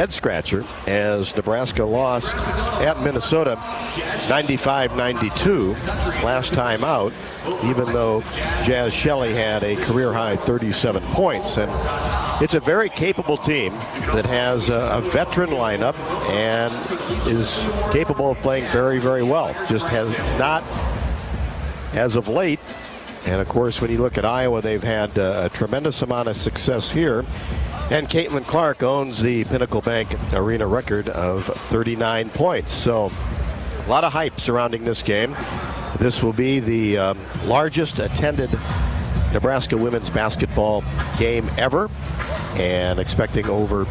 head scratcher as Nebraska lost at Minnesota 95-92 last time out, even though Jazz Shelley had a career-high 37 points. And it's a very capable team that has a veteran lineup and is capable of playing very, very well. Just has not, as of late. And of course, when you look at Iowa, they've had a tremendous amount of success here. And Caitlin Clark owns the Pinnacle Bank Arena record of 39 points. So a lot of hype surrounding this game. This will be the largest attended Nebraska women's basketball game ever, and expecting over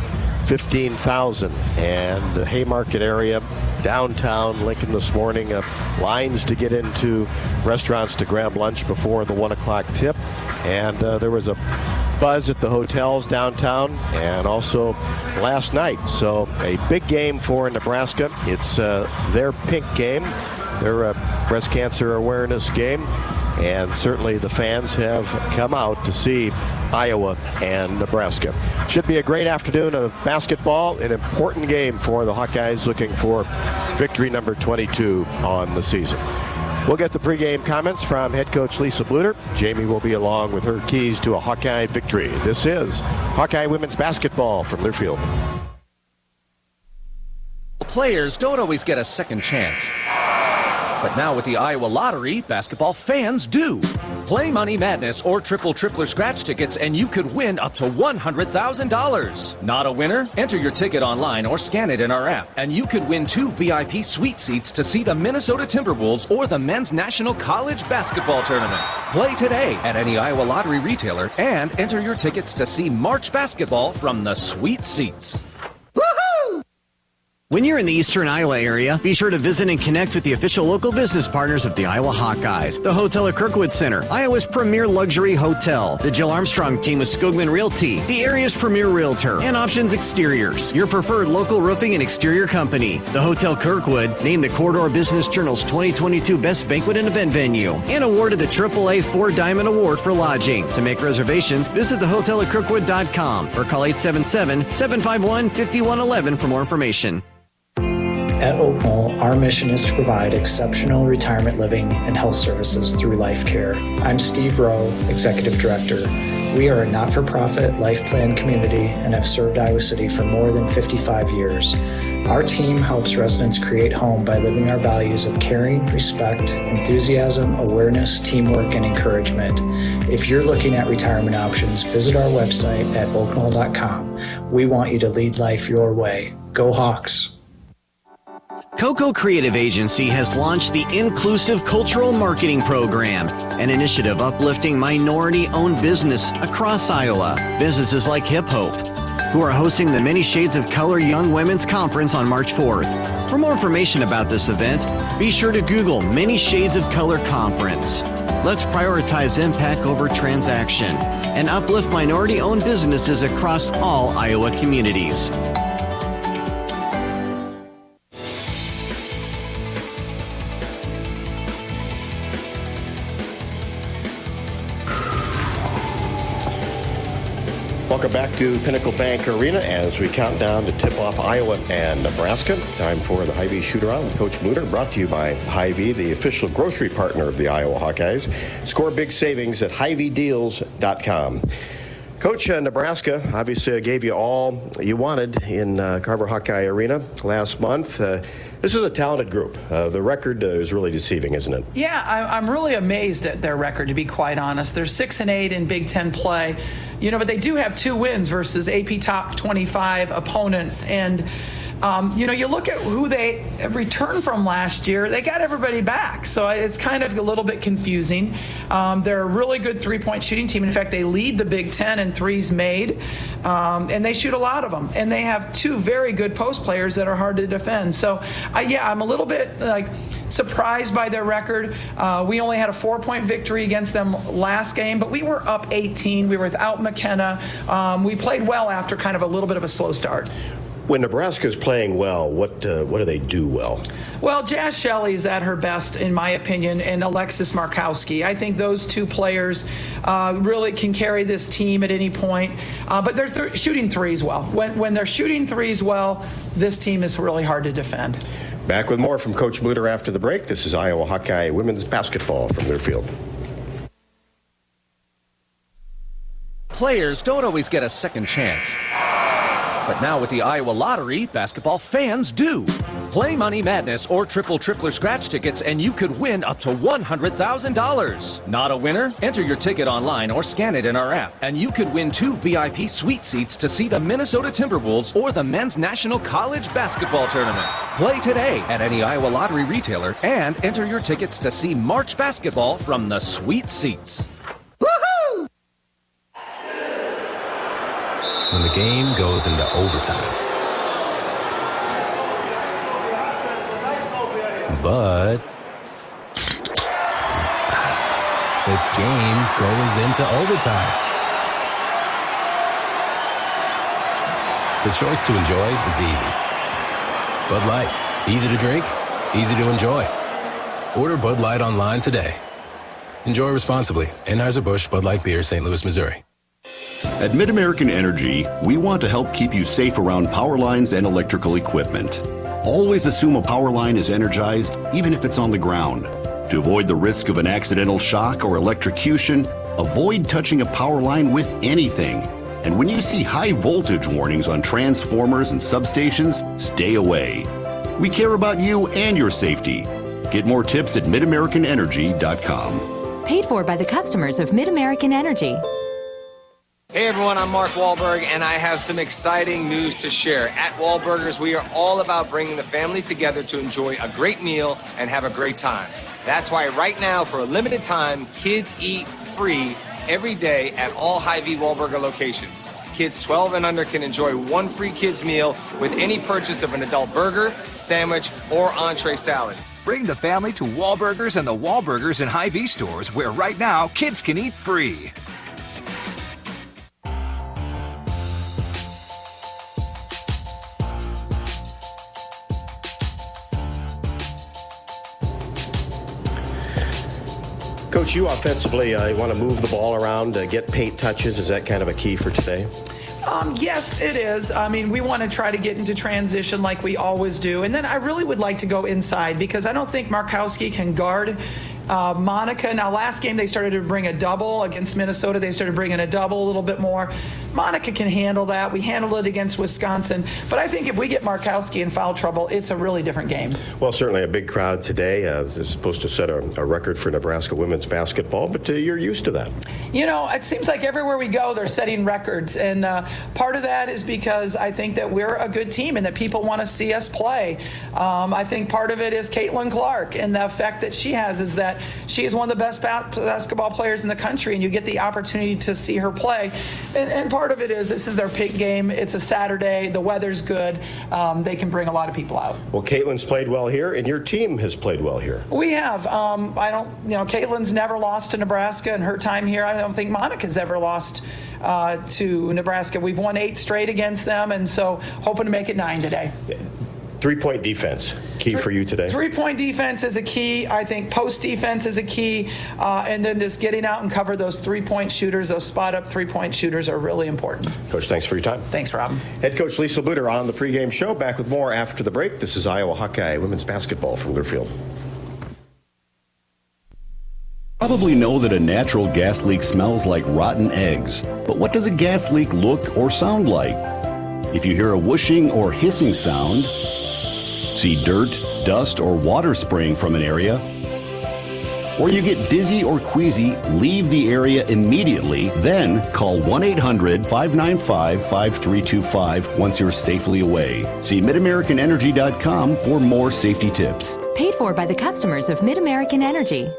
15,000. And the Haymarket area, downtown Lincoln this morning, lines to get into restaurants to grab lunch before the 1 o'clock tip. And there was a buzz at the hotels downtown and also last night. So a big game for Nebraska. It's their pink game, their breast cancer awareness game. And certainly the fans have come out to see Iowa and Nebraska. Should be a great afternoon of basketball, an important game for the Hawkeyes, looking for victory number 22 on the season. We'll get the pregame comments from head coach Lisa Luder. Jamie will be along with her keys to a Hawkeye victory. This is Hawkeye women's basketball from Learfield. Players don't always get a second chance. But now with the Iowa Lottery, basketball fans do. Play Money Madness or Tripler Scratch tickets and you could win up to $100,000. Not a winner? Enter your ticket online or scan it in our app and you could win 2 VIP suite seats to see the Minnesota Timberwolves or the Men's National College Basketball Tournament. Play today at any Iowa Lottery retailer and enter your tickets to see March basketball from the suite seats. When you're in the eastern Iowa area, be sure to visit and connect with the official local business partners of the Iowa Hawkeyes. The Hotel at Kirkwood Center, Iowa's premier luxury hotel. The Jill Armstrong team with Skogman Realty, the area's premier realtor. And Options Exteriors, your preferred local roofing and exterior company. The Hotel Kirkwood, named the Corridor Business Journal's 2022 Best Banquet and Event Venue. And awarded the AAA 4 Diamond Award for lodging. To make reservations, visit thehotelatkirkwood.com or call 877-751-5111 for more information. At Oak Knoll, our mission is to provide exceptional retirement living and health services through life care. I'm Steve Rowe, Executive Director. We are a not-for-profit life plan community and have served Iowa City for more than 55 years. Our team helps residents create home by living our values of caring, respect, enthusiasm, awareness, teamwork, and encouragement. If you're looking at retirement options, visit our website at oakknoll.com. We want you to lead life your way. Go Hawks! Coco Creative Agency has launched the Inclusive Cultural Marketing Program, an initiative uplifting minority-owned business across Iowa. Businesses like Hip Hope, who are hosting the Many Shades of Color Young Women's Conference on March 4th. For more information about this event, be sure to Google Many Shades of Color Conference. Let's prioritize impact over transaction and uplift minority-owned businesses across all Iowa communities. Welcome back to Pinnacle Bank Arena as we count down to tip off Iowa and Nebraska. Time for the Hy-Vee Shoot-Around with Coach Luder, brought to you by Hy-Vee, the official grocery partner of the Iowa Hawkeyes. Score big savings at HyVeeDeals.com. Coach, Nebraska obviously gave you all you wanted in Carver Hawkeye Arena last month. This is a talented group. The record is really deceiving, isn't it? Yeah, I'm really amazed at their record, to be quite honest. They're 6-8 in Big Ten play, but they do have 2 wins versus AP top 25 opponents. And you look at who they returned from last year, they got everybody back. So it's kind of a little bit confusing. They're a really good three-point shooting team. In fact, they lead the Big Ten in threes made, and they shoot a lot of them. And they have 2 very good post players that are hard to defend. So, I'm a little bit surprised by their record. We only had a 4-point victory against them last game, but we were up 18. We were without McKenna. We played well after kind of a little bit of a slow start. When Nebraska's playing well, what do they do well? Well, Jazz Shelley's at her best, in my opinion, and Alexis Markowski. I think those two players really can carry this team at any point. But they're shooting threes well. When they're shooting threes well, this team is really hard to defend. Back with more from Coach Luder after the break. This is Iowa Hawkeye women's basketball from their field. Players don't always get a second chance. But now with the Iowa Lottery, basketball fans do. Play Money Madness or Tripler Scratch tickets and you could win up to $100,000. Not a winner? Enter your ticket online or scan it in our app, and you could win 2 VIP suite seats to see the Minnesota Timberwolves or the Men's National College Basketball Tournament. Play today at any Iowa Lottery retailer and enter your tickets to see March basketball from the suite seats. When the game goes into overtime. But the game goes into overtime. The choice to enjoy is easy. Bud Light, easy to drink, easy to enjoy. Order Bud Light online today. Enjoy responsibly. Anheuser-Busch Bud Light Beer, St. Louis, Missouri. At Mid-American Energy, we want to help keep you safe around power lines and electrical equipment. Always assume a power line is energized, even if it's on the ground. To avoid the risk of an accidental shock or electrocution, avoid touching a power line with anything. And when you see high voltage warnings on transformers and substations, stay away. We care about you and your safety. Get more tips at midamericanenergy.com. Paid for by the customers of Mid-American Energy. Hey everyone, I'm Mark Wahlberg, and I have some exciting news to share. At Wahlburgers, we are all about bringing the family together to enjoy a great meal and have a great time. That's why right now, for a limited time, kids eat free every day at all Hy-Vee Wahlburger locations. Kids 12 and under can enjoy one free kids meal with any purchase of an adult burger, sandwich, or entree salad. Bring the family to Wahlburgers and the Wahlburgers and Hy-Vee stores, where right now, kids can eat free. Coach, you offensively want to move the ball around, get paint touches. Is that kind of a key for today? Yes, it is. I mean, we want to try to get into transition like we always do. And then I really would like to go inside because I don't think Markowski can guard Monica. Now, last game they started to bring a double against Minnesota. They started bringing a double a little bit more. Monica can handle that. We handled it against Wisconsin. But I think if we get Markowski in foul trouble, it's a really different game. Well, certainly a big crowd today. It's supposed to set a record for Nebraska women's basketball, but you're used to that. You know, it seems like everywhere we go, they're setting records. And part of that is because I think that we're a good team and that people want to see us play. I think part of it is Caitlin Clark, and the effect that she has is that she is one of the best basketball players in the country, and you get the opportunity to see her play. And part of it is this is their pick game. It's a Saturday. The weather's good. They can bring a lot of people out. Well, Caitlin's played well here, and your team has played well here. We have. Caitlin's never lost to Nebraska in her time here. I don't think Monica's ever lost to Nebraska. We've won 8 straight against them, and so hoping to make it 9 today. 3-point defense, key for you today? 3-point defense is a key. I think post defense is a key. And then just getting out and cover those 3-point shooters, those spot-up 3-point shooters are really important. Coach, thanks for your time. Thanks, Rob. Head coach Lisa Luder on the pregame show. Back with more after the break. This is Iowa Hawkeye women's basketball from their field. Probably know that a natural gas leak smells like rotten eggs. But what does a gas leak look or sound like? If you hear a whooshing or hissing sound, see dirt, dust, or water spraying from an area, or you get dizzy or queasy, leave the area immediately, then call 1-800-595-5325 once you're safely away. See midamericanenergy.com for more safety tips. Paid for by the customers of Mid-American Energy.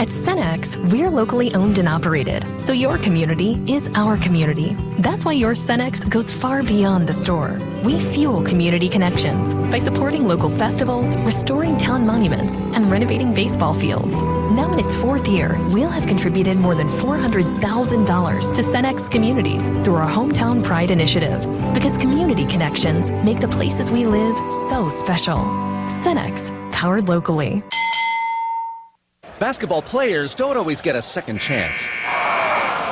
At Cenex, we're locally owned and operated, so your community is our community. That's why your Cenex goes far beyond the store. We fuel community connections by supporting local festivals, restoring town monuments, and renovating baseball fields. Now in its 4th year, we'll have contributed more than $400,000 to Cenex communities through our Hometown Pride initiative, because community connections make the places we live so special. Cenex, powered locally. Basketball players don't always get a second chance.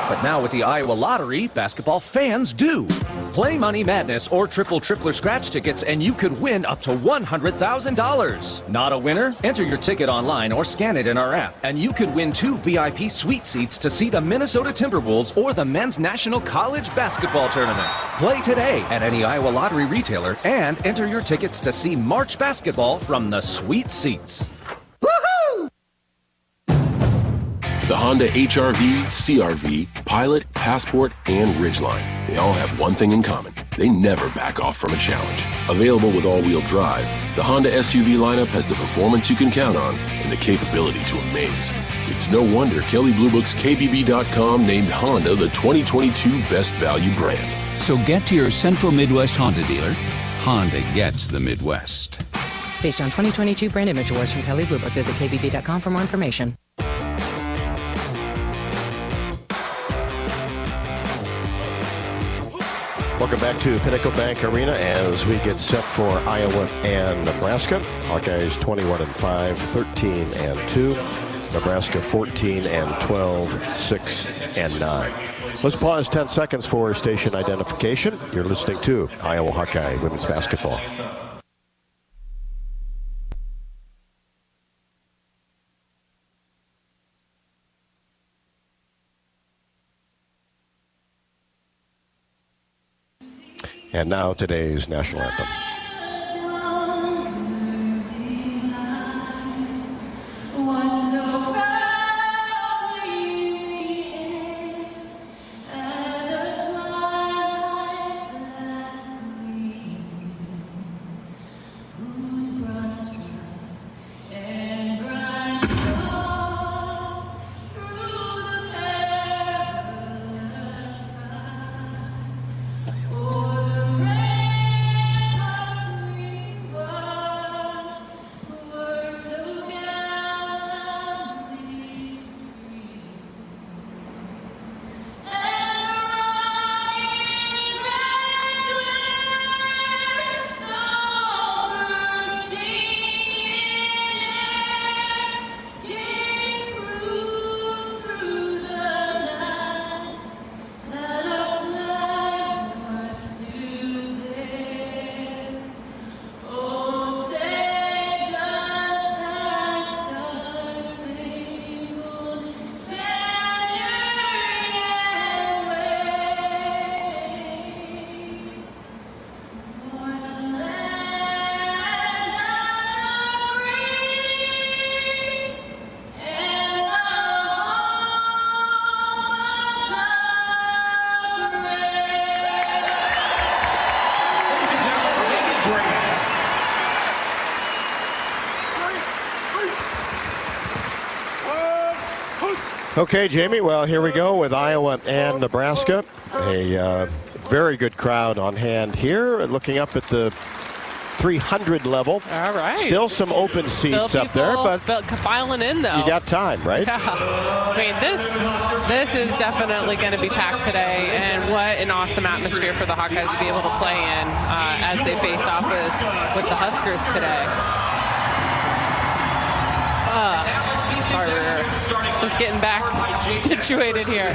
But now with the Iowa Lottery, basketball fans do. Play Money Madness or Tripler Scratch tickets and you could win up to $100,000. Not a winner? Enter your ticket online or scan it in our app, and you could win 2 VIP suite seats to see the Minnesota Timberwolves or the Men's National College Basketball Tournament. Play today at any Iowa Lottery retailer and enter your tickets to see March basketball from the suite seats. The Honda HR-V, CR-V, Pilot, Passport, and Ridgeline. They all have one thing in common. They never back off from a challenge. Available with all-wheel drive, the Honda SUV lineup has the performance you can count on and the capability to amaze. It's no wonder Kelley Blue Book's KBB.com named Honda the 2022 Best Value brand. So get to your Central Midwest Honda dealer. Honda gets the Midwest. Based on 2022 brand image awards from Kelley Blue Book, visit KBB.com for more information. Welcome back to Pinnacle Bank Arena as we get set for Iowa and Nebraska. Hawkeyes 21-5, 13-2. Nebraska 14-12, 6-9. Let's pause 10 seconds for station identification. You're listening to Iowa Hawkeye Women's Basketball. And now today's national anthem. Okay, Jamie, well, here we go with Iowa and Nebraska. A very good crowd on hand here, looking up at the 300 level. All right. Still some open seats up there, but filing in, though. You got time, right? Yeah. I mean, this is definitely going to be packed today, and what an awesome atmosphere for the Hawkeyes to be able to play in as they face off with the Huskers today. Sorry, just getting back situated here.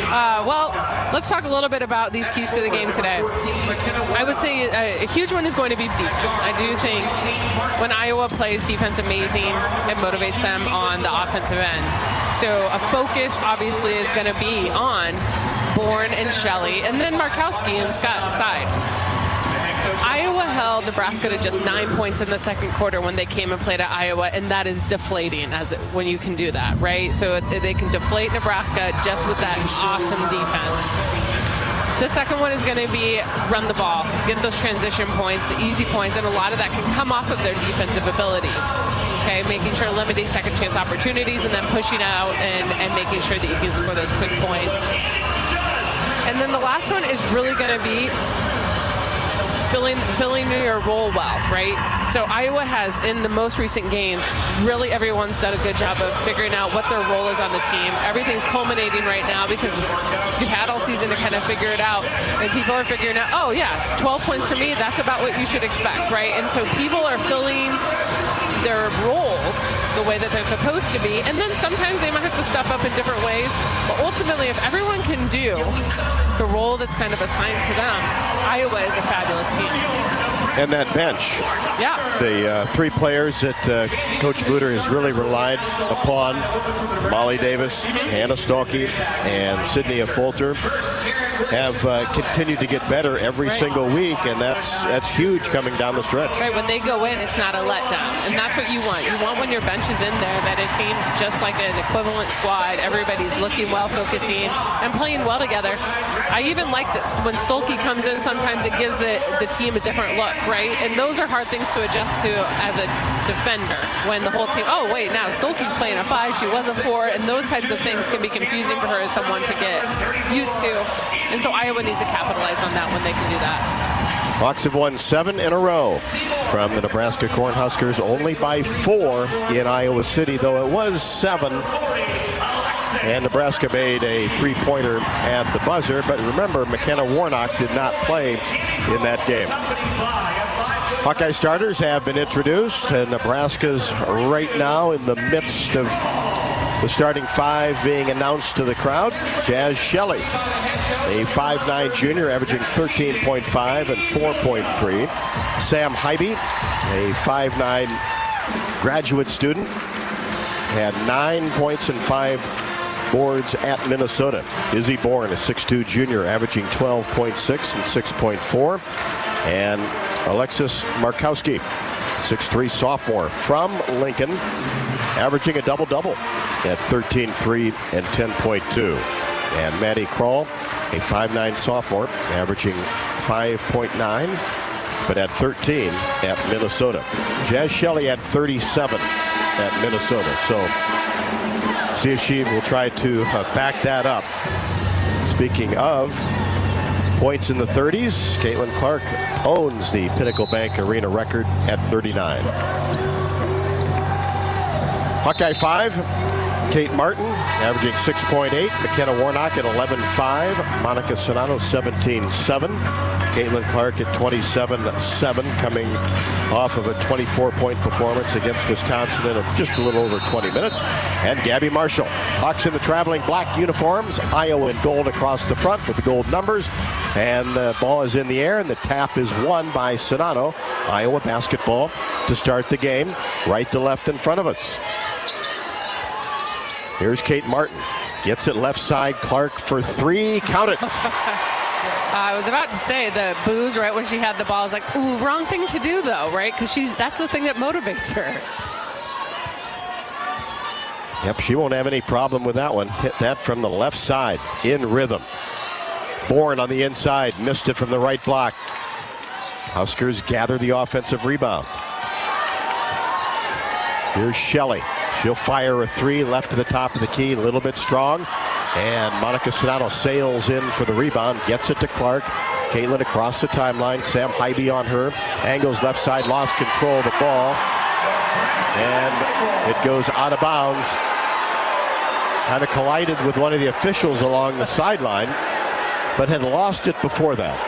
Well, let's talk a little bit about these keys to the game today. I would say a huge one is going to be defense. I do think when Iowa plays defense amazing, it motivates them on the offensive end. So a focus obviously is going to be on Bourne and Shelley, and then Markowski and Scott side. Iowa held Nebraska to just 9 points in the second quarter when they came and played at Iowa, and that is deflating when you can do that, right? So they can deflate Nebraska just with that awesome defense. The second one is going to be run the ball, get those transition points, the easy points, and a lot of that can come off of their defensive abilities. okay? Making sure limiting second chance opportunities and then pushing out and making sure that you can score those quick points. And then the last one is really going to be filling your role well, right? So Iowa has, in the most recent games, really everyone's done a good job of figuring out what their role is on the team. Everything's culminating right now because you've had all season to kind of figure it out, and people are figuring out, oh yeah, 12 points for me, that's about what you should expect, right? And so people are filling their roles the way that they're supposed to be, and then sometimes they might have to step up in different ways, but ultimately if everyone can do the role that's kind of assigned to them, Iowa is a fabulous team. And that bench. Yeah. The three players that Coach Luder has really relied upon, Molly Davis, Hannah Stolke, and Sydney Folter, have continued to get better every single week, and that's huge coming down the stretch. Right, when they go in, it's not a letdown, and that's what you want. You want when your bench is in there that it seems just like an equivalent squad. Everybody's looking well, focusing, and playing well together. I even like this. When Stolke comes in, sometimes it gives the team a different look, right? And those are hard things to adjust to as a defender when the whole team, oh wait, now Stolke's playing a 5, she was a 4, and those types of things can be confusing for her as someone to get used to. And so Iowa needs to capitalize on that when they can do that. Hawks have won 7 in a row from the Nebraska Cornhuskers, only by 4 in Iowa City, though it was 7. And Nebraska made a three-pointer at the buzzer, but remember, McKenna Warnock did not play in that game. Hawkeye starters have been introduced, and Nebraska's right now in the midst of the starting 5 being announced to the crowd. Jazz Shelley, a 5'9" junior, averaging 13.5 and 4.3. Sam Hybe, a 5'9" graduate student, had 9 points and 5 boards at Minnesota. Izzy Bourne, a 6'2" junior, averaging 12.6 and 6.4. And Alexis Markowski, 6'3" sophomore from Lincoln, averaging a double-double at 13.3 and 10.2. And Maddie Kroll, a 5'9" sophomore, averaging 5.9, but at 13 at Minnesota. Jazz Shelley at 37 at Minnesota. So see if she will try to back that up. Speaking of points in the 30s, Caitlin Clark owns the Pinnacle Bank Arena record at 39. Hawkeye 5, Kate Martin, averaging 6.8. McKenna Warnock at 11.5. Monica Sonano, 17.7. Caitlin Clark at 27.7, coming off of a 24-point performance against Wisconsin in just a little over 20 minutes. And Gabby Marshall. Hawks in the traveling black uniforms, Iowa in gold across the front with the gold numbers. And the ball is in the air, and the tap is won by Sonano. Iowa basketball to start the game, right to left in front of us. Here's Kate Martin. Gets it left side. Clark for 3. Count it. I was about to say the boos right when she had the ball. I was like, ooh, wrong thing to do though, right? Because that's the thing that motivates her. Yep, she won't have any problem with that one. Hit that from the left side in rhythm. Bourne on the inside, missed it from the right block. Huskers gather the offensive rebound. Here's Shelley. She'll fire a 3 left to the top of the key, a little bit strong. And Monica Sonano sails in for the rebound, gets it to Clark. Caitlin across the timeline, Sam Hybe on her. Angles left side, lost control of the ball. And it goes out of bounds. Kind of collided with one of the officials along the sideline, but had lost it before that.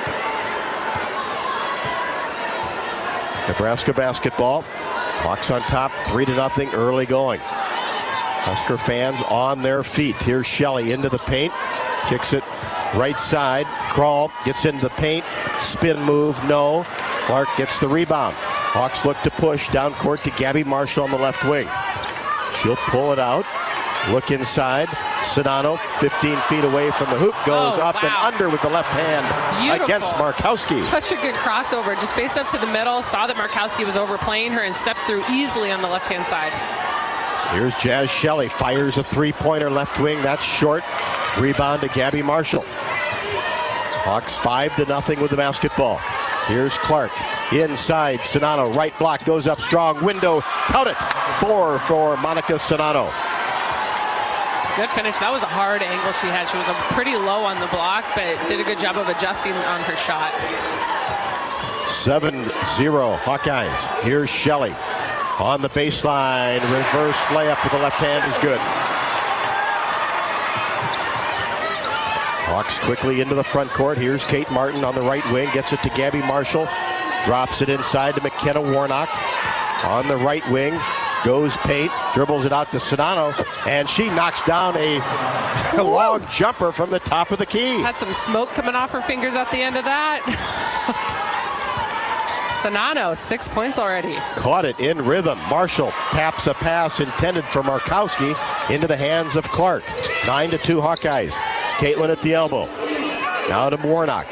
Nebraska basketball. Hawks on top, 3-0 early going. Husker fans on their feet. Here's Shelley into the paint. Kicks it right side. Crawl gets into the paint. Spin move, no. Clark gets the rebound. Hawks look to push down court to Gabby Marshall on the left wing. She'll pull it out. Look inside. Sonano, 15 feet away from the hoop, goes up and under with the left hand. Beautiful. Against Markowski. Such a good crossover. Just faced up to the middle, saw that Markowski was overplaying her and stepped through easily on the left-hand side. Here's Jazz Shelley, fires a 3-pointer left wing. That's short. Rebound to Gabby Marshall. Hawks 5-0 with the basketball. Here's Clark. Inside, Sonano, right block, goes up strong. Window, count it. 4 for Monica Sonano. Good finish. That was a hard angle she had. She was pretty low on the block, but did a good job of adjusting on her shot. 7-0 Hawkeyes. Here's Shelley on the baseline. Reverse layup with the left hand is good. Hawks quickly into the front court. Here's Kate Martin on the right wing. Gets it to Gabby Marshall. Drops it inside to McKenna Warnock. On the right wing goes Pate. Dribbles it out to Sonano. And she knocks down a long jumper from the top of the key. Had some smoke coming off her fingers at the end of that. Sonano, 6 points already. Caught it in rhythm. Marshall taps a pass intended for Markowski into the hands of Clark. 9-2 Hawkeyes. Caitlin at the elbow. Now to Warnock.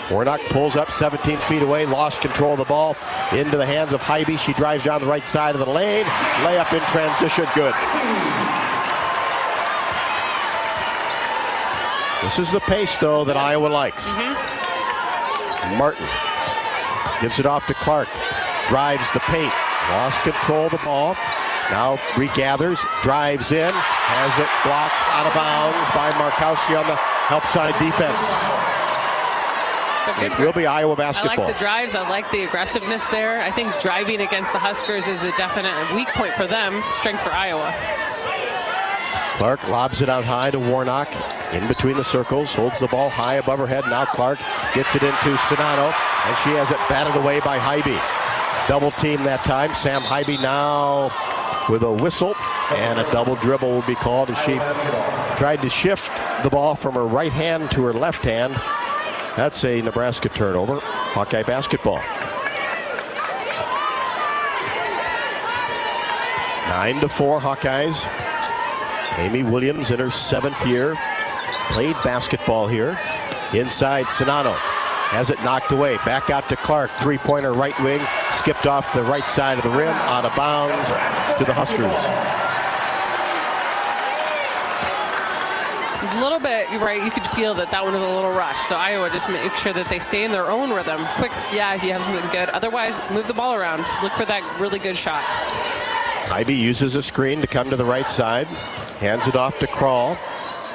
Warnock pulls up 17 feet away, lost control of the ball into the hands of Hybie. She drives down the right side of the lane. Layup in transition, good. This is the pace, though, that Iowa likes. Martin gives it off to Clark. Drives the paint. Lost control of the ball. Now regathers, drives in, has it blocked out of bounds by Markowski on the help side defense. It will be Iowa basketball. I like the drives. I like the aggressiveness there. I think driving against the Huskers is a definite weak point for them, strength for Iowa. Clark lobs it out high to Warnock. In between the circles, holds the ball high above her head. Now Clark gets it into Sonano, and she has it batted away by Hybie. Double team that time. Sam Hybie now with a whistle, and a double dribble will be called as she tried to shift the ball from her right hand to her left hand. That's a Nebraska turnover. Hawkeye basketball. 9-4 Hawkeyes. Amy Williams in her 7th year. Played basketball here. Inside Sonano. Has it knocked away. Back out to Clark. Three-pointer right wing. Skipped off the right side of the rim. Out of bounds to the Huskers. A little bit, right, you could feel that one was a little rushed. So Iowa just make sure that they stay in their own rhythm. Quick, yeah, if you have something good. Otherwise, move the ball around. Look for that really good shot. Ivy uses a screen to come to the right side. Hands it off to Krall.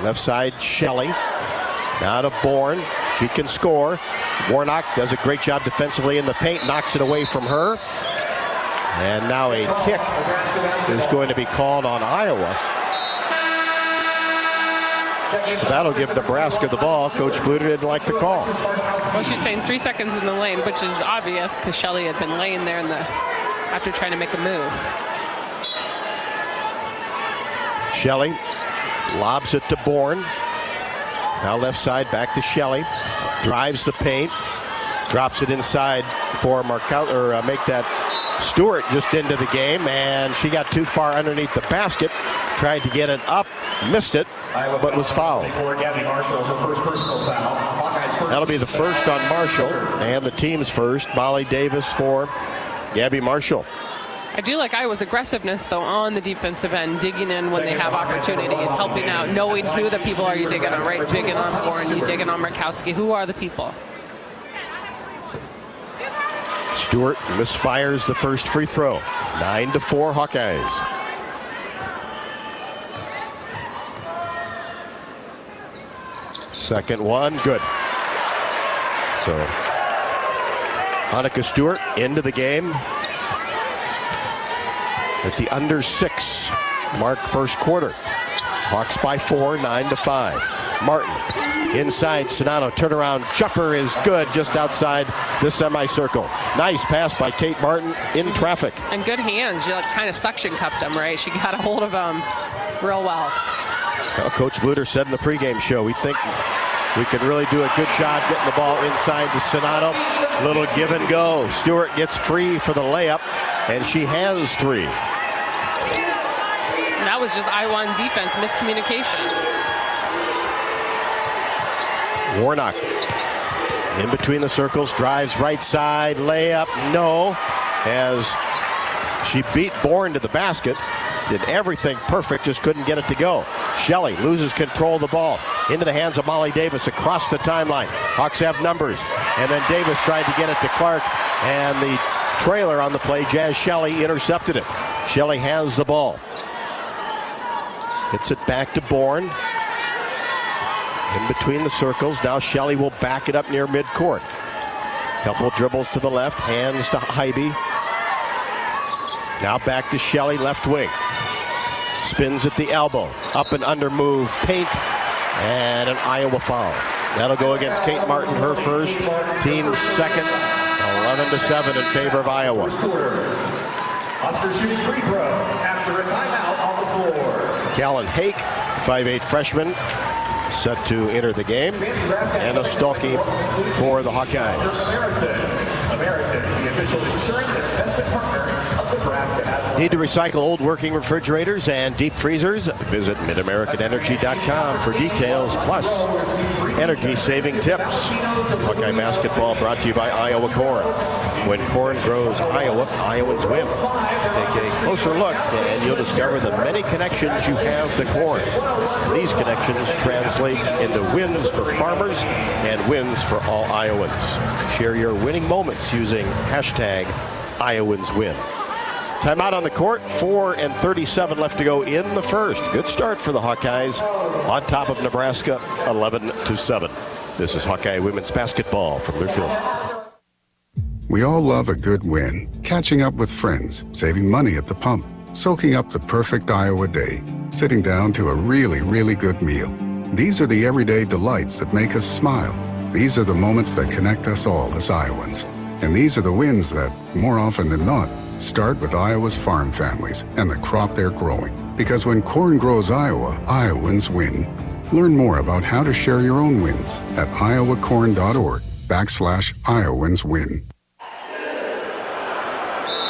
Left side, Shelley. Now to Bourne. She can score. Warnock does a great job defensively in the paint. Knocks it away from her. And now a kick is going to be called on Iowa. So that'll give Nebraska the ball. Coach Luder didn't like the call. Well, she's saying 3 seconds in the lane, which is obvious because Shelley had been laying there after trying to make a move. Shelley lobs it to Bourne. Now left side back to Shelley. Drives the paint. Drops it inside for make that Stewart just into the game, and she got too far underneath the basket. Tried to get it up, missed it, but was fouled. That'll be the first on Marshall, and the team's first. Molly Davis for Gabby Marshall. I do like Iowa's aggressiveness, though, on the defensive end, digging in when they have opportunities, helping out, knowing who the people are you digging on, right? Digging on Bourne, you digging on Markowski. Who are the people? Stewart misfires the first free throw. 9-4 Hawkeyes. Second one, good. So Hanukkah Stewart into the game at the under 6 mark first quarter. Hawks by 4, 9-5. Martin inside Sonano, turnaround jumper is good just outside the semicircle. Nice pass by Kate Martin in traffic. And good hands. She kind of suction cupped him, right? She got a hold of him real well. Well, Coach Luder said in the pregame show, we think we can really do a good job getting the ball inside to Sonano. Little give and go. Stewart gets free for the layup, and she has 3. And that was just Iowa on defense, miscommunication. Warnock in between the circles, drives right side, layup, no, as she beat Bourne to the basket, did everything perfect, just couldn't get it to go. Shelley loses control of the ball, into the hands of Molly Davis across the timeline. Hawks have numbers. And then Davis tried to get it to Clark. And the trailer on the play, Jazz Shelley, intercepted it. Shelley has the ball. Gets it back to Bourne. In between the circles. Now Shelley will back it up near midcourt. Couple dribbles to the left. Hands to Hybie. Now back to Shelley, left wing. Spins at the elbow. Up and under move. Paint. And an Iowa foul. That'll go against Kate Martin, her first. Team second. 11-7 in favor of Iowa. Oscar shooting free throws after a timeout on the floor. Callan Hake, 5'8" freshman, set to enter the game. And a Stolke for the Hawkeyes. Emeritus, the official insurance and investment partner of Nebraska. Need to recycle old working refrigerators and deep freezers? Visit MidAmericanEnergy.com for details, plus energy-saving tips. Hawkeye basketball brought to you by Iowa Corn. When corn grows Iowa, Iowans win. Take a closer look and you'll discover the many connections you have to corn. These connections translate into wins for farmers and wins for all Iowans. Share your winning moments using hashtag #IowансWin. Timeout on the court, 4:37 left to go in the first. Good start for the Hawkeyes on top of Nebraska, 11-7. This is Hawkeye women's basketball from Learfield. We all love a good win. Catching up with friends, saving money at the pump, soaking up the perfect Iowa day, sitting down to a really, really good meal. These are the everyday delights that make us smile. These are the moments that connect us all as Iowans. And these are the wins that, more often than not, start with Iowa's farm families and the crop they're growing. Because when corn grows Iowa, Iowans win. Learn more about how to share your own wins at iowacorn.org/IowansWin.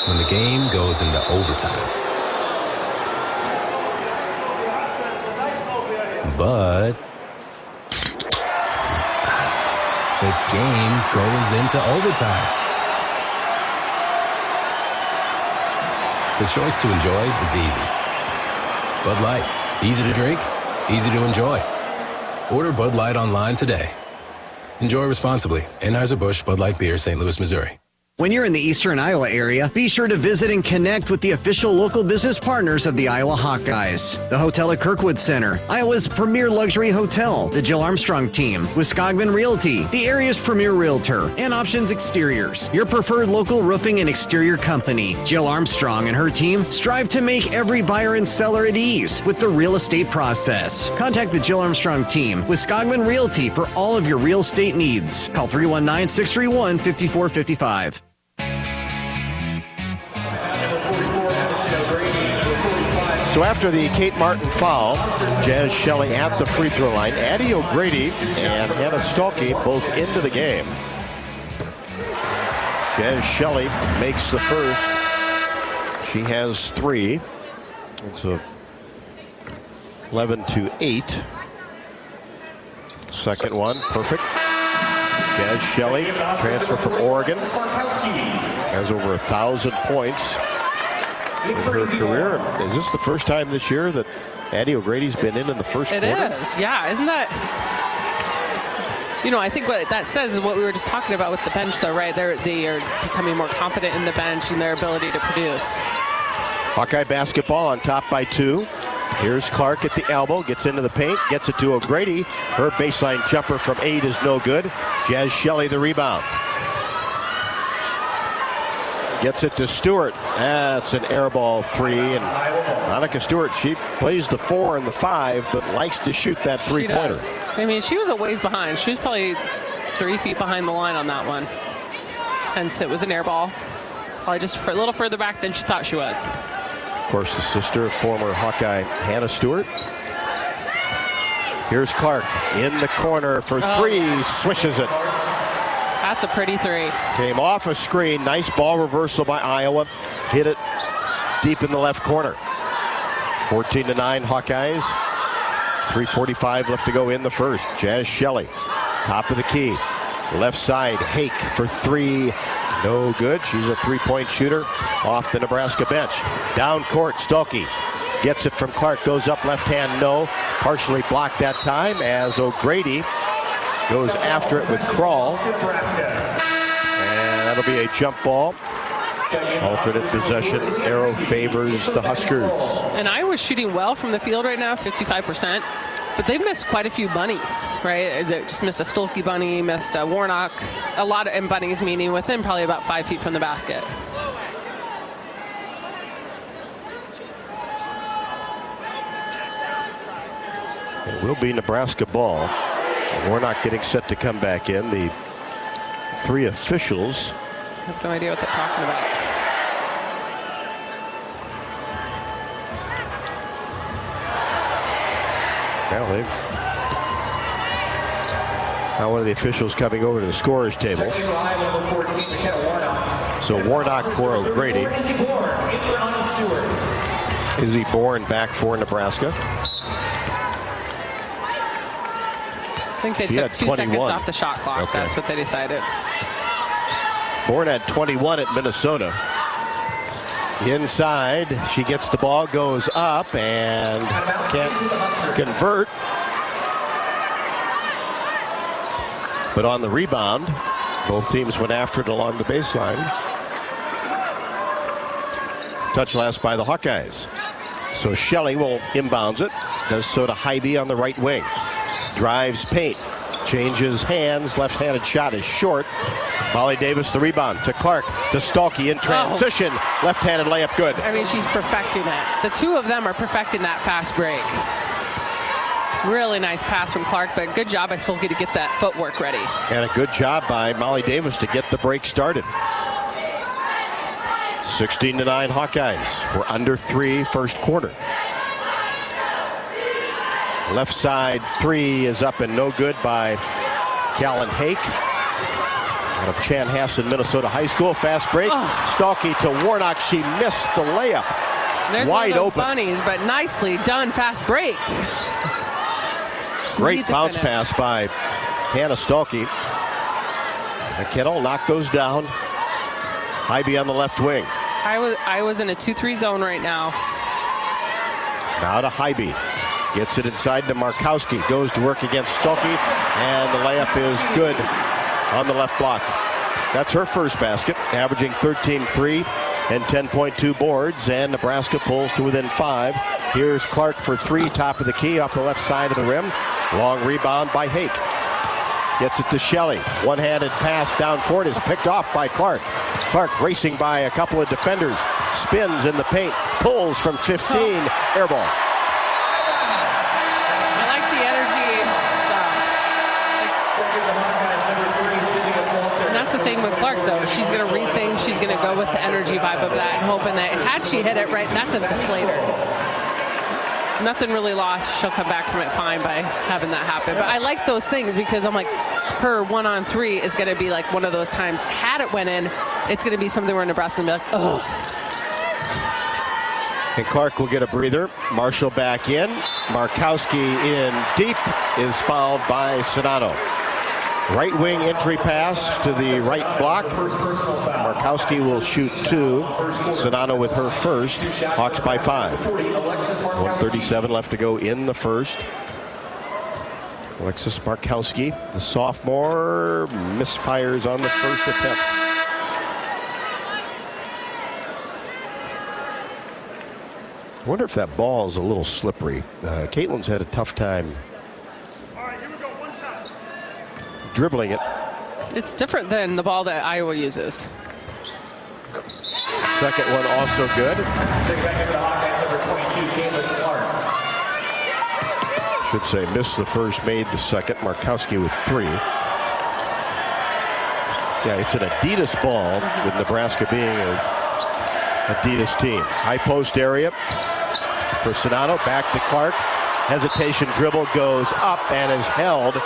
When the game goes into overtime. But the game goes into overtime. The choice to enjoy is easy. Bud Light, easy to drink, easy to enjoy. Order Bud Light online today. Enjoy responsibly. Anheuser-Busch Bud Light Beer, St. Louis, Missouri. When you're in the eastern Iowa area, be sure to visit and connect with the official local business partners of the Iowa Hawkeyes. The Hotel at Kirkwood Center, Iowa's premier luxury hotel, the Jill Armstrong Team, Wisconsin Realty, the area's premier realtor, and Options Exteriors, your preferred local roofing and exterior company. Jill Armstrong and her team strive to make every buyer and seller at ease with the real estate process. Contact the Jill Armstrong Team, Wisconsin Realty, for all of your real estate needs. Call 319-631-5455. So after the Kate Martin foul, Jazz Shelley at the free throw line. Addie O'Grady and Anna Stolke both into the game. Jazz Shelley makes the first. She has 3. It's a 11-8. Second one, perfect. Jazz Shelley, transfer from Oregon, has over 1,000 points in her career. Is this the first time this year that Addie O'Grady's been in the first quarter? It is, yeah. Isn't that, I think what that says is what we were just talking about with the bench, though, right? They are becoming more confident in the bench and their ability to produce. Hawkeye basketball on top by 2. Here's Clark at the elbow, gets into the paint, gets it to O'Grady. Her baseline jumper from 8 is no good. Jazz Shelley the rebound. Gets it to Stewart. That's an air ball 3. And Monica Stewart, she plays the 4 and the 5, but likes to shoot that three-pointer. I mean, she was a ways behind. She was probably 3 feet behind the line on that one. Hence, it was an air ball. Probably just a little further back than she thought she was. Of course, the sister of former Hawkeye Hannah Stewart. Here's Clark in the corner for 3. Swishes it. That's a pretty 3. Came off a screen. Nice ball reversal by Iowa. Hit it deep in the left corner. 14-9 Hawkeyes. 3:45 left to go in the first. Jazz Shelley, top of the key. Left side, Hake for 3. No good. She's a 3-point shooter off the Nebraska bench. Down court, Stolke gets it from Clark. Goes up left hand, no. partially blocked that time as O'Grady goes after it with Crawl. And that'll be a jump ball. Alternate possession. Arrow favors the Huskers. And Iowa's shooting well from the field right now, 55%. But they've missed quite a few bunnies, right? They just missed a Stolke bunny, missed a Warnock. A lot of bunnies, meaning within probably about 5 feet from the basket. It will be Nebraska ball. Warnock getting set to come back in. The 3 officials. I have no idea what they're talking about. Now one of the officials coming over to the scorer's table. So Warnock for O'Grady. Izzy Bourne back for Nebraska. I think they took 2 seconds off the shot clock. Okay. That's what they decided. Bourne had 21 at Minnesota. Inside, she gets the ball, goes up, and can't convert. But on the rebound, both teams went after it along the baseline. Touch last by the Hawkeyes. So Shelley will inbounds it. Does so to Hybe on the right wing. Drives paint. Changes hands. Left-handed shot is short. Molly Davis the rebound to Clark to Stolke in transition. Left-handed layup good. I mean, she's perfecting it. The two of them are perfecting that fast break. Really nice pass from Clark, but good job by Stolke to get that footwork ready. And a good job by Molly Davis to get the break started. 16-9 Hawkeyes. We're under 3 first quarter. Left side 3 is up and no good by Callan Hake. Out of Chanhassen, Minnesota High School. Fast break. Stolke to Warnock. She missed the layup. There's wide open. Bunnies, but nicely done. Fast break. Great bounce pass by Hannah Stolke. Kettle knocked those down. Hybe on the left wing. I was in a 2-3 zone right now. Now to Hybe. Gets it inside to Markowski. Goes to work against Stolke. And the layup is good on the left block. That's her first basket, averaging 13-3 and 10.2 boards. And Nebraska pulls to within 5. Here's Clark for 3, top of the key, off the left side of the rim. Long rebound by Hake. Gets it to Shelley. One-handed pass down court is picked off by Clark. Clark racing by a couple of defenders. Spins in the paint. Pulls from 15. Air ball. I like the energy. And that's the thing with Clark, though. She's going to read things. She's going to go with the energy vibe of that and hoping that had she hit it right, that's a deflator. Nothing really lost. She'll come back from it fine by having that happen. But I like those things because I'm like, her 1-on-3 is going to be like one of those times. Had it went in, it's going to be something where Nebraska will be like, oh. And Clark will get a breather. Marshall back in. Markowski in deep is fouled by Sedano. Right wing entry pass to the right block. Markowski will shoot 2. Sedano with her first. Hawks by 5. 1:37 left to go in the first. Alexis Markowski, the sophomore, misfires on the first attempt. I wonder if that ball is a little slippery. Caitlin's had a tough time dribbling it. It's different than the ball that Iowa uses. Second one also good. Should say missed the first, made the second. Markowski with 3. Yeah, it's an Adidas ball with Nebraska being an Adidas team. High post area for Sedano. Back to Clark. Hesitation dribble goes up and is held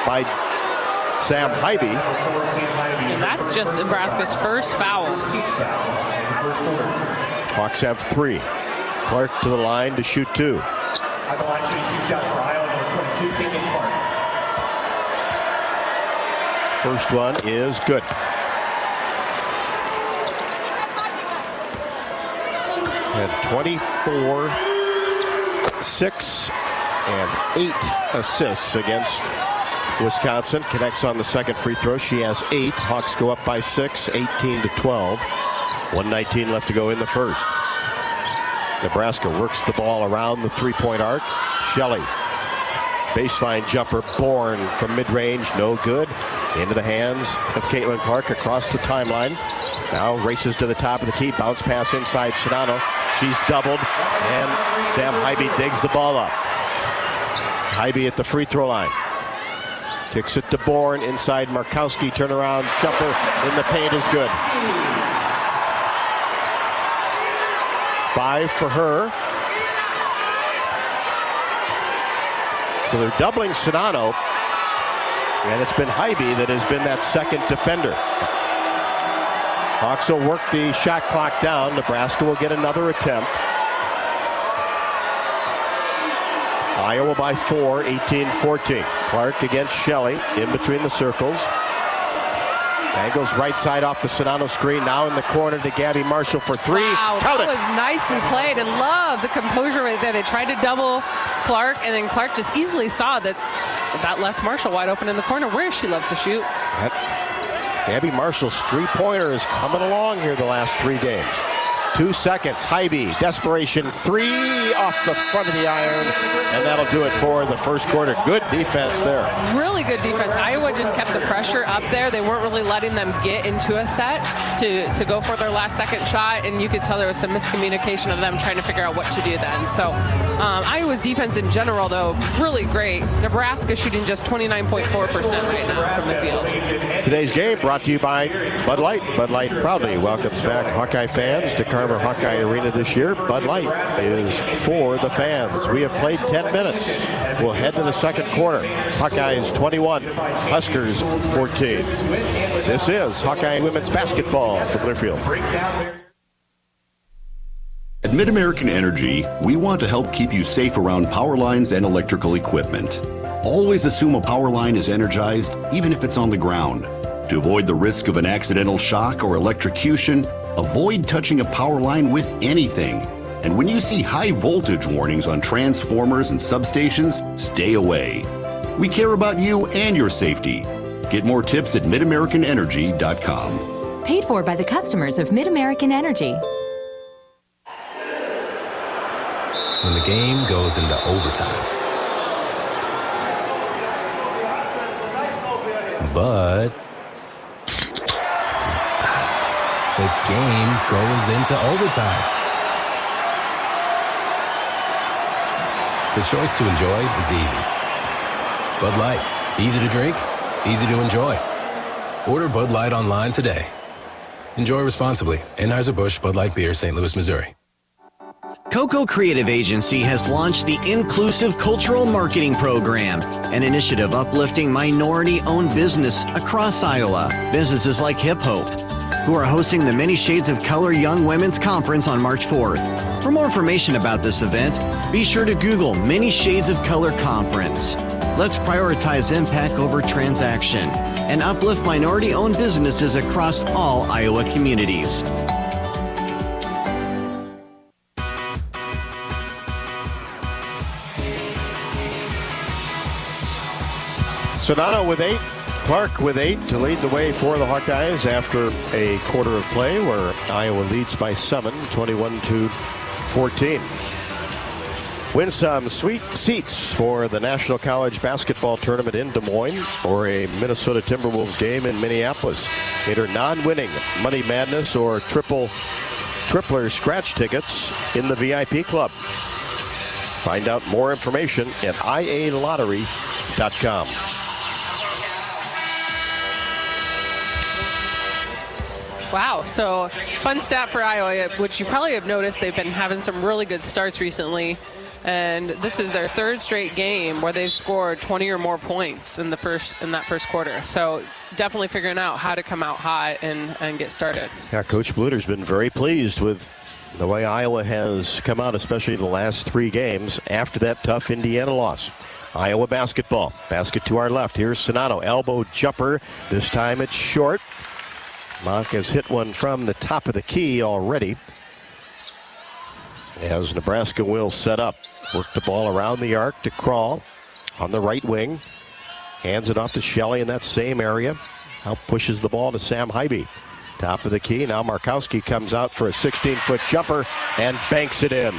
by Sam Hybe. And that's just Nebraska's first foul. Hawks have 3. Clark to the line to shoot 2. At the line shooting 2 shots for Iowa, number 22, Caitlin Clark. First one is good. And 24, 6, and 8 assists against Wisconsin. Connects on the second free throw. She has 8. Hawks go up by 6, 18-12. 1:19 left to go in the first. Nebraska works the ball around the three-point arc. Shelley, baseline jumper, Bourne from mid-range, no good. Into the hands of Caitlin Clark across the timeline. Now races to the top of the key, bounce pass inside Sedano. She's doubled, and Sam Hawkeyes digs the ball up. Hawkeyes at the free throw line. Kicks it to Bourne, inside Markowski, turnaround jumper in the paint is good. 5 for her. So they're doubling Sedano, and it's been Hawkeyes that has been that second defender. Hawks will work the shot clock down. Nebraska will get another attempt. Iowa by 4, 18-14. Clark against Shelley, in between the circles. Angles right side off the Sedano screen, now in the corner to Gabby Marshall for 3. Wow, Count that it. was nicely played, and love the composure right there. They tried to double Clark, and then Clark just easily saw that left Marshall wide open in the corner where she loves to shoot. Gabby Marshall's three-pointer is coming along here the last 3 games. 2 seconds, Hawkeyes, desperation 3 off the front of the iron, and that'll do it for the first quarter. Good defense there. Really good defense. Iowa just kept the pressure up there. They weren't really letting them get into a set to go for their last second shot, and you could tell there was some miscommunication of them trying to figure out what to do then. So Iowa's defense in general, though, really great. Nebraska shooting just 29.4% right now from the field. Today's game brought to you by Bud Light. Bud Light proudly welcomes back Hawkeye fans to Carver Hawkeye Arena this year. Bud Light is for the fans. We have played 10 minutes. We'll head to the second quarter. Hawkeyes 21, Huskers 14. This is Hawkeye women's basketball from Learfield. At Mid-American Energy, we want to help keep you safe around power lines and electrical equipment. Always assume a power line is energized, even if it's on the ground. To avoid the risk of an accidental shock or electrocution, avoid touching a power line with anything. And when you see high voltage warnings on transformers and substations, stay away. We care about you and your safety. Get more tips at midamericanenergy.com. Paid for by the customers of Mid-American Energy. When the game goes into overtime. But the game goes into overtime. The choice to enjoy is easy. Bud Light, easy to drink, easy to enjoy. Order Bud Light online today. Enjoy responsibly. Anheuser-Busch Bud Light Beer, St. Louis, Missouri. Coco Creative Agency has launched the Inclusive Cultural Marketing Program, an initiative uplifting minority-owned business across Iowa. Businesses like Hip Hope, who are hosting the Many Shades of Color Young Women's Conference on March 4th. For more information about this event, be sure to Google Many Shades of Color Conference. Let's prioritize impact over transaction and uplift minority-owned businesses across all Iowa communities. Sedano with 8, Clark with 8 to lead the way for the Hawkeyes after a quarter of play where Iowa leads by 7, 21-14. Win some sweet seats for the National College Basketball Tournament in Des Moines or a Minnesota Timberwolves game in Minneapolis. Enter non-winning Money Madness or tripler scratch tickets in the VIP club. Find out more information at ialottery.com. Wow, so fun stat for Iowa, which you probably have noticed they've been having some really good starts recently. And this is their 3rd straight game where they've scored 20 or more points in that first quarter. So definitely figuring out how to come out hot and get started. Yeah, Coach Luder's been very pleased with the way Iowa has come out, especially the last 3 games after that tough Indiana loss. Iowa basketball. Basket to our left. Here's Sedano. Elbow jumper. This time it's short. Mock has hit one from the top of the key already. as Nebraska will set up. Work the ball around the arc to Crawl on the right wing. Hands it off to Shelley in that same area. Now pushes the ball to Sam Hybe. Top of the key. Now Markowski comes out for a 16-foot jumper and banks it in.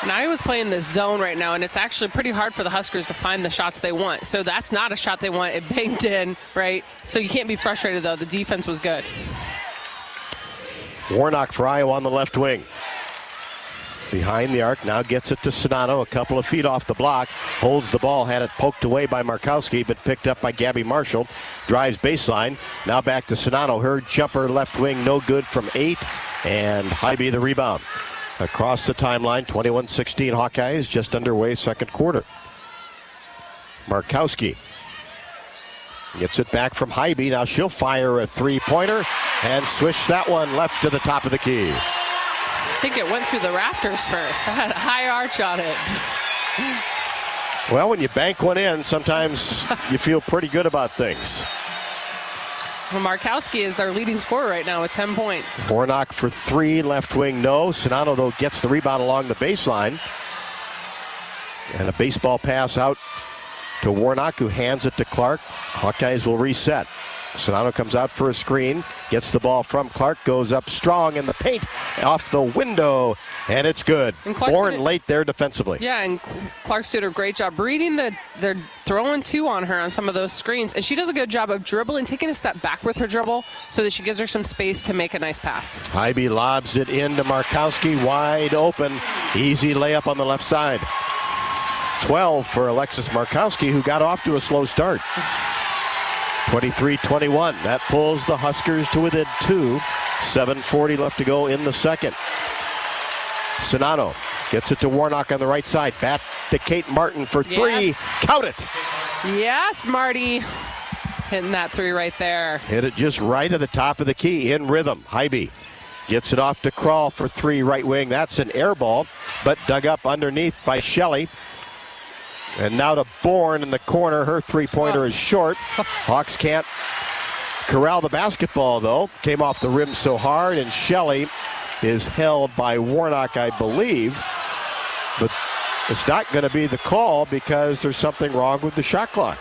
And Iowa's playing this zone right now, and it's actually pretty hard for the Huskers to find the shots they want. So that's not a shot they want. It banked in, right? So you can't be frustrated, though. The defense was good. Warnock for Iowa on the left wing. Behind the arc, now gets it to Sonato, a couple of feet off the block. Holds the ball, had it poked away by Markowski, but picked up by Gabby Marshall. Drives baseline, now back to Sonato. Her jumper left wing, no good from 8, and Hybe the rebound. Across the timeline, 21-16 Hawkeyes, just underway, second quarter. Markowski gets it back from Hybe. Now she'll fire a three-pointer and swish that one left to the top of the key. I think it went through the rafters first. I had a high arch on it. Well, when you bank one in, sometimes you feel pretty good about things. Well, Markowski is their leading scorer right now with 10 points. Warnock for 3, left wing no. Sonato, though, gets the rebound along the baseline. And a baseball pass out to Warnock, who hands it to Clark. Hawkeyes will reset. Sonato comes out for a screen, gets the ball from Clark, goes up strong in the paint, off the window, and it's good. Born late there defensively. Yeah, and Clark's did a great job reading they're throwing 2 on her on some of those screens, and she does a good job of dribbling, taking a step back with her dribble so that she gives her some space to make a nice pass. Hybe lobs it into Markowski, wide open, easy layup on the left side. 12 for Alexis Markowski, who got off to a slow start. 23-21. That pulls the Huskers to within 2. 7:40 left to go in the second. Sonato gets it to Warnock on the right side. Back to Kate Martin for 3. Yes. Count it. Yes, Marty. Hitting that 3 right there. Hit it just right at the top of the key, in rhythm. Hybe gets it off to Crawl for 3, right wing. That's an air ball, but dug up underneath by Shelley. And now to Bourne in the corner. Her three-pointer is short. Hawks can't corral the basketball, though. Came off the rim so hard, and Shelley is held by Warnock, I believe. But it's not going to be the call because there's something wrong with the shot clock.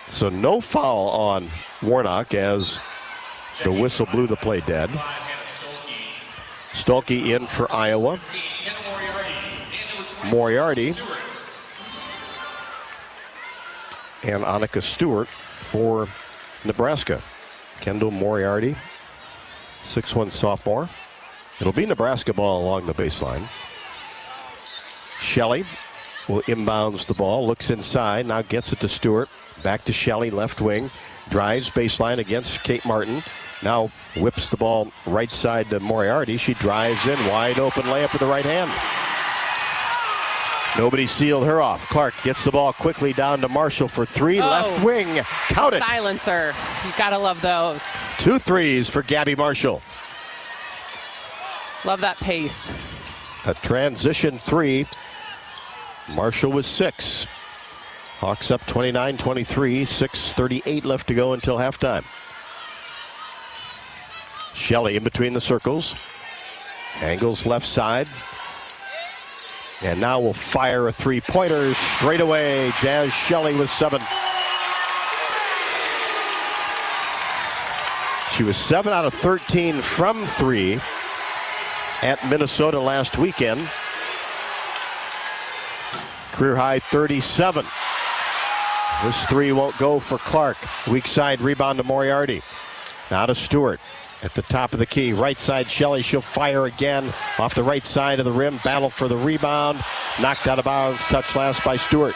So no foul on Warnock as the whistle blew the play dead. Stolke in for Iowa. Moriarty and Annika Stewart for Nebraska. Kendall Moriarty, 6'1" sophomore. It'll be Nebraska ball along the baseline. Shelley will inbounds the ball, looks inside, now gets it to Stewart. Back to Shelley, left wing. Drives baseline against Kate Martin. Now whips the ball right side to Moriarty. She drives in, wide open layup with the right hand. Nobody sealed her off. Clark gets the ball quickly down to Marshall for 3. Left wing. Count it. Silencer. You gotta love those. 2 threes for Gabby Marshall. Love that pace. A transition 3. Marshall with 6. Hawks up 29-23. 6:38 left to go until halftime. Shelley in between the circles. Angles left side. And now we'll fire a three-pointer straight away. Jazz Shelley with 7. She was 7 out of 13 from 3 at Minnesota last weekend. Career high 37. This 3 won't go for Clark. Weak side rebound to Moriarty. Now to Stewart. At the top of the key, right side Shelley, she'll fire again off the right side of the rim, battle for the rebound, knocked out of bounds, touch last by Stewart.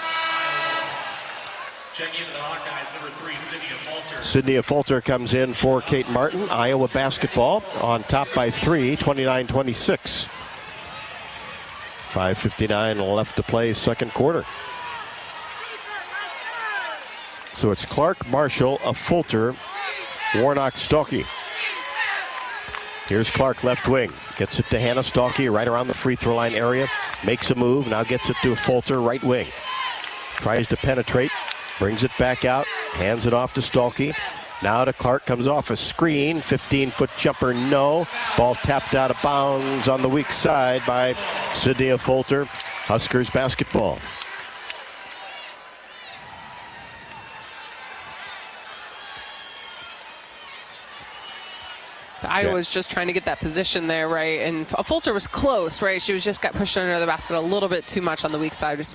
Checking into the Hawkeyes, number 3, Sydney Falter. Sydney Falter comes in for Kate Martin. Iowa basketball on top by 3, 29-26. 5:59 left to play, second quarter. So it's Clark, Marshall, Falter, Warnock, Stolke. Here's Clark, left wing. Gets it to Hannah Stolke right around the free throw line area. Makes a move, now gets it to Falter, right wing. Tries to penetrate, brings it back out, hands it off to Stolke. Now to Clark, comes off a screen, 15-foot jumper, no. Ball tapped out of bounds on the weak side by Sydney Folter. Huskers basketball. Iowa was just trying to get that position there, right? And Folter was close, right? She was just got pushed under the basket a little bit too much on the weak side.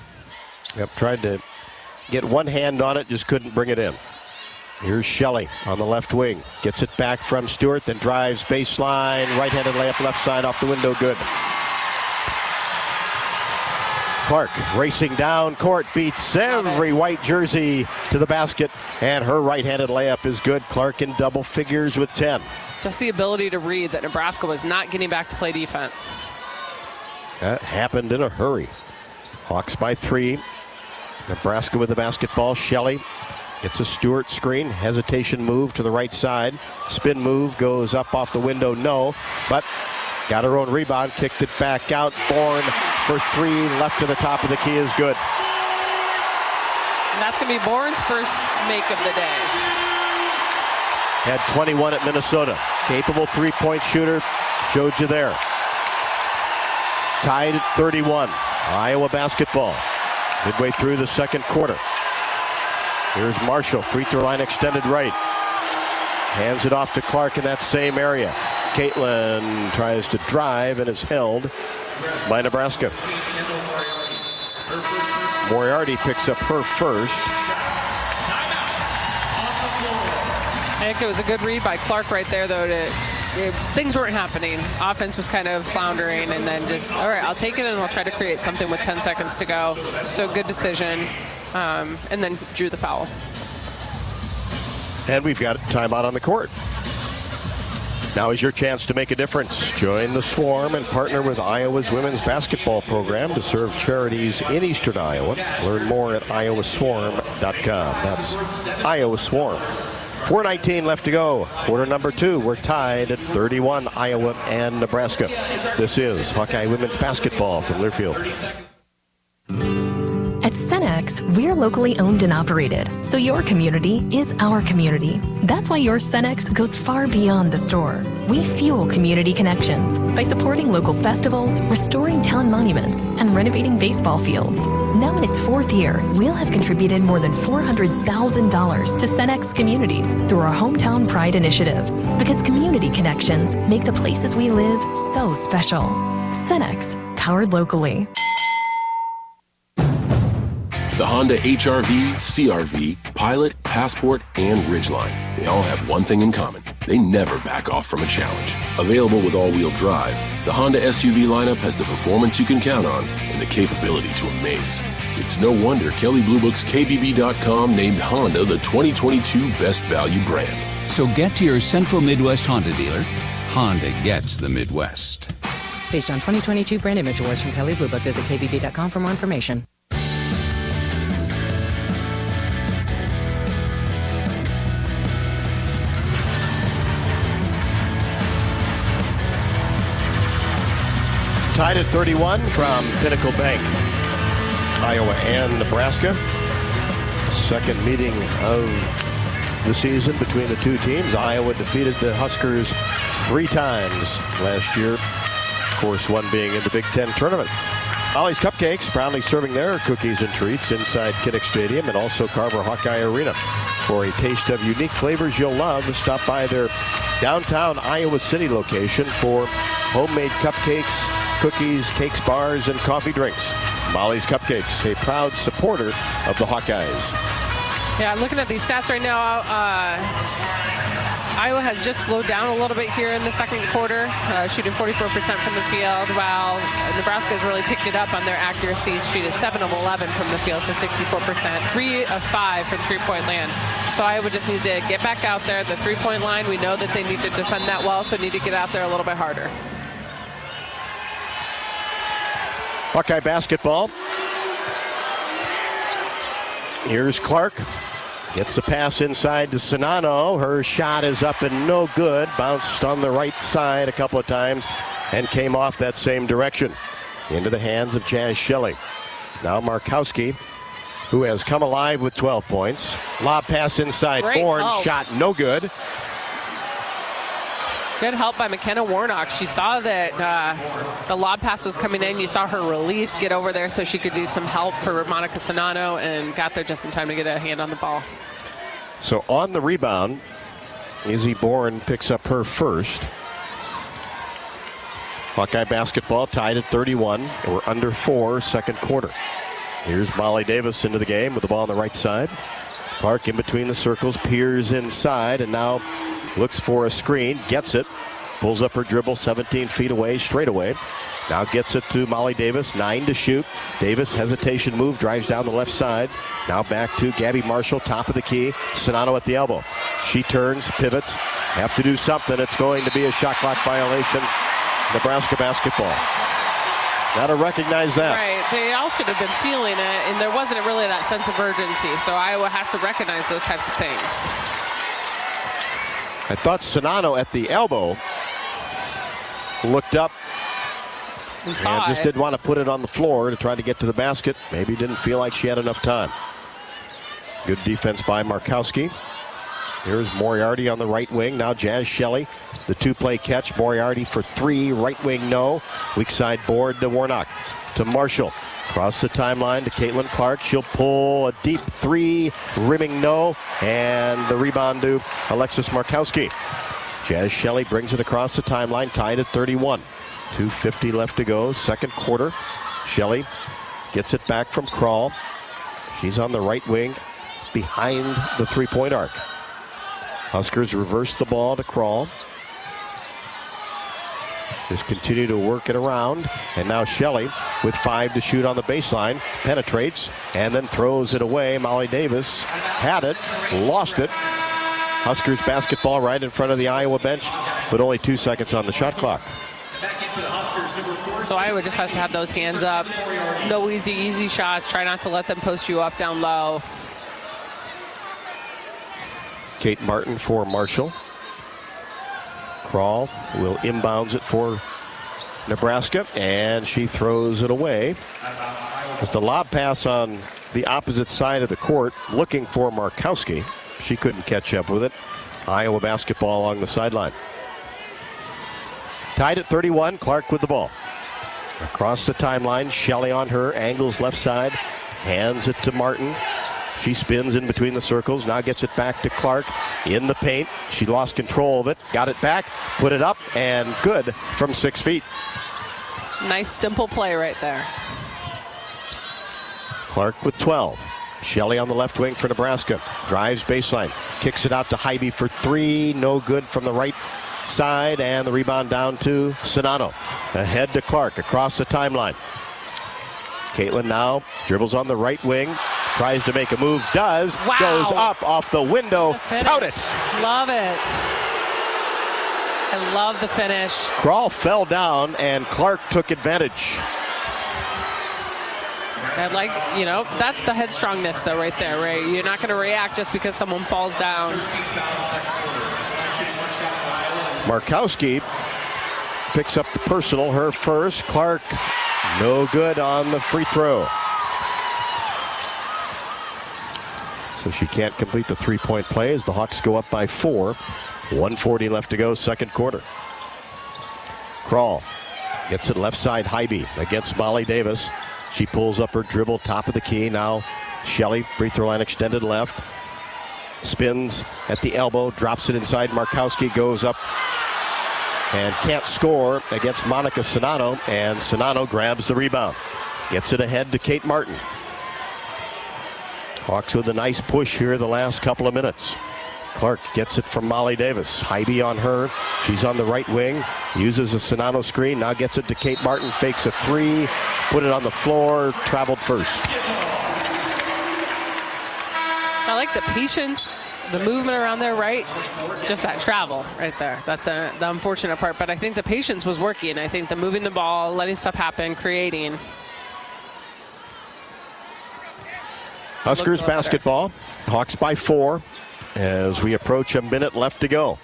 Yep, tried to get one hand on it, just couldn't bring it in. Here's Shelley on the left wing. Gets it back from Stewart, then drives baseline. Right-handed layup left side off the window, good. Clark racing down court, beats every white jersey to the basket, and her right-handed layup is good. Clark in double figures with 10. Just the ability to read that Nebraska was not getting back to play defense. That happened in a hurry. Hawks by 3. Nebraska with the basketball. Shelley gets a Stewart screen. Hesitation move to the right side. Spin move goes up off the window, no. But got her own rebound, kicked it back out. Bourne for 3, left to the top of the key is good. And that's going to be Bourne's first make of the day. Had 21 at Minnesota. Capable three-point shooter. Showed you there. Tied at 31. Iowa basketball. Midway through the second quarter. Here's Marshall. Free throw line extended right. Hands it off to Clark in that same area. Caitlin tries to drive and is held by Nebraska. Moriarty picks up her first. I think it was a good read by Clark right there, though. Things weren't happening. Offense was kind of floundering, and then just, all right, I'll take it and I'll try to create something with 10 seconds to go. So good decision, and then drew the foul. And we've got timeout on the court. Now is your chance to make a difference. Join the Swarm and partner with Iowa's women's basketball program to serve charities in Eastern Iowa. Learn more at iowaswarm.com. That's Iowa Swarm. 4:19 left to go. Quarter number 2. We're tied at 31, Iowa and Nebraska. This is Hawkeye women's basketball from Learfield. At Cenex, we're locally owned and operated, so your community is our community. That's why your Cenex goes far beyond the store. We fuel community connections by supporting local festivals, restoring town monuments, and renovating baseball fields. Now in its 4th year, we'll have contributed more than $400,000 to Cenex communities through our Hometown Pride initiative, because community connections make the places we live so special. Cenex, powered locally. The Honda HR-V, CR-V, Pilot, Passport, and Ridgeline. They all have one thing in common. They never back off from a challenge. Available with all-wheel drive, the Honda SUV lineup has the performance you can count on and the capability to amaze. It's no wonder Kelley Blue Book's KBB.com named Honda the 2022 Best Value brand. So get to your Central Midwest Honda dealer. Honda gets the Midwest. Based on 2022 brand image awards from Kelley Blue Book, visit KBB.com for more information. Tied at 31 from Pinnacle Bank, Iowa and Nebraska. Second meeting of the season between the two teams. Iowa defeated the Huskers 3 times last year. Of course, one being in the Big Ten tournament. Molly's Cupcakes proudly serving their cookies and treats inside Kinnick Stadium and also Carver Hawkeye Arena. For a taste of unique flavors you'll love, stop by their downtown Iowa City location for homemade cupcakes, cookies, cakes, bars, and coffee drinks. Molly's Cupcakes, a proud supporter of the Hawkeyes. Yeah, looking at these stats right now, Iowa has just slowed down a little bit here in the second quarter, shooting 44% from the field, while Nebraska has really picked it up on their accuracy, shooting 7 of 11 from the field, so 64%, 3 of 5 from three-point land. So Iowa just needs to get back out there. The three-point line, we know that they need to defend that well, so need to get out there a little bit harder. Hawkeye basketball. Here's Clark. Gets the pass inside to Sinano. Her shot is up and no good. Bounced on the right side a couple of times and came off that same direction. Into the hands of Jazz Shelley. Now Markowski who has come alive with 12 points. Lob pass inside. Great Bourne, help. shot no good. Good help by McKenna Warnock. She saw that the lob pass was coming in. You saw her release, get over there so she could do some help for Monica Sonano, and got there just in time to get a hand on the ball. So on the rebound, Izzy Bourne picks up her first. Hawkeye basketball tied at 31. We're under 4, second quarter. Here's Molly Davis into the game with the ball on the right side. Clark in between the circles, peers inside, and now looks for a screen, gets it, pulls up her dribble 17 feet away, straight away. Now gets it to Molly Davis, 9 to shoot. Davis, hesitation move, drives down the left side. Now back to Gabby Marshall, top of the key. Sonano at the elbow. She turns, pivots, have to do something. It's going to be a shot clock violation. Nebraska basketball. Got to recognize that. Right, they all should have been feeling it, and there wasn't really that sense of urgency. So Iowa has to recognize those types of things. I thought Sonano at the elbow looked up and just didn't want to put it on the floor to try to get to the basket. Maybe didn't feel like she had enough time. Good defense by Markowski. Here's Moriarty on the right wing. Now Jazz Shelley, the two-play catch. Moriarty for 3, right wing no. Weak side board to Warnock. To Marshall. Across the timeline to Caitlin Clark. She'll pull a deep 3, rimming no. And the rebound to Alexis Markowski. Jazz Shelley brings it across the timeline, tied at 31. 2:50 left to go, second quarter. Shelley gets it back from Kroll. She's on the right wing behind the three-point arc. Huskers reverse the ball to Kroll. Just continue to work it around. And now Shelley with 5 to shoot on the baseline. Penetrates and then throws it away. Molly Davis had it, lost it. Huskers basketball right in front of the Iowa bench, but only 2 seconds on the shot clock. So Iowa just has to have those hands up. No easy shots. Try not to let them post you up down low. Kate Martin for Marshall. Kroll will inbounds it for Nebraska, and she throws it away. Just a lob pass on the opposite side of the court, looking for Markowski. She couldn't catch up with it. Iowa basketball along the sideline. Tied at 31, Clark with the ball. Across the timeline, Shelley on her, angles left side, hands it to Martin. She spins in between the circles, now gets it back to Clark in the paint. She lost control of it, got it back, put it up, and good from 6 feet. Nice simple play right there. Clark with 12. Shelley on the left wing for Nebraska. Drives baseline, kicks it out to Hybe for 3, no good from the right side, and the rebound down to Sonano. Ahead to Clark across the timeline. Caitlin now dribbles on the right wing, tries to make a move, does, wow. Goes up off the window, count it. Love it. I love the finish. Kroll fell down and Clark took advantage. And that's the headstrongness though right there, right? You're not going to react just because someone falls down. Markowski picks up the personal, her first. Clark, no good on the free throw. So she can't complete the three-point play as the Hawks go up by 4. 1:40 left to go, second quarter. Kroll gets it left side, Hybe against Molly Davis. She pulls up her dribble, top of the key. Now Shelley, free throw line extended left. Spins at the elbow, drops it inside. Markowski goes up and can't score against Monica Sonano, and Sonano grabs the rebound. Gets it ahead to Kate Martin. Hawks with a nice push here the last couple of minutes. Clark gets it from Molly Davis. Hybe on her. She's on the right wing. Uses a Sonano screen. Now gets it to Kate Martin. Fakes a 3. Put it on the floor. Traveled first. I like the patience, the movement around there, right? Just that travel right there. That's the unfortunate part. But I think the patience was working. I think the moving the ball, letting stuff happen, creating. Huskers basketball. Hawks by 4 as we approach a minute left to go.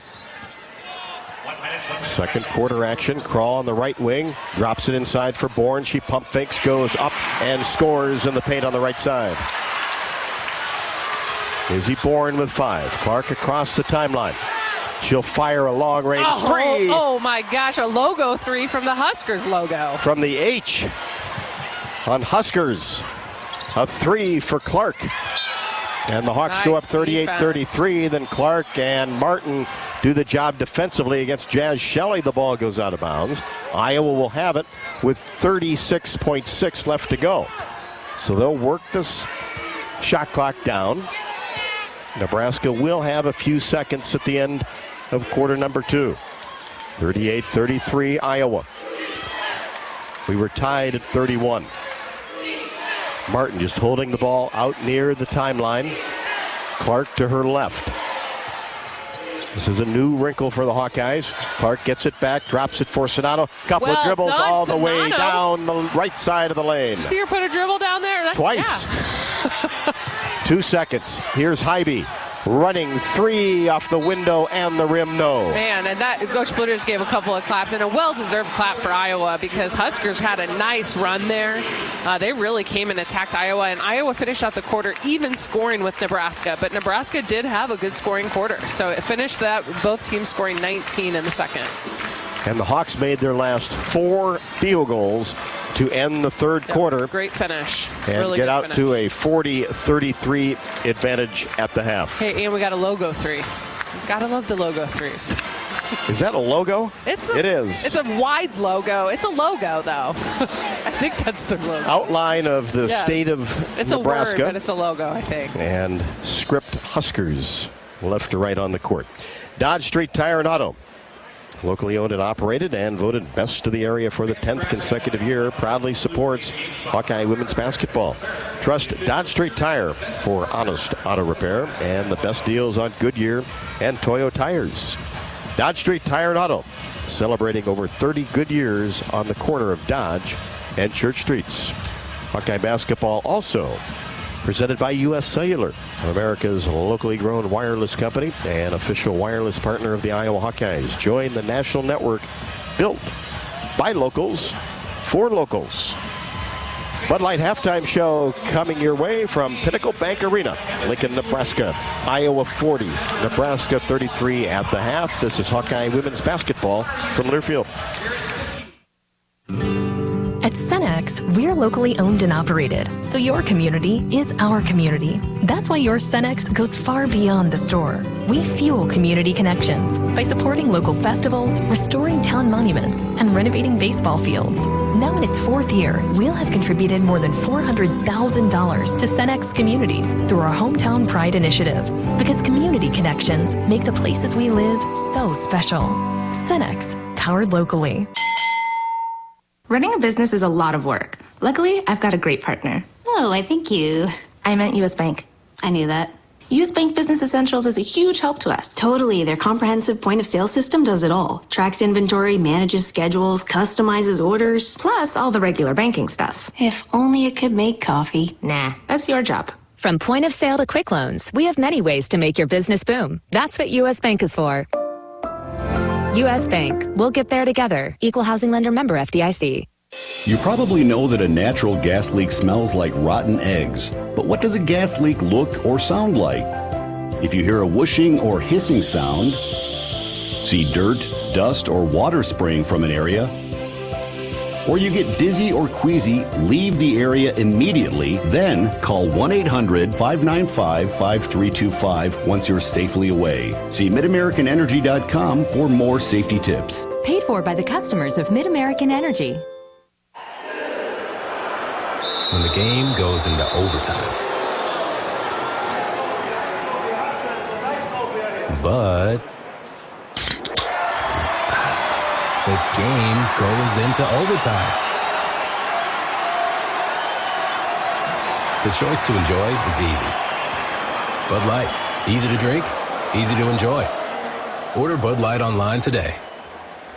Second quarter action. Kroll on the right wing. Drops it inside for Bourne. She pump fakes, goes up and scores in the paint on the right side. Izzy Bourne with 5. Clark across the timeline. She'll fire a long-range 3. Oh, my gosh, a logo 3 from the Huskers logo. From the H on Huskers. A 3 for Clark. And the Hawks go up 38-33. Then Clark and Martin do the job defensively against Jazz Shelley. The ball goes out of bounds. Iowa will have it with 36.6 left to go. So they'll work this shot clock down. Nebraska will have a few seconds at the end of quarter number 2. 38-33 Iowa. We were tied at 31. Martin just holding the ball out near the timeline. Clark to her left. This is a new wrinkle for the Hawkeyes. Clark gets it back, drops it for Sonato. Couple of dribbles all the way down the right side of the lane. Did you see her put a dribble down there? Twice. Yeah. 2 seconds. Here's Hybee. Running 3 off the window and the rim, no. Man, and that Coach Luder just gave a couple of claps, and a well-deserved clap for Iowa because Huskers had a nice run there. They really came and attacked Iowa, and Iowa finished out the quarter even scoring with Nebraska, but Nebraska did have a good scoring quarter. So it finished that, both teams scoring 19 in the second. And the Hawks made their last 4 field goals to end the third quarter. Great finish. And really get out finish. to a 40-33 advantage at the half. Hey, and we got a logo 3. Gotta love the logo 3s. Is that a logo? It is. It's a wide logo. It's a logo, though. I think that's the logo. Outline of the state of it's Nebraska. It's a word, but it's a logo, I think. And script Huskers left to right on the court. Dodge Street Tire and Auto. Locally owned and operated and voted best of the area for the 10th consecutive year, proudly supports Hawkeye women's basketball. Trust Dodge Street Tire for honest auto repair and the best deals on Goodyear and Toyo tires. Dodge Street Tire and Auto, celebrating over 30 good years on the corner of Dodge and Church Streets. Hawkeye basketball also presented by U.S. Cellular, America's locally grown wireless company and official wireless partner of the Iowa Hawkeyes. Join the national network built by locals for locals. Bud Light halftime show coming your way from Pinnacle Bank Arena, Lincoln, Nebraska. Iowa 40, Nebraska 33 at the half. This is Hawkeye women's basketball from Learfield. At Cenex, we're locally owned and operated, so your community is our community. That's why your Cenex goes far beyond the store. We fuel community connections by supporting local festivals, restoring town monuments, and renovating baseball fields. Now in its 4th year, we'll have contributed more than $400,000 to Cenex communities through our Hometown Pride initiative, because community connections make the places we live so special. Cenex, powered locally. Running a business is a lot of work. Luckily, I've got a great partner. Oh, I thank you. I meant U.S. Bank. I knew that. U.S. Bank Business Essentials is a huge help to us. Totally. Their comprehensive point-of-sale system does it all. Tracks inventory, manages schedules, customizes orders, plus all the regular banking stuff. If only it could make coffee. Nah, that's your job. From point of sale to quick loans, we have many ways to make your business boom. That's what U.S. Bank is for. U.S. Bank. We'll get there together. Equal housing lender, member FDIC. You probably know that a natural gas leak smells like rotten eggs. But what does a gas leak look or sound like? If you hear a whooshing or hissing sound, see dirt, dust, or water spraying from an area, or you get dizzy or queasy, leave the area immediately, then call 1-800-595-5325 once you're safely away. See MidAmericanEnergy.com for more safety tips. Paid for by the customers of Mid-American Energy. When the game goes into overtime. But the game goes into overtime. The choice to enjoy is easy. Bud Light, easy to drink, easy to enjoy. Order Bud Light online today.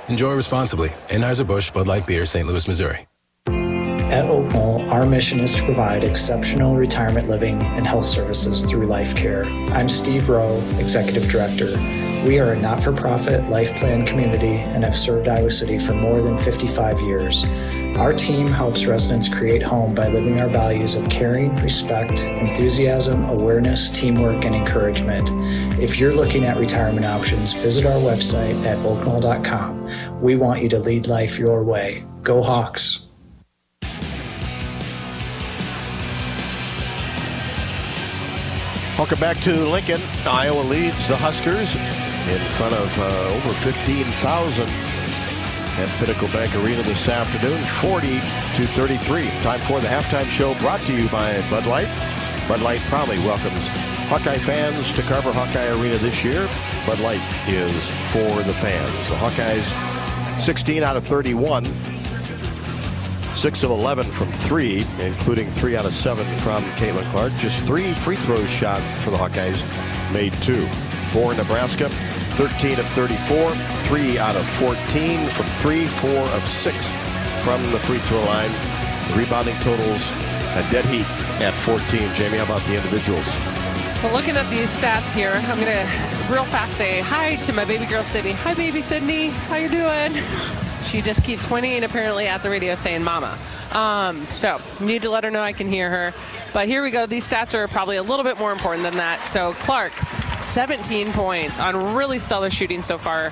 Enjoy responsibly. Anheuser-Busch Bud Light Beer, St. Louis, Missouri. At Oakmall, our mission is to provide exceptional retirement living and health services through life care. I'm Steve Rowe, Executive Director. We are a not-for-profit life plan community and have served Iowa City for more than 55 years. Our team helps residents create home by living our values of caring, respect, enthusiasm, awareness, teamwork, and encouragement. If you're looking at retirement options, visit our website at oakmall.com. We want you to lead life your way. Go Hawks! Welcome back to Lincoln. Iowa leads the Huskers in front of over 15,000 at Pinnacle Bank Arena this afternoon, 40-33. Time for the halftime show, brought to you by Bud Light. Bud Light proudly welcomes Hawkeye fans to Carver Hawkeye Arena this year. Bud Light is for the fans. The Hawkeyes 16 out of 31. 6 of 11 from 3, including 3 out of 7 from Caitlin Clark. Just 3 free throws shot for the Hawkeyes, made 2. For Nebraska, 13 of 34, 3 out of 14 from 3, 4 of 6 from the free throw line. The rebounding totals a dead heat at 14. Jamie, how about the individuals? Well, looking at these stats here, I'm going to real fast say hi to my baby girl, Sydney. Hi, baby Sydney. How you doing? She just keeps pointing apparently at the radio saying mama. So need to let her know I can hear her. But here we go. These stats are probably a little bit more important than that. So Clark, 17 points on really stellar shooting so far.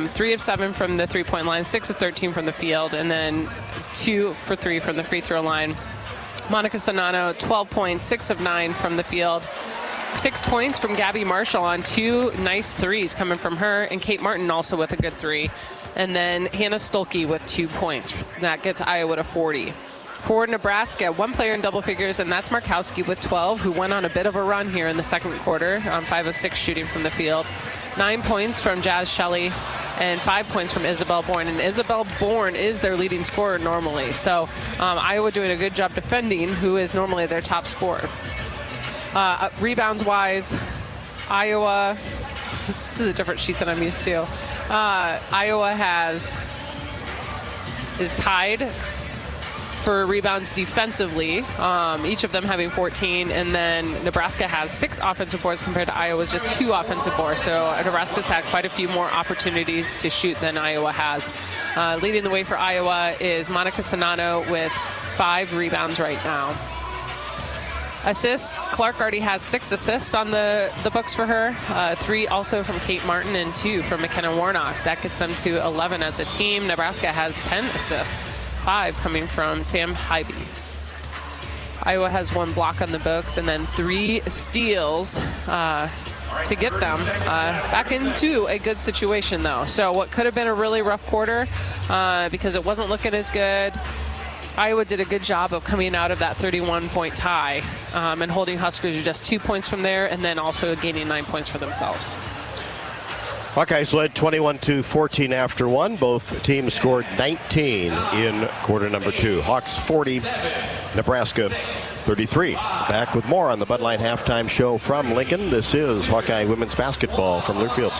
3 of 7 from the three-point line, 6 of 13 from the field, and then 2 for 3 from the free throw line. Monica Sonano, 12 points, 6 of 9 from the field. 6 points from Gabby Marshall on 2 nice threes coming from her, and Kate Martin also with a good 3. And then Hannah Stolke with 2 points. That gets Iowa to 40. For Nebraska, 1 player in double figures, and that's Markowski with 12, who went on a bit of a run here in the second quarter, 5 of 6 shooting from the field. 9 points from Jazz Shelley, and 5 points from Isabel Bourne. And Isabel Bourne is their leading scorer normally. So Iowa doing a good job defending, who is normally their top scorer. Rebounds-wise, Iowa, this is a different sheet than I'm used to. Iowa is tied for rebounds defensively, each of them having 14, and then Nebraska has 6 offensive boards compared to Iowa's just 2 offensive boards. So Nebraska's had quite a few more opportunities to shoot than Iowa has. Leading the way for Iowa is Monica Sonano with 5 rebounds right now. Assists, Clark already has 6 assists on the books for her. 3 also from Kate Martin and 2 from McKenna Warnock. That gets them to 11 as a team. Nebraska has 10 assists, 5 coming from Sam Hybe. Iowa has 1 block on the books and then 3 steals to get them back into a good situation, though. So what could have been a really rough quarter because it wasn't looking as good. Iowa did a good job of coming out of that 31-point tie and holding Huskers to just 2 points from there, and then also gaining 9 points for themselves. Hawkeyes led 21-14 after 1. Both teams scored 19 in quarter number 2. Hawks 40, Nebraska 33. Back with more on the Bud Light halftime show from Lincoln. This is Hawkeye women's basketball from Learfield.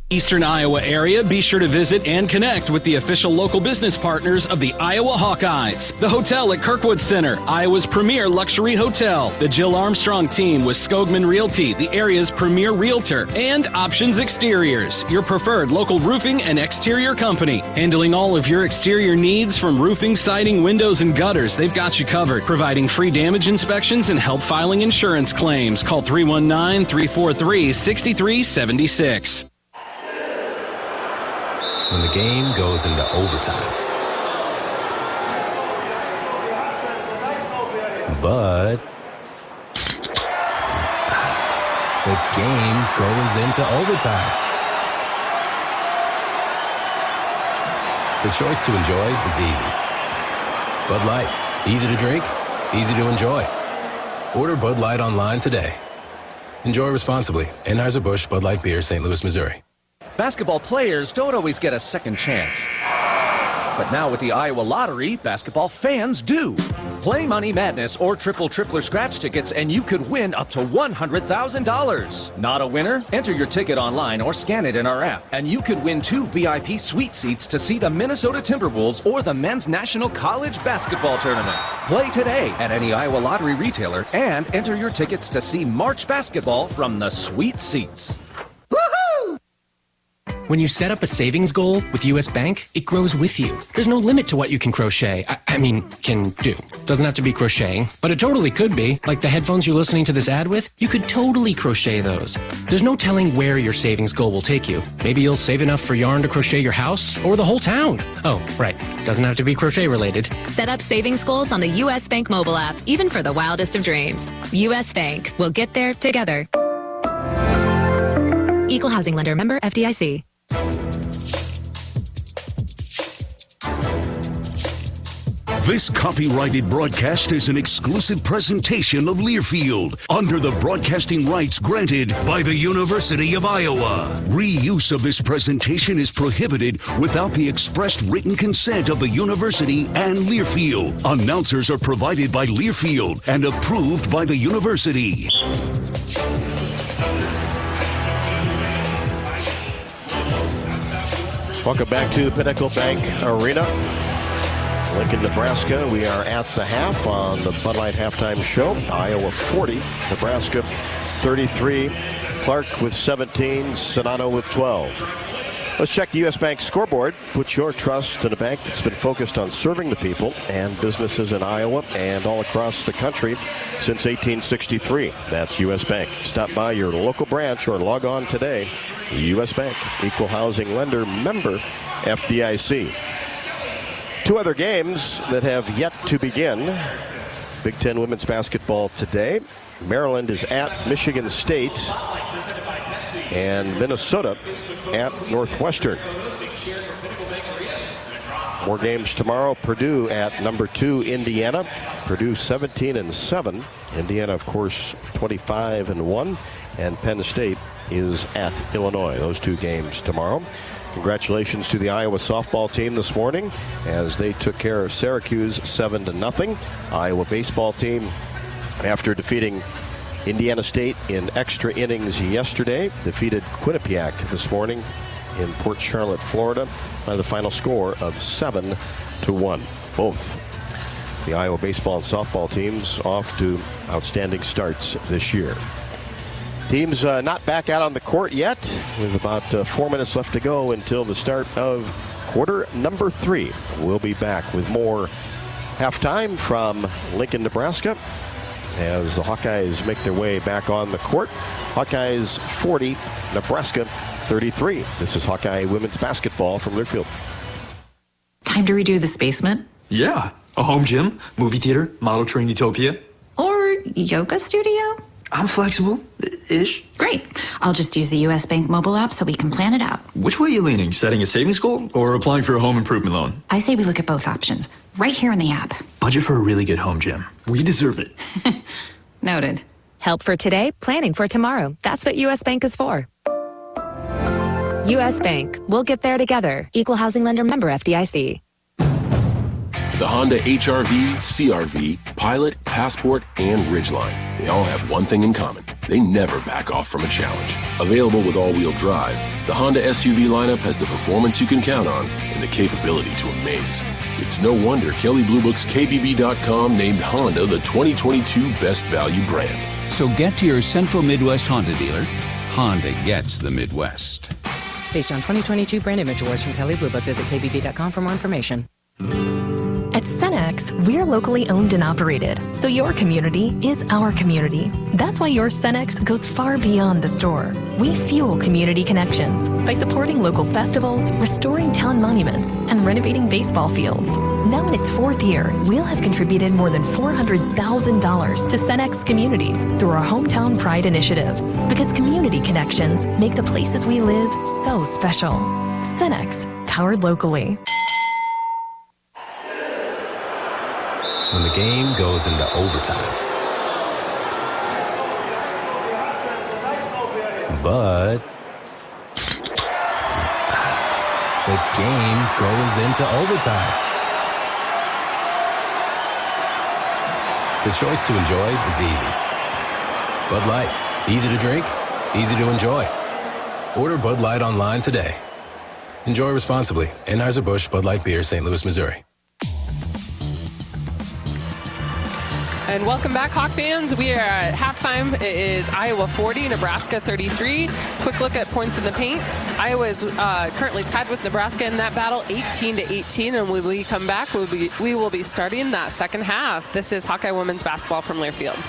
Eastern Iowa area, be sure to visit and connect with the official local business partners of the Iowa Hawkeyes. The hotel at Kirkwood Center, Iowa's premier luxury hotel. The Jill Armstrong team with Skogman Realty, the area's premier realtor. And Options Exteriors, your preferred local roofing and exterior company. Handling all of your exterior needs from roofing, siding, windows, and gutters. They've got you covered. Providing free damage inspections and help filing insurance claims. Call 319-343-6376. When the game goes into overtime. But the game goes into overtime. The choice to enjoy is easy. Bud Light, easy to drink, easy to enjoy. Order Bud Light online today. Enjoy responsibly. Anheuser-Busch Bud Light Beer, St. Louis, Missouri. Basketball players don't always get a second chance. But now with the Iowa Lottery, basketball fans do. Play Money Madness or Tripler Scratch tickets and you could win up to $100,000. Not a winner? Enter your ticket online or scan it in our app and you could win 2 VIP suite seats to see the Minnesota Timberwolves or the Men's National College Basketball Tournament. Play today at any Iowa Lottery retailer and enter your tickets to see March basketball from the suite seats. When you set up a savings goal with U.S. Bank, it grows with you. There's no limit to what you can crochet. Can do. Doesn't have to be crocheting, but it totally could be. Like the headphones you're listening to this ad with, you could totally crochet those. There's no telling where your savings goal will take you. Maybe you'll save enough for yarn to crochet your house or the whole town. Oh, right. Doesn't have to be crochet related. Set up savings goals on the U.S. Bank mobile app, even for the wildest of dreams. U.S. Bank. We'll get there together. Equal housing lender, member FDIC. This copyrighted broadcast is an exclusive presentation of Learfield under the broadcasting rights granted by the University of Iowa. Reuse of this presentation is prohibited without the expressed written consent of the university and Learfield. Announcers are provided by Learfield and approved by the university. Welcome back to the Pinnacle Bank Arena. Lincoln, Nebraska. We are at the half on the Bud Light Halftime Show. Iowa 40, Nebraska 33. Clark with 17, Sonano with 12. Let's check the U.S. Bank scoreboard. Put your trust in a bank that's been focused on serving the people and businesses in Iowa and all across the country since 1863. That's U.S. Bank. Stop by your local branch or log on today. U.S. Bank, equal housing lender, member FDIC. 2 other games that have yet to begin. Big Ten women's basketball today. Maryland is at Michigan State and Minnesota at Northwestern. More games tomorrow. Purdue at number 2 Indiana. Purdue 17-7. Indiana, of course, 25-1. And Penn State is at Illinois. Those 2 games tomorrow. Congratulations to the Iowa softball team this morning as they took care of Syracuse 7-0. Iowa baseball team, after defeating Indiana State in extra innings yesterday, defeated Quinnipiac this morning in Port Charlotte, Florida, by the final score of 7-1. Both the Iowa baseball and softball teams off to outstanding starts this year. Teams not back out on the court yet, with about 4 minutes left to go until the start of quarter number 3. We'll be back with more halftime from Lincoln, Nebraska, as the Hawkeyes make their way back on the court. Hawkeyes 40, Nebraska 33. This is Hawkeye women's basketball from Learfield. Time to redo this basement? Yeah, a home gym, movie theater, model train utopia. Or yoga studio? I'm flexible-ish. Great. I'll just use the U.S. Bank mobile app so we can plan it out. Which way are you leaning? Setting a savings goal or applying for a home improvement loan? I say we look at both options, right here in the app. Budget for a really good home gym. We deserve it. Noted. Help for today, planning for tomorrow. That's what U.S. Bank is for. U.S. Bank. We'll get there together. Equal housing lender, member FDIC. The Honda HR-V, CR-V, Pilot, Passport, and Ridgeline. They all have one thing in common. They never back off from a challenge. Available with all-wheel drive, the Honda SUV lineup has the performance you can count on and the capability to amaze. It's no wonder Kelley Blue Book's KBB.com named Honda the 2022 Best Value brand. So get to your Central Midwest Honda dealer. Honda gets the Midwest. Based on 2022 brand image awards from Kelley Blue Book, visit KBB.com for more information. At Cenex, we're locally owned and operated, so your community is our community. That's why your Cenex goes far beyond the store. We fuel community connections by supporting local festivals, restoring town monuments, and renovating baseball fields. Now in its 4th year, we'll have contributed more than $400,000 to Cenex communities through our Hometown Pride initiative, because community connections make the places we live so special. Cenex, powered locally. When the game goes into overtime. But The game goes into overtime. The choice to enjoy is easy. Bud Light, easy to drink, easy to enjoy. Order Bud Light online today. Enjoy responsibly. Anheuser-Busch Bud Light Beer, St. Louis, Missouri. And welcome back, Hawk fans. We are at halftime. It is Iowa 40, Nebraska 33. Quick look at points in the paint. Iowa is currently tied with Nebraska in that battle, 18-18. And when we come back, we will be starting that second half. This is Hawkeye women's basketball from Learfield.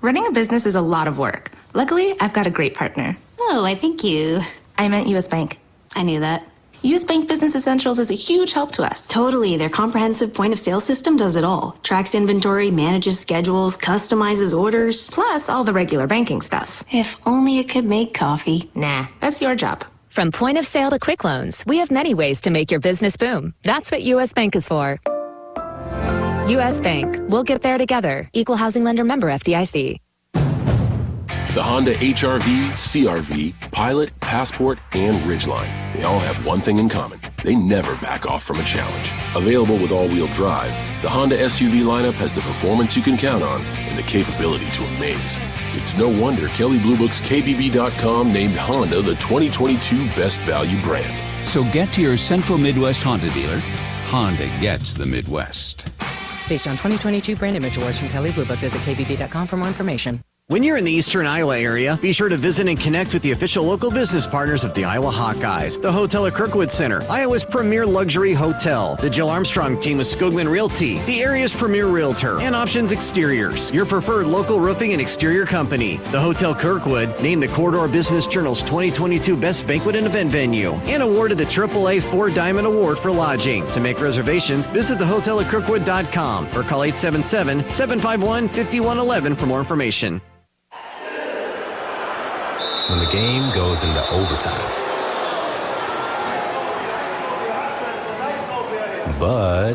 Running a business is a lot of work. Luckily, I've got a great partner. Oh, I thank you. I meant U.S. Bank. I knew that. U.S. Bank Business Essentials is a huge help to us. Totally. Their comprehensive point-of-sale system does it all. Tracks inventory, manages schedules, customizes orders. Plus all the regular banking stuff. If only it could make coffee. Nah, that's your job. From point of sale to quick loans, we have many ways to make your business boom. That's what U.S. Bank is for. U.S. Bank. We'll get there together. Equal housing lender, member FDIC. The Honda HR-V, CR-V, Pilot, Passport, and Ridgeline. They all have one thing in common. They never back off from a challenge. Available with all-wheel drive, the Honda SUV lineup has the performance you can count on and the capability to amaze. It's no wonder Kelley Blue Book's KBB.com named Honda the 2022 Best Value brand. So get to your Central Midwest Honda dealer. Honda gets the Midwest. Based on 2022 brand image awards from Kelley Blue Book, visit KBB.com for more information. When you're in the eastern Iowa area, be sure to visit and connect with the official local business partners of the Iowa Hawkeyes. The Hotel at Kirkwood Center, Iowa's premier luxury hotel. The Jill Armstrong team with Skoglund Realty, the area's premier realtor. And Options Exteriors, your preferred local roofing and exterior company. The Hotel Kirkwood, named the Corridor Business Journal's 2022 Best Banquet and Event Venue. And awarded the AAA 4 Diamond Award for lodging. To make reservations, visit thehotelatkirkwood.com or call 877-751-5111 for more information. When the game goes into overtime. But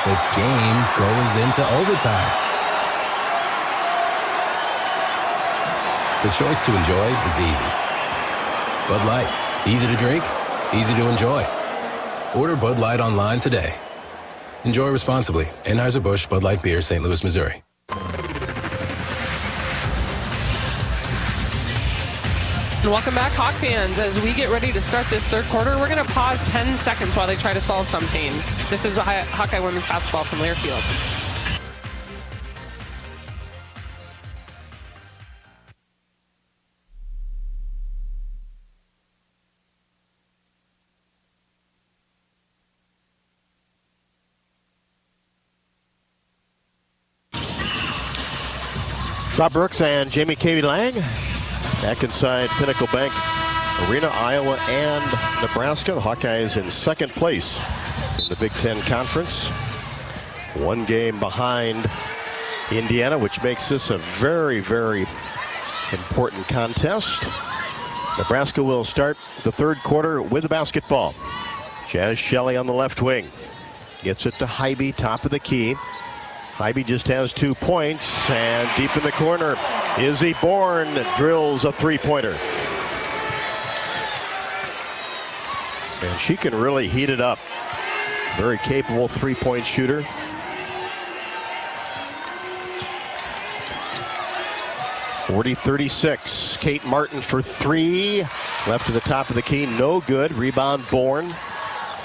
the game goes into overtime. The choice to enjoy is easy. Bud Light, easy to drink, easy to enjoy. Order Bud Light online today. Enjoy responsibly. Anheuser-Busch Bud Light Beer, St. Louis, Missouri. And welcome back, Hawk fans. As we get ready to start this third quarter, we're going to pause 10 seconds while they try to solve something. This is Hawkeye women's basketball from Learfield. Rob Brooks and Jamie Katie Lang back inside Pinnacle Bank Arena, Iowa and Nebraska. The Hawkeyes in second place in the Big Ten Conference. One game behind Indiana, which makes this a very, very important contest. Nebraska will start the third quarter with the basketball. Jazz Shelley on the left wing. Gets it to Hybie, top of the key. Hybie just has 2 points, and deep in the corner, Izzy Bourne drills a three-pointer. And she can really heat it up. Very capable three-point shooter. .40-36. Kate Martin for three. Left to the top of the key, no good. Rebound Bourne.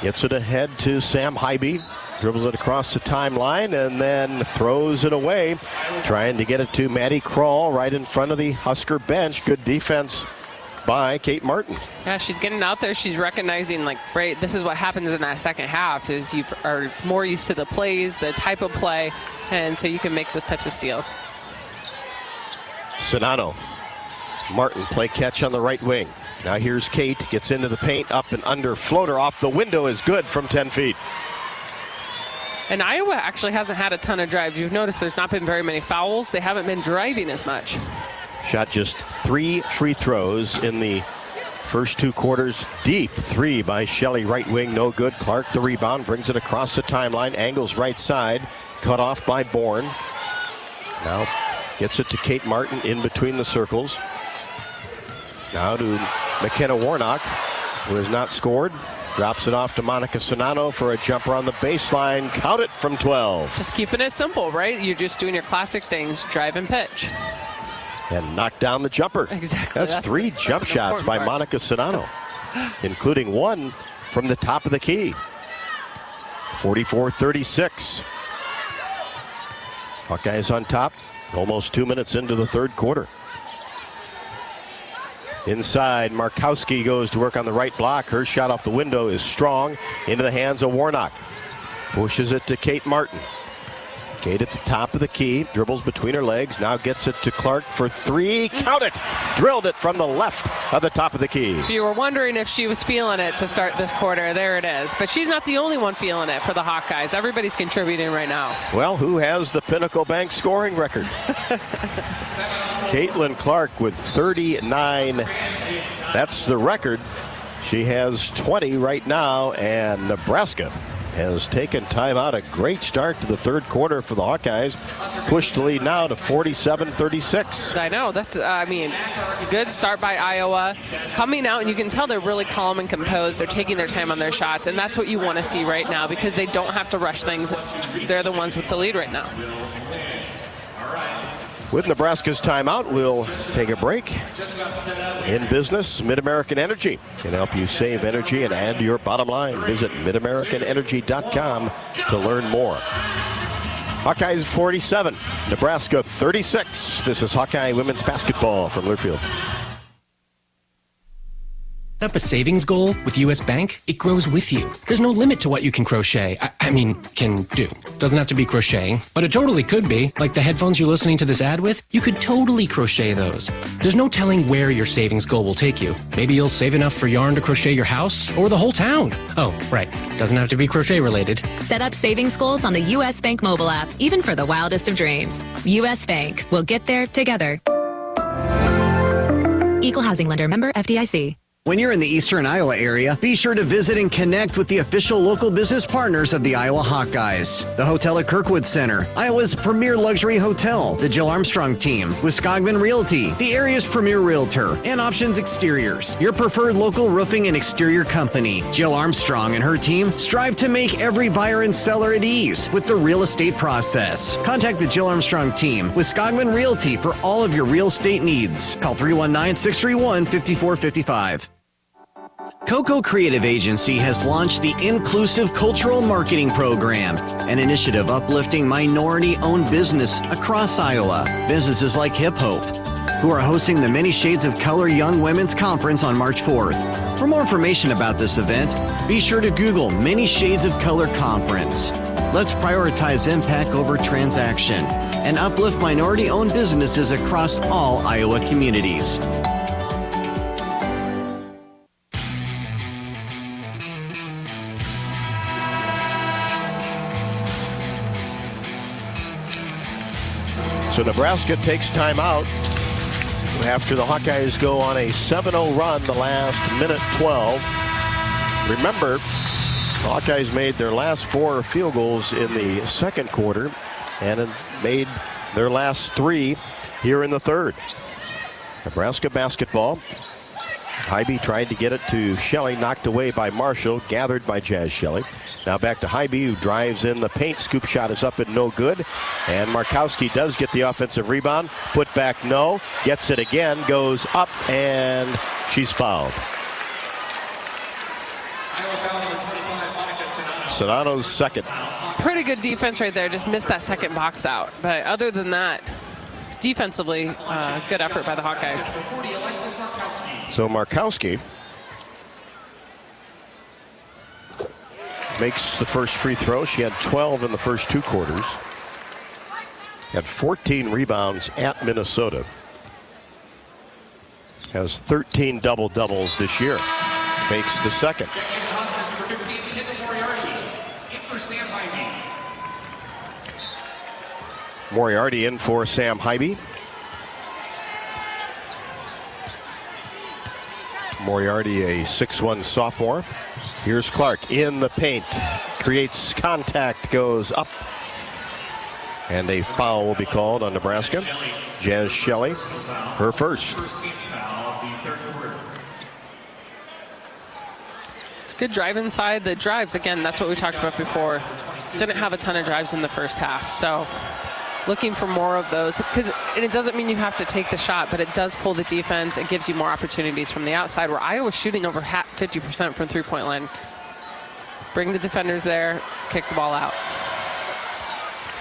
Gets it ahead to Sam Hybie. Dribbles it across the timeline and then throws it away. Trying to get it to Maddie Krall right in front of the Husker bench. Good defense by Kate Martin. Yeah, she's getting out there. She's recognizing, like, right, this is what happens in that second half is you are more used to the plays, the type of play, and so you can make those types of steals. Sedano. Martin play catch on the right wing. Now here's Kate, gets into the paint, up and under, floater off the window is good from 10 feet. And Iowa actually hasn't had a ton of drives. You've noticed there's not been very many fouls. They haven't been driving as much. Shot just 3 free throws in the first 2 quarters. Deep three by Shelley, right wing, no good. Clark the rebound, brings it across the timeline, angles right side, cut off by Bourne. Now gets it to Kate Martin in between the circles. Now to McKenna Warnock, who has not scored, drops it off to Monica Sonano for a jumper on the baseline. Count it from 12. Just keeping it simple, right? You're just doing your classic things, drive and pitch. And knock down the jumper. Exactly. That's three jump shots by Monica Sonano, including one from the top of the key. 44-36. Hawkeyes on top, almost 2 minutes into the third quarter. Inside, Markowski goes to work on the right block. Her shot off the window is strong, into the hands of Warnock. Pushes it to Kate Martin. Kate at the top of the key, dribbles between her legs, now gets it to Clark for three. Count it! Drilled it from the left of the top of the key. If you were wondering if she was feeling it to start this quarter, there it is. But she's not the only one feeling it for the Hawkeyes. Everybody's contributing right now. Well, who has the Pinnacle Bank scoring record? Caitlin Clark with 39. That's the record. She has 20 right now, and Nebraska has taken time out. A great start to the third quarter for the Hawkeyes. Pushed the lead now to 47-36. I know. That's, good start by Iowa. Coming out, and you can tell they're really calm and composed. They're taking their time on their shots, and that's what you want to see right now because they don't have to rush things. They're the ones with the lead right now. With Nebraska's timeout, we'll take a break. In business, Mid-American Energy can help you save energy and add to your bottom line. Visit midamericanenergy.com to learn more. Hawkeyes 47, Nebraska 36. This is Hawkeye women's basketball from Learfield. Up a savings goal with U.S. Bank, it grows with you. There's no limit to what you can crochet. Can do. Doesn't have to be crocheting, but it totally could be. Like the headphones you're listening to this ad with, you could totally crochet those. There's no telling where your savings goal will take you. Maybe you'll save enough for yarn to crochet your house or the whole town. Oh, right. Doesn't have to be crochet related. Set up savings goals on the U.S. Bank mobile app, even for the wildest of dreams. U.S. Bank. We'll get there together. Equal housing lender, member FDIC. When you're in the eastern Iowa area, be sure to visit and connect with the official local business partners of the Iowa Hawkeyes. The Hotel at Kirkwood Center, Iowa's premier luxury hotel, the Jill Armstrong team, with Skogman Realty, the area's premier realtor, and Options Exteriors, your preferred local roofing and exterior company. Jill Armstrong and her team strive to make every buyer and seller at ease with the real estate process. Contact the Jill Armstrong team with Skogman Realty for all of your real estate needs. Call 319-631-5455. Coco Creative Agency has launched the Inclusive Cultural Marketing Program, an initiative uplifting minority-owned business across Iowa. Businesses like Hip Hope, who are hosting the Many Shades of Color Young Women's Conference on March 4th. For more information about this event, be sure to Google Many Shades of Color Conference. Let's prioritize impact over transaction and uplift minority-owned businesses across all Iowa communities. So Nebraska takes time out after the Hawkeyes go on a 7-0 run the last minute 12. Remember, the Hawkeyes made their last 4 field goals in the second quarter and made their last 3 here in the third. Nebraska basketball. Hybee tried to get it to Shelley, knocked away by Marshall, gathered by Jazz Shelley. Now back to Hybee, who drives in the paint. Scoop shot is up and no good. And Markowski does get the offensive rebound. Put back, no. Gets it again, goes up, and she's fouled. Sonano's second. Pretty good defense right there. Just missed that second box out. But other than that, defensively, good effort by the Hawkeyes. So Markowski makes the first free throw. She had 12 in the first 2 quarters. Had 14 rebounds at Minnesota. Has 13 double-doubles this year. Makes the second. Moriarty in for Sam Hybee. Moriarty, a 6'1" sophomore. Here's Clark in the paint. Creates contact, goes up. And a foul will be called on Nebraska. Jazz Shelley, her first. Good drive inside. The drives, again, that's what we talked about before. Didn't have a ton of drives in the first half. So looking for more of those. And it doesn't mean you have to take the shot, but it does pull the defense. It gives you more opportunities from the outside, where Iowa's shooting over 50% from three-point line. Bring the defenders there, kick the ball out.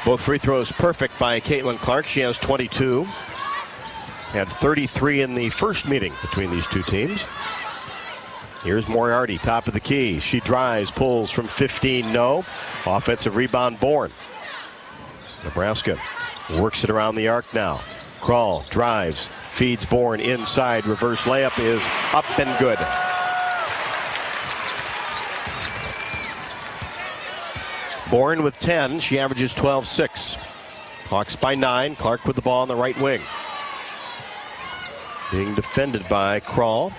Both free throws perfect by Caitlin Clark. She has 22. Had 33 in the first meeting between these two teams. Here's Moriarty, top of the key. She drives, pulls from 15, no. Offensive rebound, Bourne. Nebraska works it around the arc now. Kral drives, feeds Bourne inside. Reverse layup is up and good. Bourne with 10. She averages 12-6. Hawks by 9. Clark with the ball on the right wing. Being defended by Kral.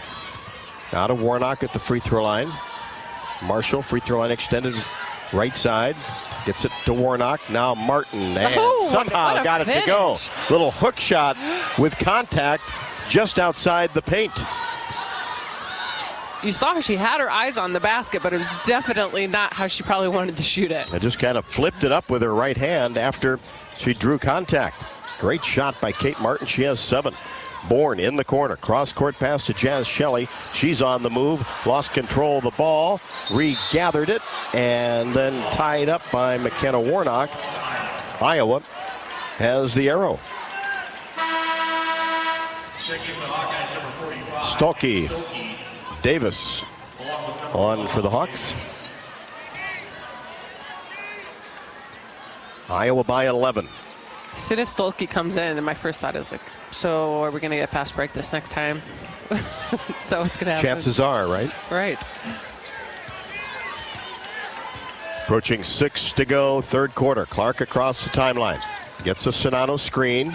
Out of Warnock at the free throw line. Marshall, free throw line extended right side. Gets it to Warnock. Now Martin, and somehow got it to go. Little hook shot with contact just outside the paint. You saw she had her eyes on the basket, but it was definitely not how she probably wanted to shoot it. And just kind of flipped it up with her right hand after she drew contact. Great shot by Kate Martin. She has 7. Bourne in the corner. Cross-court pass to Jazz Shelley. She's on the move. Lost control of the ball. Regathered it. And then tied up by McKenna Warnock. Iowa has the arrow. Stolke Davis on for the Hawks. Iowa by 11. As soon as Stolke comes in, and my first thought is like, so are we going to get a fast break this next time? So what's going to happen? Chances are, right? Right. Approaching 6 to go, third quarter. Clark across the timeline. Gets a Sonano screen.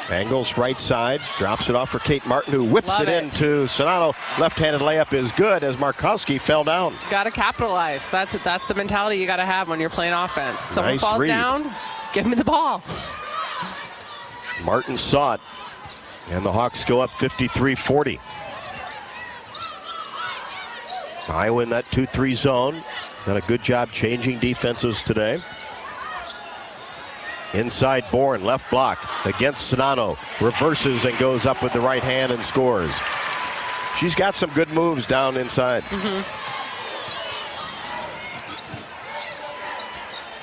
Angles right side. Drops it off for Kate Martin, who whips it into Sonano. Left-handed layup is good as Markowski fell down. Got to capitalize. That's the mentality you got to have when you're playing offense. Someone Nice falls read. down, give me the ball. Martin saw it, and the Hawks go up 53-40. Iowa in that 2-3 zone. Done a good job changing defenses today. Inside Bourne, left block against Sonano. Reverses and goes up with the right hand and scores. She's got some good moves down inside.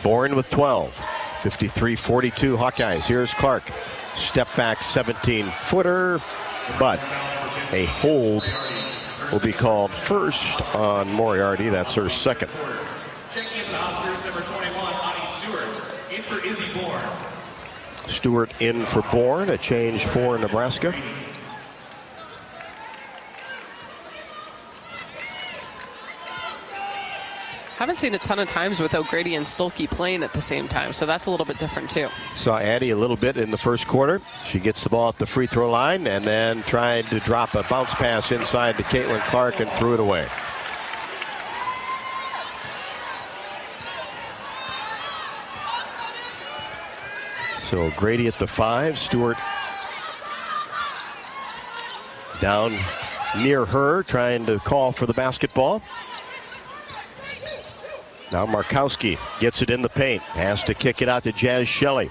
Bourne with 12. 53-42 Hawkeyes. Here's Clark. Step back 17-footer, but a hold will be called first on Moriarty. That's her second. Checking in the Oscars, number 21, Ani Stewart, in for Izzy Bourne. Stewart in for Bourne, a change for Nebraska. Haven't seen a ton of times with O'Grady and Stolke playing at the same time, so that's a little bit different too. Saw Addie a little bit in the first quarter. She gets the ball at the free throw line and then tried to drop a bounce pass inside to Caitlin Clark and threw it away. So Grady at the 5, Stewart down near her, trying to call for the basketball. Now Markowski gets it in the paint, has to kick it out to Jazz Shelley,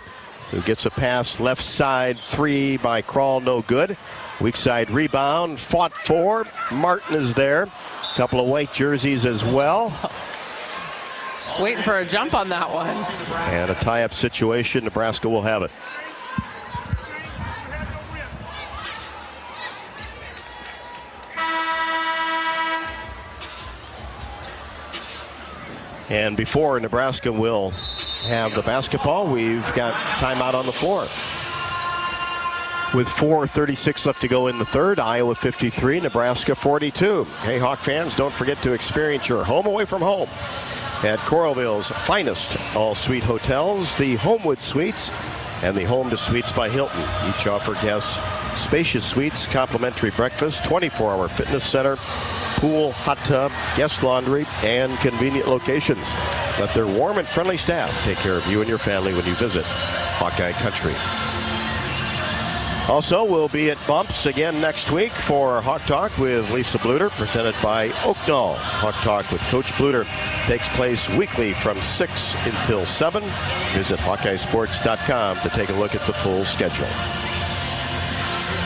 who gets a pass left side, 3 by Kral, no good. Weak side rebound, fought for. Martin is there. Couple of white jerseys as well. Just waiting for a jump on that one. And a tie-up situation. Nebraska will have it. And before Nebraska will have the basketball, we've got timeout on the floor. With 4:36 left to go in the third, Iowa 53, Nebraska 42. Hey, Hawk fans, don't forget to experience your home away from home at Coralville's finest all-suite hotels, the Homewood Suites and the Home to Suites by Hilton. Each offer guests spacious suites, complimentary breakfast, 24-hour fitness center, pool, hot tub, guest laundry, and convenient locations. Let their warm and friendly staff take care of you and your family when you visit Hawkeye Country. Also, we'll be at Bumps again next week for Hawk Talk with Lisa Luder, presented by Oaknall. Hawk Talk with Coach Luder takes place weekly from 6 until 7. Visit HawkeyeSports.com to take a look at the full schedule.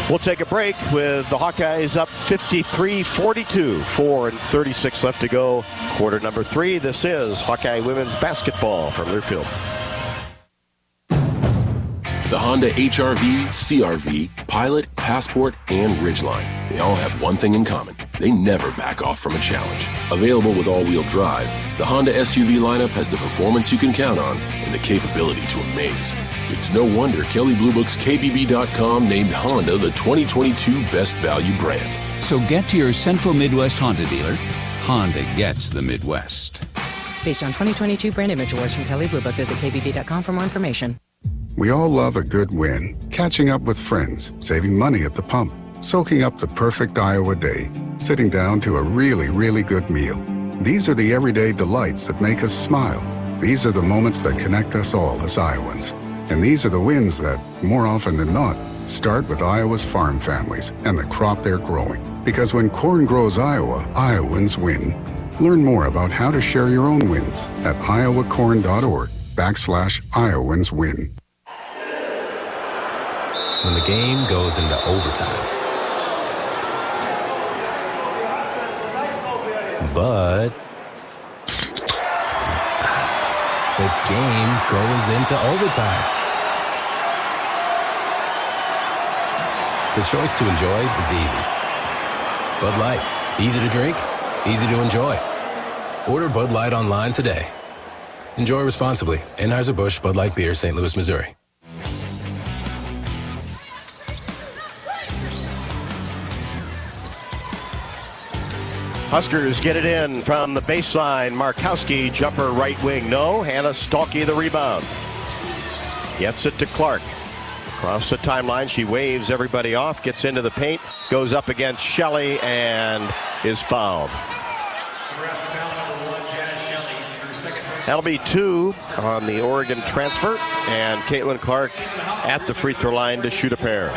We'll take a break with the Hawkeyes up 53-42. 4:36 left to go. Quarter number 3. This is Hawkeye women's basketball from Learfield. The Honda HR-V, CR-V, Pilot, Passport, and Ridgeline. They all have one thing in common. They never back off from a challenge. Available with all-wheel drive, the Honda SUV lineup has the performance you can count on and the capability to amaze. It's no wonder Kelley Blue Book's KBB.com named Honda the 2022 Best Value brand. So get to your Central Midwest Honda dealer. Honda gets the Midwest. Based on 2022 brand image awards from Kelley Blue Book, visit KBB.com for more information. We all love a good win. Catching up with friends, saving money at the pump, soaking up the perfect Iowa day, sitting down to a really, really good meal. These are the everyday delights that make us smile. These are the moments that connect us all as Iowans. And these are the wins that, more often than not, start with Iowa's farm families and the crop they're growing. Because when corn grows Iowa, Iowans win. Learn more about how to share your own wins at iowacorn.org/IowansWin. When the game goes into overtime. But the game goes into overtime. The choice to enjoy is easy. Bud Light, easy to drink, easy to enjoy. Order Bud Light online today. Enjoy responsibly. Anheuser-Busch Bud Light Beer, St. Louis, Missouri. Huskers get it in from the baseline. Markowski, jumper right wing, no. Hannah Stalkey the rebound. Gets it to Clark. Across the timeline, she waves everybody off, gets into the paint, goes up against Shelley, and is fouled. That'll be 2 on the Oregon transfer, and Caitlin Clark at the free throw line to shoot a pair.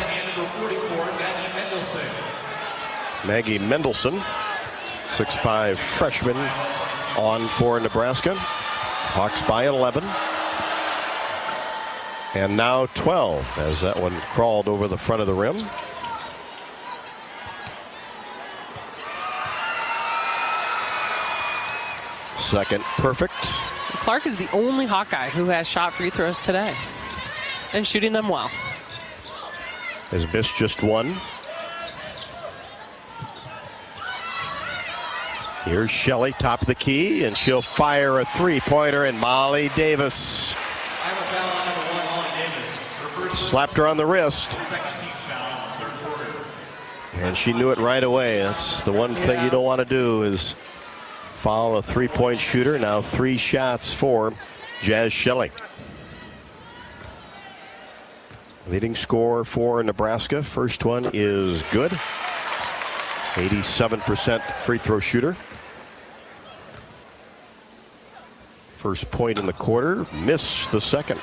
Maggie Mendelson, 6'5" freshman, on for Nebraska. Hawks by 11. And now 12 as that one crawled over the front of the rim. Second perfect. Clark is the only Hawkeye who has shot free throws today and shooting them well. Has missed just one. Here's Shelley, top of the key, and she'll fire a three-pointer, and Molly Davis slapped her on the wrist. And she knew it right away. That's the one thing you don't want to do is foul a three-point shooter. Now 3 shots for Jazz Shelley. Leading scorer for Nebraska. First one is good. 87% free throw shooter. First point in the quarter, miss the second.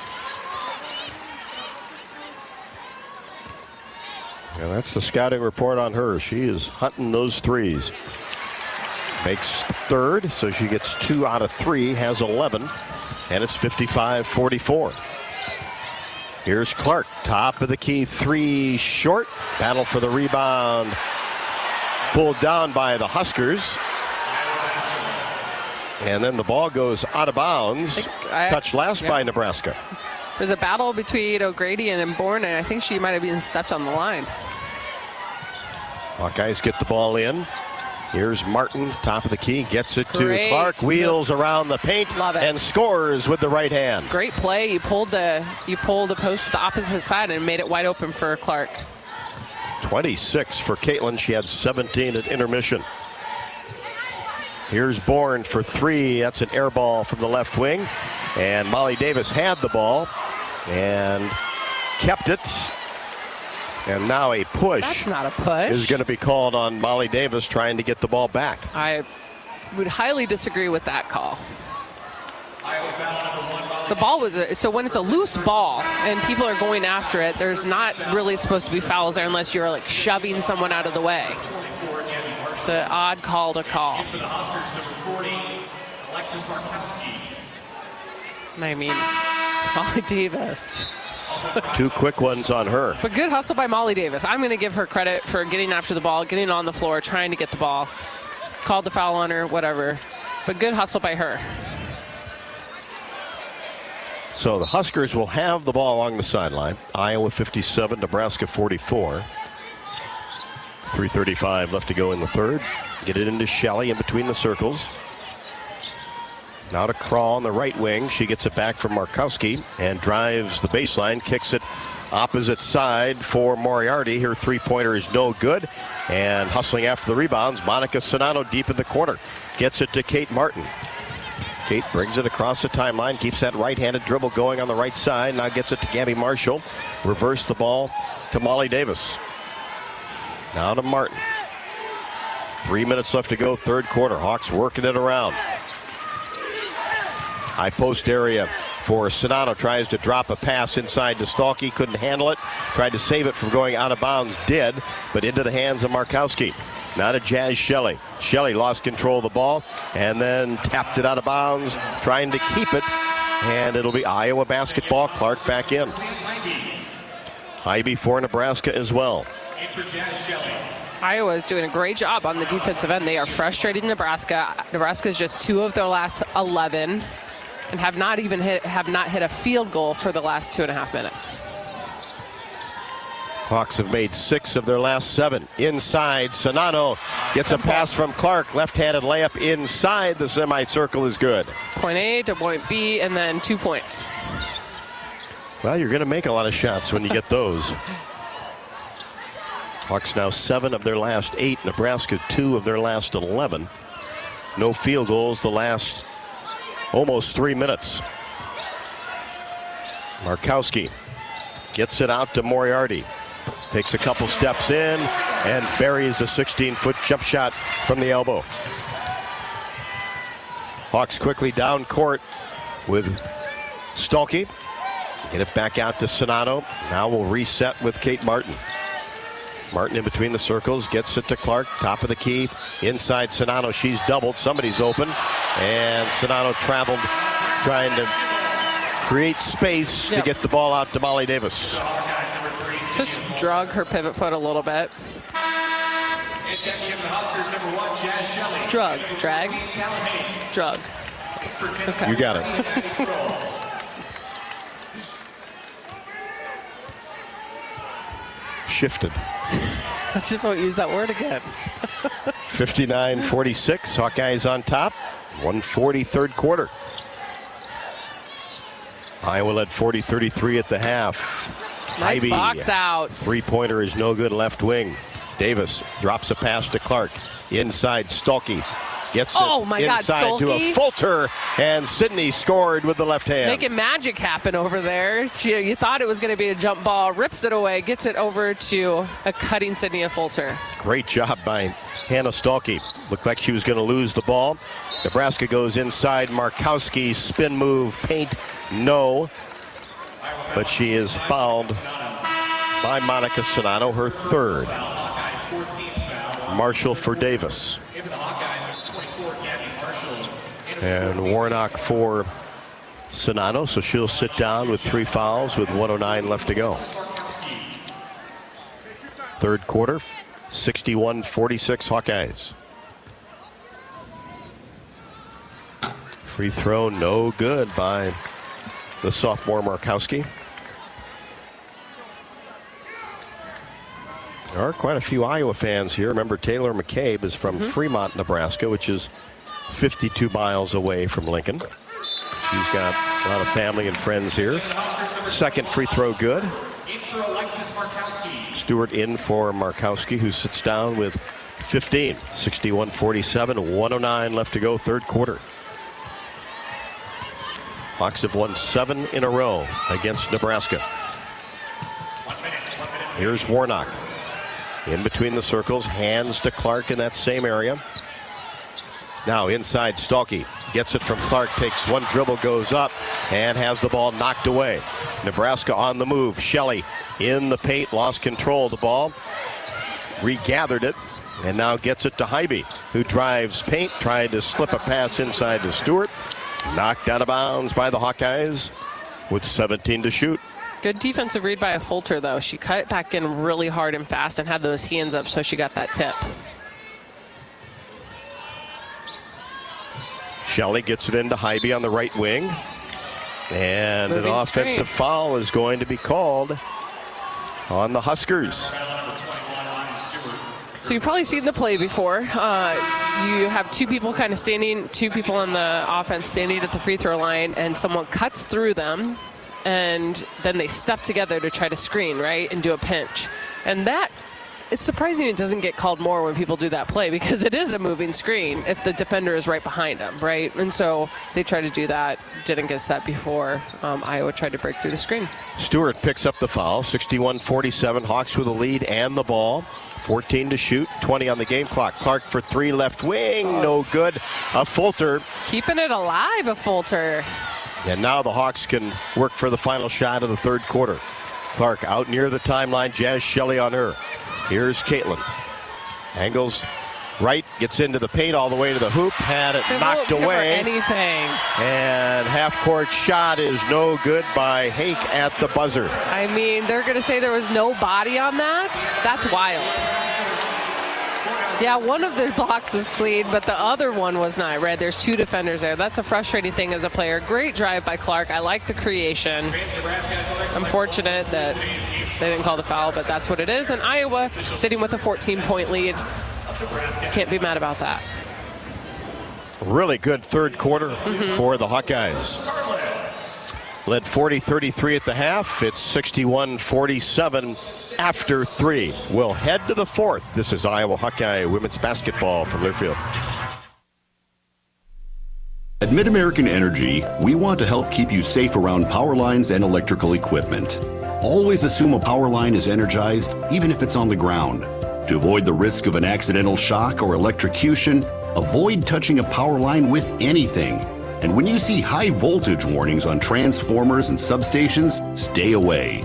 And that's the scouting report on her. She is hunting those threes. Makes third, so she gets 2 out of 3, has 11, and it's 55-44. Here's Clark, top of the key, 3 short. Battle for the rebound. Pulled down by the Huskers. And then the ball goes out of bounds. Touched last by Nebraska. There's a battle between O'Grady and Bourne, and I think she might have been stepped on the line. Hawkeyes get the ball in. Here's Martin, top of the key, gets it Great. to Clark, wheels around the paint, and scores with the right hand. Great play. You pulled the post to the opposite side and made it wide open for Clark. 26 for Caitlin. She had 17 at intermission. Here's Bourne for 3. That's an air ball from the left wing. And Molly Davis had the ball and kept it. And now a push. That's not a push. Is going to be called on Molly Davis trying to get the ball back. I would highly disagree with that call. Iowa foul number 1, Molly The ball was, so when it's a loose ball and people are going after it, there's not really supposed to be fouls there unless you're like shoving someone out of the way. It's an odd call to call. I mean, it's Molly Davis. 2 quick ones on her. But good hustle by Molly Davis. I'm going to give her credit for getting after the ball, getting on the floor, trying to get the ball. Called the foul on her, whatever. But good hustle by her. So the Huskers will have the ball along the sideline. Iowa 57, Nebraska 44. 3:35 left to go in the third. Get it into Shelley in between the circles. Now to Crawl on the right wing. She gets it back from Markowski and drives the baseline, kicks it opposite side for Moriarty. Her three-pointer is no good. And hustling after the rebounds, Monica Sonano deep in the corner. Gets it to Kate Martin. Kate brings it across the timeline, keeps that right-handed dribble going on the right side. Now gets it to Gabby Marshall. Reverse the ball to Molly Davis. Now to Martin. 3 minutes left to go, third quarter. Hawks working it around. High post area for Sonano. Tries to drop a pass inside to Stalky. Couldn't handle it. Tried to save it from going out of bounds. Did, but into the hands of Markowski. Now to Jazz Shelley. Shelley lost control of the ball and then tapped it out of bounds, trying to keep it. And it'll be Iowa basketball. Clark back in. Ivy for Nebraska as well. Iowa is doing a great job on the defensive end. They are frustrating Nebraska. Nebraska is just 2 of their last 11 and have not hit a field goal for the last 2.5 minutes. Hawks have made 6 of their last 7. Inside, Sonano gets a pass from Clark. Left-handed layup inside the semicircle is good. Point A to point B, and then 2 points. Well, you're going to make a lot of shots when you get those. Hawks now 7 of their last 8. Nebraska 2 of their last 11. No field goals the last almost 3 minutes. Markowski gets it out to Moriarty. Takes a couple steps in and buries a 16-foot jump shot from the elbow. Hawks quickly down court with Stalky. Get it back out to Sonano. Now we'll reset with Kate Martin. Martin in between the circles, gets it to Clark, top of the key. Inside Sonano, she's doubled. Somebody's open. And Sonano traveled, trying to create space to get the ball out to Molly Davis. Just drug her pivot foot a little bit. Drag. Okay. You got it. Shifted. I just won't use that word again. 59-46, Hawkeyes on top. 1:40 third quarter. Iowa led 40-33 at the half. Nice Ivy, box out. Three-pointer is no good left wing. Davis drops a pass to Clark. Inside, Stalky gets it inside to a Fulter, and Sydney scored with the left hand. Making magic happen over there. You thought it was going to be a jump ball, rips it away, gets it over to a cutting Sydney Fulter. Great job by Hannah Stalky. Looked like she was going to lose the ball. Nebraska goes inside. Markowski, spin move, paint, no. But she is fouled by Monica Sonano, her third. Marshall for Davis. And Warnock for Sonano, so she'll sit down with 3 fouls with 1:09 left to go. Third quarter, 61-46 Hawkeyes. Free throw, no good by the sophomore Markowski. There are quite a few Iowa fans here. Remember, Taylor McCabe is from Fremont, Nebraska, which is 52 miles away from Lincoln. She's got a lot of family and friends here. Second free throw good. Stewart in for Markowski, who sits down with 15. 61-47, 1:09 left to go, third quarter. Hawks have won 7 in a row against Nebraska. Here's Warnock. In between the circles, hands to Clark in that same area. Now inside, Stalky gets it from Clark, takes one dribble, goes up, and has the ball knocked away. Nebraska on the move. Shelley in the paint, lost control of the ball, regathered it, and now gets it to Hybe, who drives paint, tried to slip a pass inside to Stewart. Knocked out of bounds by the Hawkeyes with 17 to shoot. Good defensive read by a Fulter, though. She cut back in really hard and fast and had those hands up, so she got that tip. Shelley gets it into Hybe on the right wing. And Moving an offensive foul is going to be called on the Huskers. So you've probably seen the play before. You have two people kind of standing, two people on the offense standing at the free throw line, and someone cuts through them, and then they step together to try to screen, right, and do a pinch. And that, it's surprising it doesn't get called more when people do that play, because it is a moving screen if the defender is right behind them, right? And so they try to do that. Didn't get set before Iowa tried to break through the screen. Stewart picks up the foul, 61-47. Hawks with the lead and the ball. 14 to shoot, 20 on the game clock. Clark for three, left wing, no good. A Fulter. Keeping it alive, a Fulter. And now the Hawks can work for the final shot of the third quarter. Clark out near the timeline, Jazz Shelley on her. Here's Caitlin. Angles right, gets into the paint all the way to the hoop, had it knocked away. Anything. And half-court shot is no good by Hake at the buzzer. I mean, they're going to say there was no body on that? That's wild. Yeah, one of the blocks was clean, but the other one was not, right? There's two defenders there. That's a frustrating thing as a player. Great drive by Clark. I like the creation. Unfortunate that they didn't call the foul, but that's what it is. And Iowa sitting with a 14-point lead. Can't be mad about that. Really good third quarter for the Hawkeyes. Led 40-33 at the half. It's 61-47 after three. We'll head to the fourth. This is Iowa Hawkeye women's basketball from Learfield. At Mid-American Energy, we want to help keep you safe around power lines and electrical equipment. Always assume a power line is energized, even if it's on the ground. To avoid the risk of an accidental shock or electrocution, avoid touching a power line with anything. And when you see high voltage warnings on transformers and substations, stay away.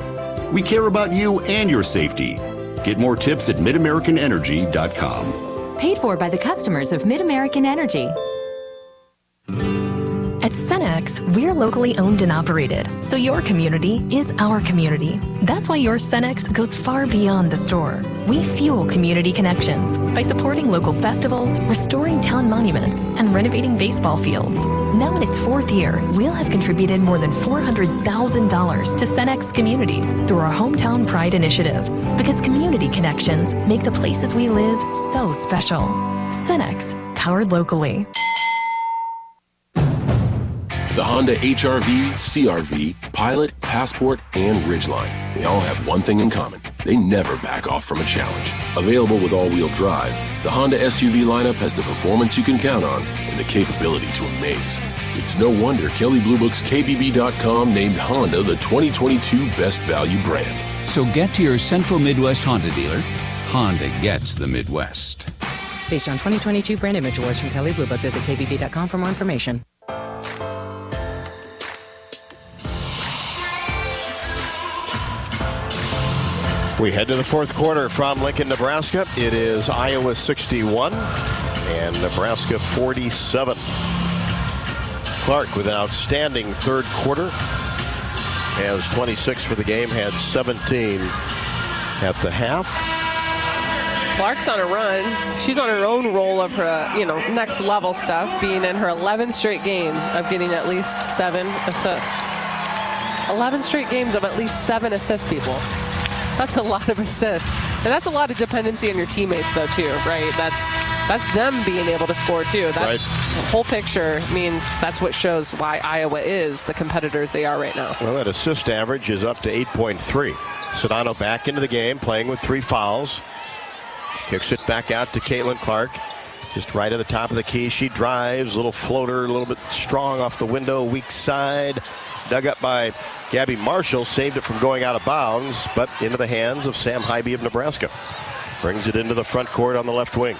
We care about you and your safety. Get more tips at midamericanenergy.com. Paid for by the customers of Mid-American Energy. At Cenex, we're locally owned and operated, so your community is our community. That's why your Cenex goes far beyond the store. We fuel community connections by supporting local festivals, restoring town monuments, and renovating baseball fields. Now in its fourth year, we'll have contributed more than $400,000 to Cenex communities through our Hometown Pride initiative, because community connections make the places we live so special. Cenex, powered locally. The Honda HR-V, CR-V, Pilot, Passport, and Ridgeline. They all have one thing in common. They never back off from a challenge. Available with all-wheel drive, the Honda SUV lineup has the performance you can count on and the capability to amaze. It's no wonder Kelley Blue Book's KBB.com named Honda the 2022 Best Value brand. So get to your Central Midwest Honda dealer. Honda gets the Midwest. Based on 2022 brand image awards from Kelley Blue Book, visit KBB.com for more information. We head to the fourth quarter from Lincoln, Nebraska. It is Iowa 61 and Nebraska 47. Clark with an outstanding third quarter. Has 26 for the game, had 17 at the half. Clark's on a run. She's on her own roll of her, next level stuff, being in her 11th straight game of getting at least 7 assists. 11 straight games of at least 7 assists, people. That's a lot of assists. And that's a lot of dependency on your teammates, though, too, right? That's them being able to score, too. That's the whole picture means that's what shows why Iowa is the competitors they are right now. Well, that assist average is up to 8.3. Sedano back into the game, playing with 3 fouls. Kicks it back out to Caitlin Clark. Just right at the top of the key. She drives, little floater, a little bit strong off the window, weak side. Dug up by Gabby Marshall, saved it from going out of bounds, but into the hands of Sam Hybe of Nebraska. Brings it into the front court on the left wing.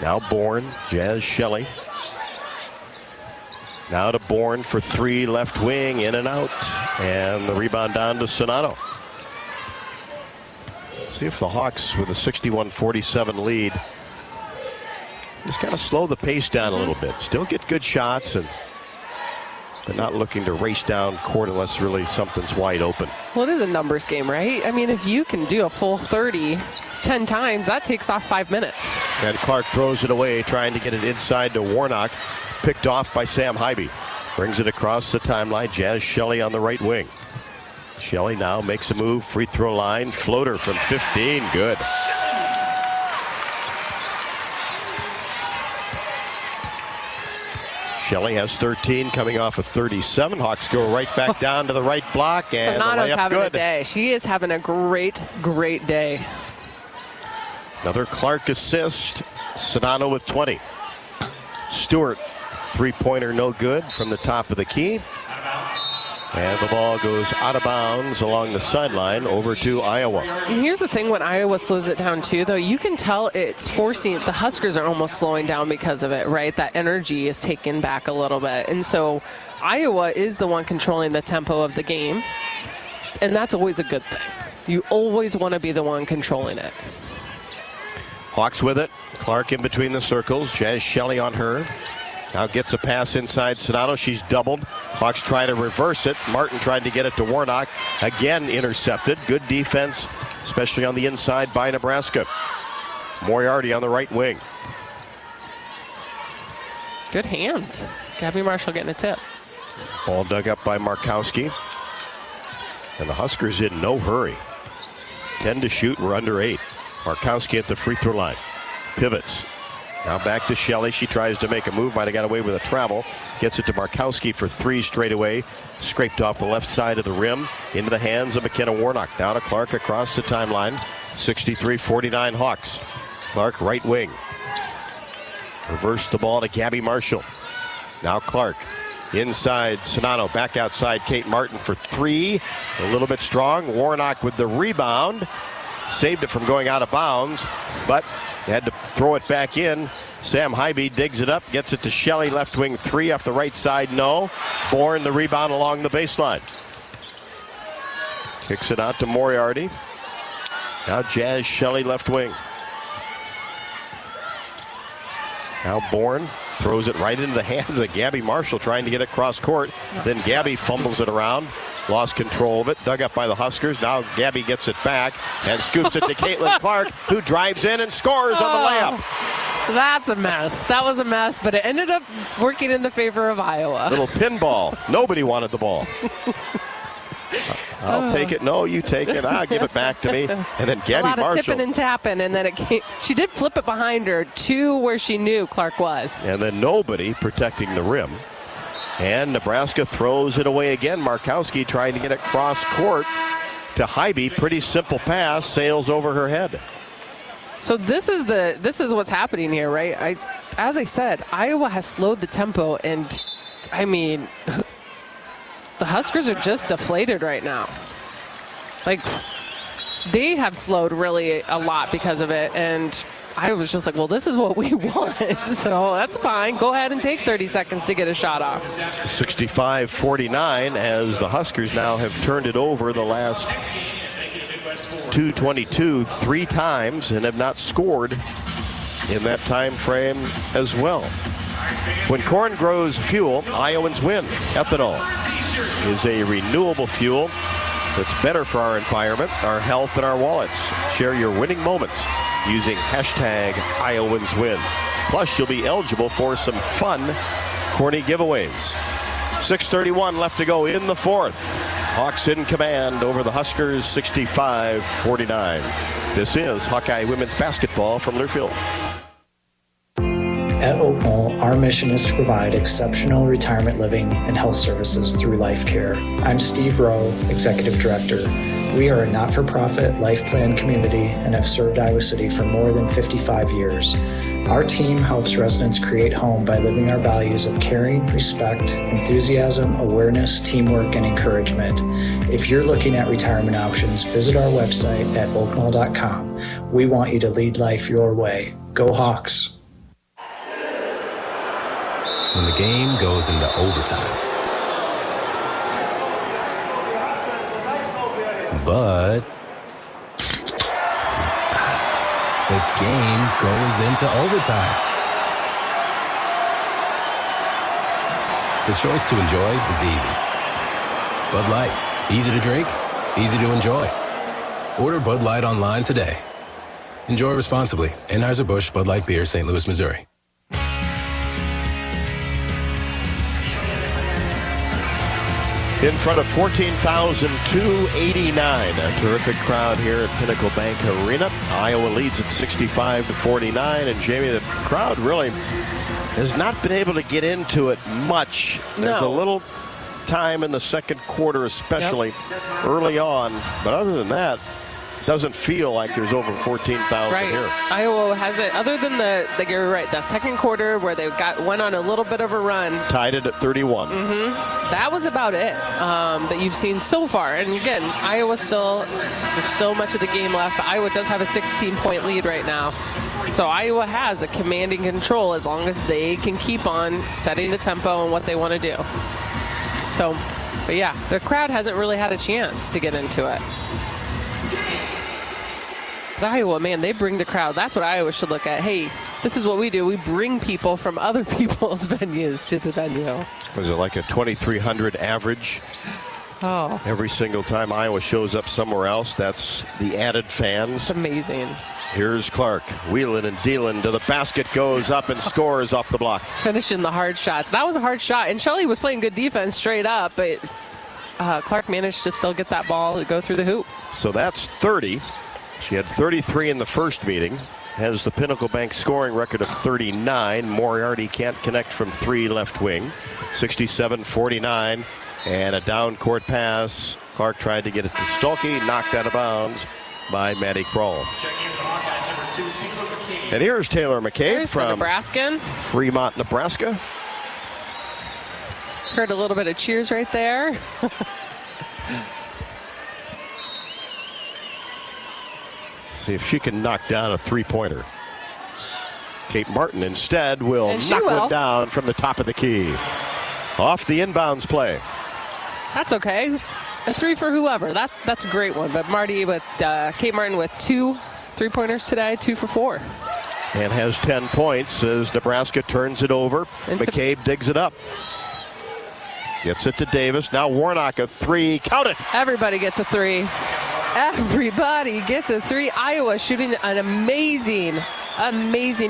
Now Bourne, Jazz Shelley. Now to Bourne for three, left wing, in and out. And the rebound down to Sonato. See if the Hawks, with a 61-47 lead, just kind of slow the pace down a little bit. Still get good shots, but not looking to race down court unless really something's wide open. Well, it is a numbers game, right? I mean, if you can do a full 30 10 times, that takes off 5 minutes. And Clark throws it away, trying to get it inside to Warnock. Picked off by Sam Hybe. Brings it across the timeline. Jazz Shelley on the right wing. Shelley now makes a move, free throw line, floater from 15, good. Shelley has 13, coming off of 37. Hawks go right back down to the right block, and Sonato's the layup having good. a day. She is having a great, great day. Another Clark assist. Sonato with 20. Stewart, three-pointer no good from the top of the key. And the ball goes out of bounds along the sideline over to Iowa. And here's the thing, when Iowa slows it down too, though, you can tell it's forcing, the Huskers are almost slowing down because of it, right? That energy is taken back a little bit. And so Iowa is the one controlling the tempo of the game. And that's always a good thing. You always want to be the one controlling it. Hawks with it. Clark in between the circles. Jazz Shelley on her. Now gets a pass inside Sonato. She's doubled. Hawks try to reverse it. Martin tried to get it to Warnock. Again intercepted. Good defense, especially on the inside by Nebraska. Moriarty on the right wing. Good hands. Gabby Marshall getting a tip. Ball dug up by Markowski. And the Huskers in no hurry. 10 to shoot. We're under 8. Markowski at the free throw line. Pivots. Now back to Shelley. She tries to make a move. Might have got away with a travel. Gets it to Markowski for three straight away. Scraped off the left side of the rim. Into the hands of McKenna Warnock. Now to Clark across the timeline. 63-49 Hawks. Clark right wing. Reverse the ball to Gabby Marshall. Now Clark. Inside Sonato. Back outside Kate Martin for three. A little bit strong. Warnock with the rebound. Saved it from going out of bounds, but had to throw it back in. Sam Hybe digs it up, gets it to Shelley, left wing three off the right side, no. Bourne the rebound along the baseline. Kicks it out to Moriarty. Now Jazz Shelley left wing. Now Bourne throws it right into the hands of Gabby Marshall, trying to get it cross court. Then Gabby fumbles it around. Lost control of it, dug up by the Huskers. Now Gabby gets it back and scoops it to Caitlin Clark, who drives in and scores on the layup. That's a mess. That was a mess, but it ended up working in the favor of Iowa. Little pinball. Nobody wanted the ball. I'll take it. No, you take it. Give it back to me. And then Gabby Marshall. A lot of tipping and tapping, and then it came. She did flip it behind her to where she knew Clark was. And then nobody protecting the rim. And Nebraska throws it away again. Markowski trying to get it cross court to Hybe. Pretty simple pass, sails over her head. So this is what's happening here, right? As I said, Iowa has slowed the tempo, and I mean, the Huskers are just deflated right now. Like, they have slowed really a lot because of it, and I was just like, well, this is what we want, so that's fine. Go ahead and take 30 seconds to get a shot off. 65-49 as the Huskers now have turned it over the last 2:22 three times and have not scored in that time frame as well. When corn grows fuel, Iowans win. Ethanol is a renewable fuel that's better for our environment, our health, and our wallets. Share your winning moments using hashtag Iowans Win. Plus, you'll be eligible for some fun corny giveaways. 6:31 left to go in the fourth. Hawks in command over the Huskers, 65-49. This is Hawkeye women's basketball from Learfield. At Oak Knoll, our mission is to provide exceptional retirement living and health services through life care. I'm Steve Rowe, Executive Director. We are a not-for-profit life plan community and have served Iowa City for more than 55 years. Our team helps residents create home by living our values of caring, respect, enthusiasm, awareness, teamwork, and encouragement. If you're looking at retirement options, visit our website at oakknoll.com. We want you to lead life your way. Go Hawks! when the game goes into overtime. But the game goes into overtime. The choice to enjoy is easy. Bud Light, easy to drink, easy to enjoy. Order Bud Light online today. Enjoy responsibly. Anheuser-Busch Bud Light Beer, St. Louis, Missouri. In front of 14,289. A terrific crowd here at Pinnacle Bank Arena. Iowa leads at 65-49. And Jamie, the crowd really has not been able to get into it much. There's a little time in the second quarter, especially early on. But other than that, doesn't feel like there's over 14,000 here. Iowa has it, other than you're right, the second quarter where they went on a little bit of a run. Tied it at 31. That was about it that you've seen so far. And again, Iowa there's still much of the game left, but Iowa does have a 16-point lead right now. So Iowa has a commanding control as long as they can keep on setting the tempo and what they want to do. So, but yeah, the crowd hasn't really had a chance to get into it. Iowa, man, they bring the crowd. That's what Iowa should look at. Hey, this is what we do. We bring people from other people's venues to the venue. Was it like a 2,300 average? Oh. Every single time Iowa shows up somewhere else, that's the added fans. It's amazing. Here's Clark, wheeling and dealing to the basket, goes up and scores off the block. Finishing the hard shots. That was a hard shot, and Shelley was playing good defense straight up, but Clark managed to still get that ball to go through the hoop. So that's 30. She had 33 in the first meeting. Has the Pinnacle Bank scoring record of 39. Moriarty can't connect from three left wing. 67-49 and a down court pass. Clark tried to get it to Stolke, knocked out of bounds by Maddie Kroll. And here's Taylor McCabe from Nebraska. Fremont, Nebraska. Heard a little bit of cheers right there. See if she can knock down a three-pointer. Kate Martin instead will knock one down from the top of the key. Off the inbounds play. That's okay. A three for whoever. That's a great one. But Marty with Kate Martin with 2 3-pointers today, 2 for 4. And has 10 points as Nebraska turns it over. McCabe digs it up. Gets it to Davis. Now Warnock a three. Count it. Everybody gets a 3. Everybody gets a 3. Iowa shooting an amazing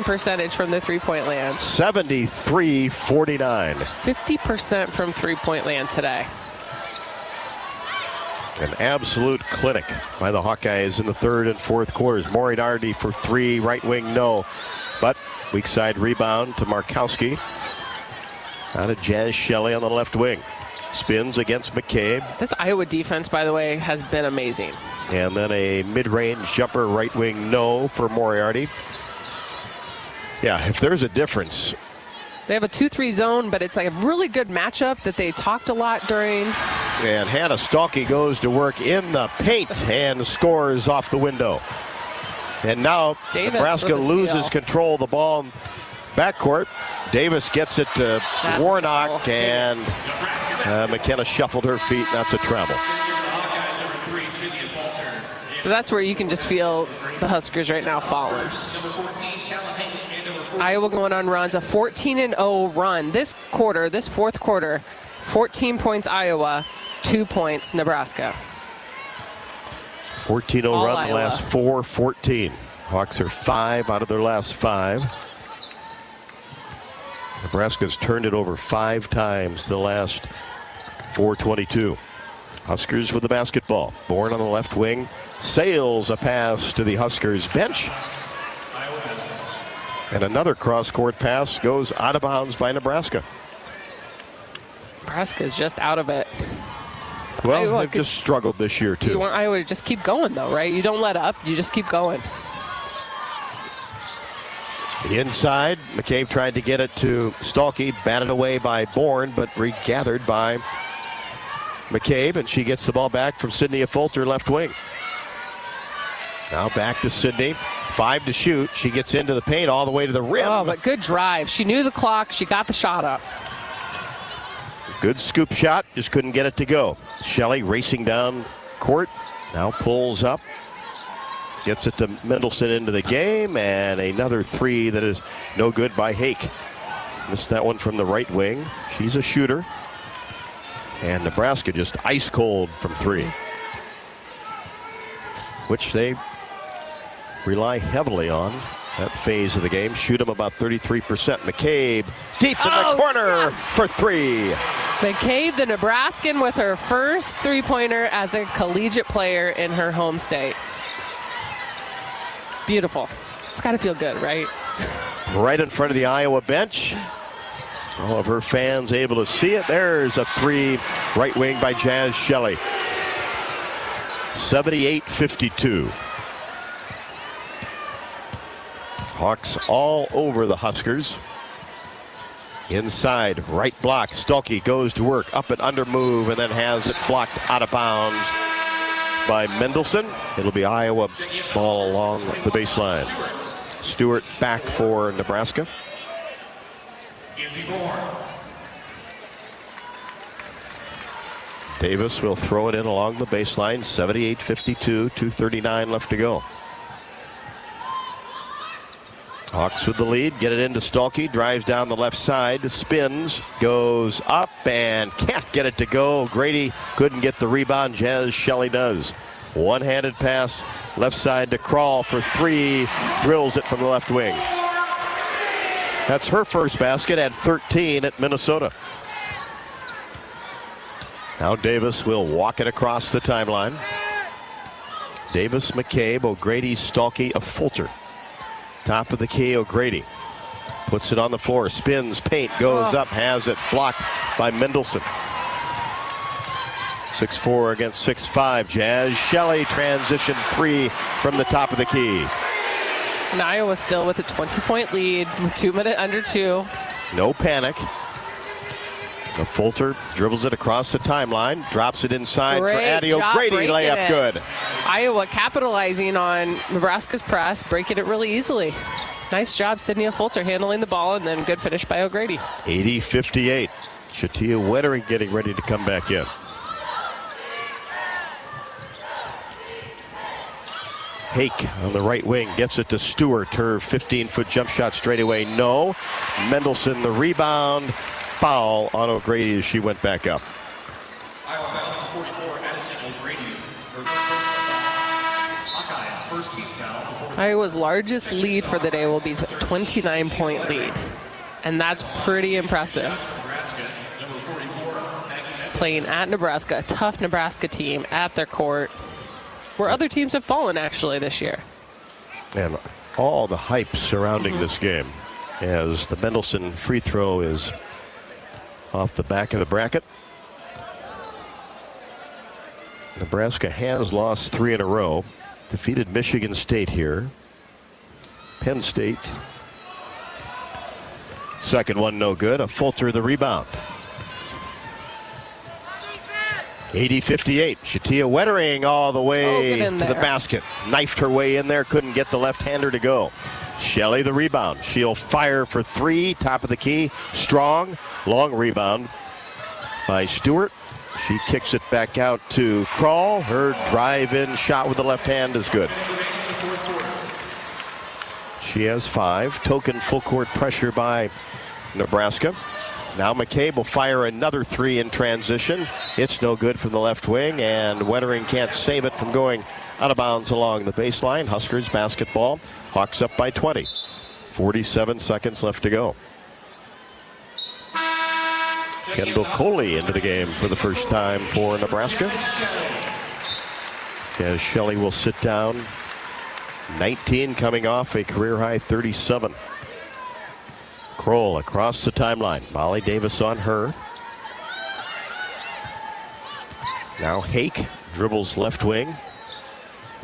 percentage from the three-point land. 73-49. 50% from three-point land today. An absolute clinic by the Hawkeyes in the third and fourth quarters. Moriarty for 3, right wing, no. But weak side rebound to Markowski. Out of Jazz Shelley on the left wing. Spins against McCabe. This Iowa defense, by the way, has been amazing. And then a mid-range jumper, right wing, no for Moriarty. Yeah, if there's a difference. They have a 2-3 zone, but it's like a really good matchup that they talked a lot during. And Hannah Stolke goes to work in the paint and scores off the window. And now Davis Nebraska loses control of the ball in backcourt. Davis gets it to Warnock, and McKenna shuffled her feet. That's a travel. But that's where you can just feel the Huskers right now falling. Iowa going on runs, a 14-0 run. This fourth quarter, 14 points Iowa, 2 points Nebraska. 14-0 run, the last 4-14. Hawks are 5 out of their last 5. Nebraska's turned it over 5 times the last 4:22. Huskers with the basketball. Bourne on the left wing. Sails a pass to the Huskers bench. And another cross-court pass goes out of bounds by Nebraska. Nebraska's just out of it. Well, they've just struggled this year, too. You want Iowa to just keep going, though, right? You don't let up. You just keep going. Inside, McCabe tried to get it to Stolke, batted away by Bourne, but regathered by McCabe, and she gets the ball back from Sydney Fulter, left wing. Now back to Sydney. 5 to shoot. She gets into the paint all the way to the rim. Oh, but good drive. She knew the clock. She got the shot up. Good scoop shot, just couldn't get it to go. Shelley racing down court, now pulls up, gets it to Mendelson into the game, and another three that is no good by Hake. Missed that one from the right wing. She's a shooter. And Nebraska just ice cold from three, which they rely heavily on that phase of the game. Shoot them about 33%. McCabe deep in the corner for three. McCabe, the Nebraskan, with her first three-pointer as a collegiate player in her home state. Beautiful. It's got to feel good, right? Right in front of the Iowa bench. All of her fans able to see it. There's a three, right wing by Jazz Shelley. 78-52. Hawks all over the Huskers. Inside, right block. Stuelke goes to work, up and under move, and then has it blocked out of bounds by Mendelson. It'll be Iowa ball along the baseline. Stewart back for Nebraska. Davis will throw it in along the baseline. 78-52, 2:39 left to go. Hawks with the lead, get it into Stuelke, drives down the left side, spins, goes up and can't get it to go. Grady couldn't get the rebound. Jazz Shelley does. One-handed pass, left side to Crawl for three, drills it from the left wing. That's her first basket at 13 at Minnesota. Now Davis will walk it across the timeline. Davis, McCabe, O'Grady, Stuelke, Fulcher. Top of the key, O'Grady. Puts it on the floor, spins, paint, goes up, has it, blocked by Mendelson. 6'4" against 6'5". Jazz Shelley, transition three from the top of the key. And Iowa still with a 20-point lead with 2 minutes under 2. No panic. The Fulcher dribbles it across the timeline, drops it inside for Addie O'Grady. Layup good. Iowa capitalizing on Nebraska's press, breaking it really easily. Nice job, Sydney Fulcher handling the ball, and then good finish by O'Grady. 80-58. Shatia Wettering getting ready to come back in. Hake on the right wing gets it to Stewart. Her 15-foot jump shot straight away. No. Mendelson the rebound. Foul on O'Grady as she went back up. Iowa's largest lead for the day will be a 29-point lead. And that's pretty impressive. Playing at Nebraska, a tough Nebraska team at their court, where other teams have fallen actually this year. And all the hype surrounding this game as the Mendelson free throw is off the back of the bracket. Nebraska has lost 3 in a row. Defeated Michigan State here. Penn State. Second one no good. A Fulcher the rebound. 80-58. Shatia Wettering all the way to the basket. Knifed her way in there. Couldn't get the left-hander to go. Shelley the rebound. She'll fire for three. Top of the key. Strong. Long rebound by Stewart. She kicks it back out to Crawl. Her drive-in shot with the left hand is good. She has 5. Token full court pressure by Nebraska. Now McCabe will fire another three in transition. It's no good from the left wing, and Wettering can't save it from going out of bounds along the baseline. Huskers basketball. Hawks up by 20. 47 seconds left to go. Kendall Coley into the game for the first time for Nebraska. As Shelley will sit down. 19 coming off a career-high 37. Kroll across the timeline. Molly Davis on her. Now Hake dribbles left wing.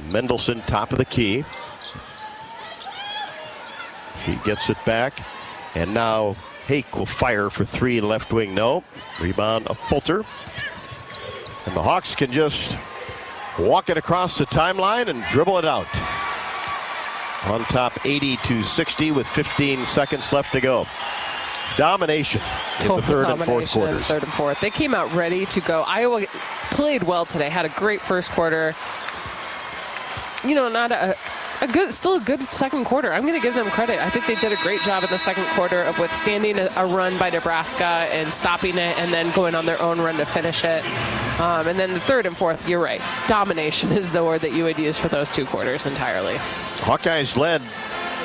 Mendelson top of the key. She gets it back. And now Hake will fire for three left wing. No. Rebound of Fulcher. And the Hawks can just walk it across the timeline and dribble it out. on top 80-60 with 15 seconds left to go. Domination in the third and fourth quarters. Third and fourth. They came out ready to go. Iowa played well today, had a great first quarter. You know, not still a good second quarter. I'm going to give them credit. I think they did a great job in the second quarter of withstanding a run by Nebraska and stopping it and then going on their own run to finish it. And then the third and fourth, you're right. Domination is the word that you would use for those two quarters entirely. Hawkeyes led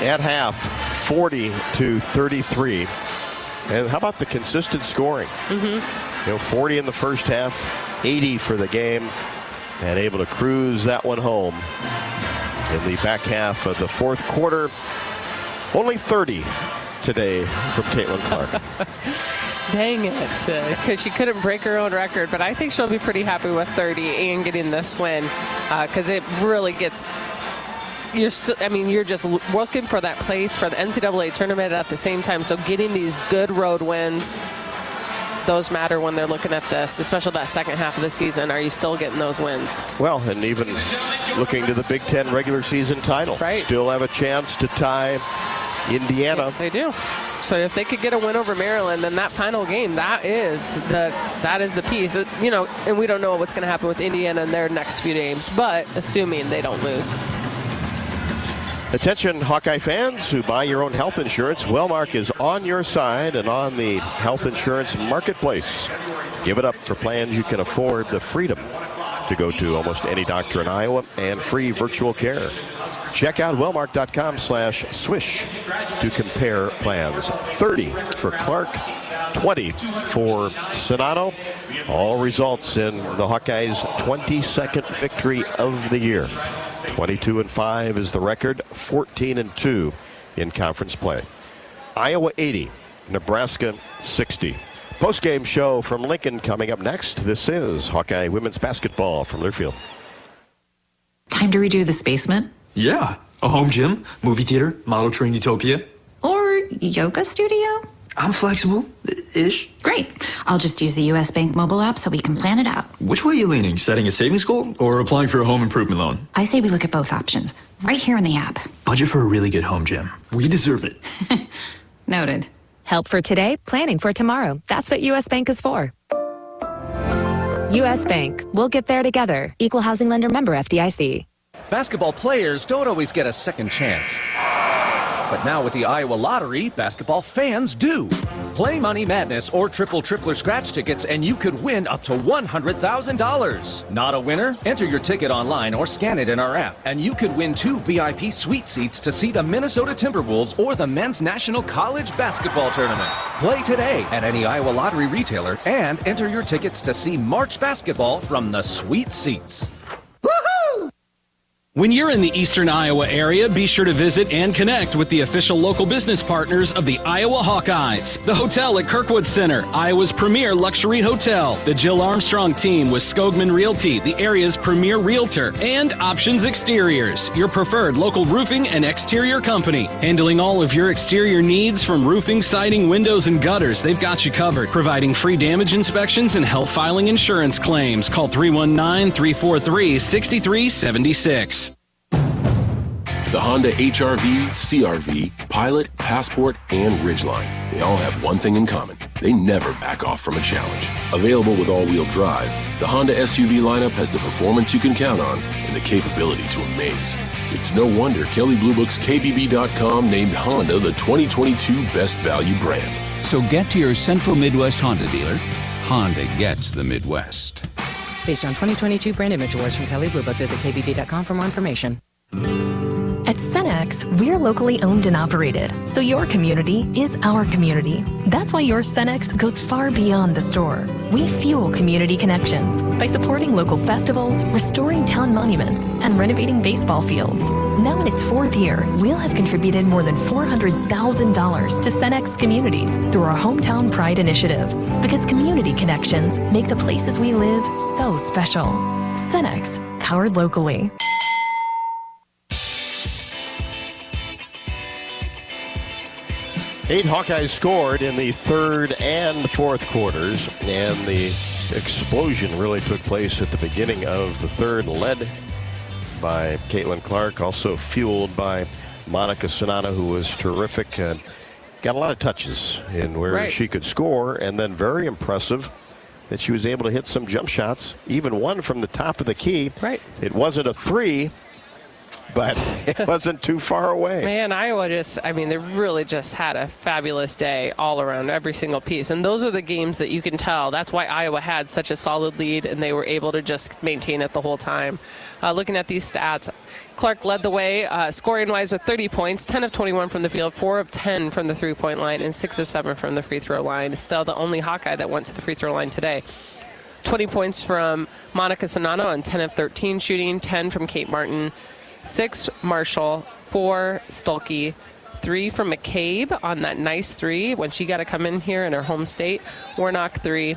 at half 40-33. And how about the consistent scoring? You know, 40 in the first half, 80 for the game, and able to cruise that one home in the back half of the fourth quarter. Only 30 today from Caitlin Clark. Dang it. Because she couldn't break her own record, but I think she'll be pretty happy with 30 and getting this win because it really gets... you're just looking for that place for the NCAA tournament at the same time. So getting these good road wins, those matter when they're looking at this, especially that second half of the season. Are you still getting those wins? Well, and even looking to the Big Ten regular season title. Right. Still have a chance to tie Indiana. They do. So if they could get a win over Maryland, then that final game, that is the piece. You know, and we don't know what's going to happen with Indiana in their next few games, but assuming they don't lose. Attention Hawkeye fans who buy your own health insurance, Wellmark is on your side and on the health insurance marketplace. Give it up for plans you can afford, the freedom to go to almost any doctor in Iowa and free virtual care. Check out wellmark.com/swish to compare plans. 30 for Clark, 20 for Sonato. All results in the Hawkeyes' 22nd victory of the year. 22-5 is the record, 14-2 in conference play. Iowa 80, Nebraska 60. Postgame show from Lincoln coming up next. This is Hawkeye women's basketball from Learfield. Time to redo this basement? Yeah. A home gym, movie theater, model train utopia. Or yoga studio? I'm flexible-ish. Great. I'll just use the U.S. Bank mobile app so we can plan it out. Which way are you leaning? Setting a savings goal or applying for a home improvement loan? I say we look at both options, right here in the app. Budget for a really good home gym. We deserve it. Noted. Help for today, planning for tomorrow. That's what U.S. Bank is for. U.S. Bank. We'll get there together. Equal housing lender member FDIC. Basketball players don't always get a second chance. But now with the Iowa Lottery, basketball fans do. Play Money Madness or Tripler scratch tickets and you could win up to $100,000. Not a winner? Enter your ticket online or scan it in our app and you could win 2 VIP suite seats to see the Minnesota Timberwolves or the Men's National College Basketball Tournament. Play today at any Iowa Lottery retailer and enter your tickets to see March basketball from the suite seats. When you're in the eastern Iowa area, be sure to visit and connect with the official local business partners of the Iowa Hawkeyes. The hotel at Kirkwood Center, Iowa's premier luxury hotel. The Jill Armstrong team with Skogman Realty, the area's premier realtor. And Options Exteriors, your preferred local roofing and exterior company. Handling all of your exterior needs from roofing, siding, windows, and gutters. They've got you covered. Providing free damage inspections and help filing insurance claims. Call 319-343-6376. The Honda HR-V, CR-V, Pilot, Passport, and Ridgeline. They all have one thing in common. They never back off from a challenge. Available with all-wheel drive, the Honda SUV lineup has the performance you can count on and the capability to amaze. It's no wonder Kelley Blue Book's KBB.com named Honda the 2022 Best Value brand. So get to your Central Midwest Honda dealer. Honda gets the Midwest. Based on 2022 brand image awards from Kelley Blue Book, visit kbb.com for more information. At Cenex, we're locally owned and operated, so your community is our community. That's why your Cenex goes far beyond the store. We fuel community connections by supporting local festivals, restoring town monuments, and renovating baseball fields. Now in its 4th year, we'll have contributed more than $400,000 to Cenex communities through our Hometown Pride initiative, because community connections make the places we live so special. Cenex, powered locally. 8 Hawkeyes scored in the third and fourth quarters, and the explosion really took place at the beginning of the third, led by Caitlin Clark, also fueled by Monica Sonata, who was terrific, got a lot of touches in where she could score, and then very impressive that she was able to hit some jump shots, even one from the top of the key. Right. It wasn't a 3, but it wasn't too far away. Man, Iowa they really just had a fabulous day all around, every single piece. And those are the games that you can tell. That's why Iowa had such a solid lead, and they were able to just maintain it the whole time. Looking at these stats, Clark led the way scoring-wise with 30 points, 10 of 21 from the field, 4 of 10 from the three-point line, and 6 of 7 from the free throw line. Still the only Hawkeye that went to the free throw line today. 20 points from Monica Sonata on 10 of 13 shooting, 10 from Kate Martin, 6 Marshall, 4 Stolke, 3 from McCabe on that nice 3 when she got to come in here in her home state. Warnock 3,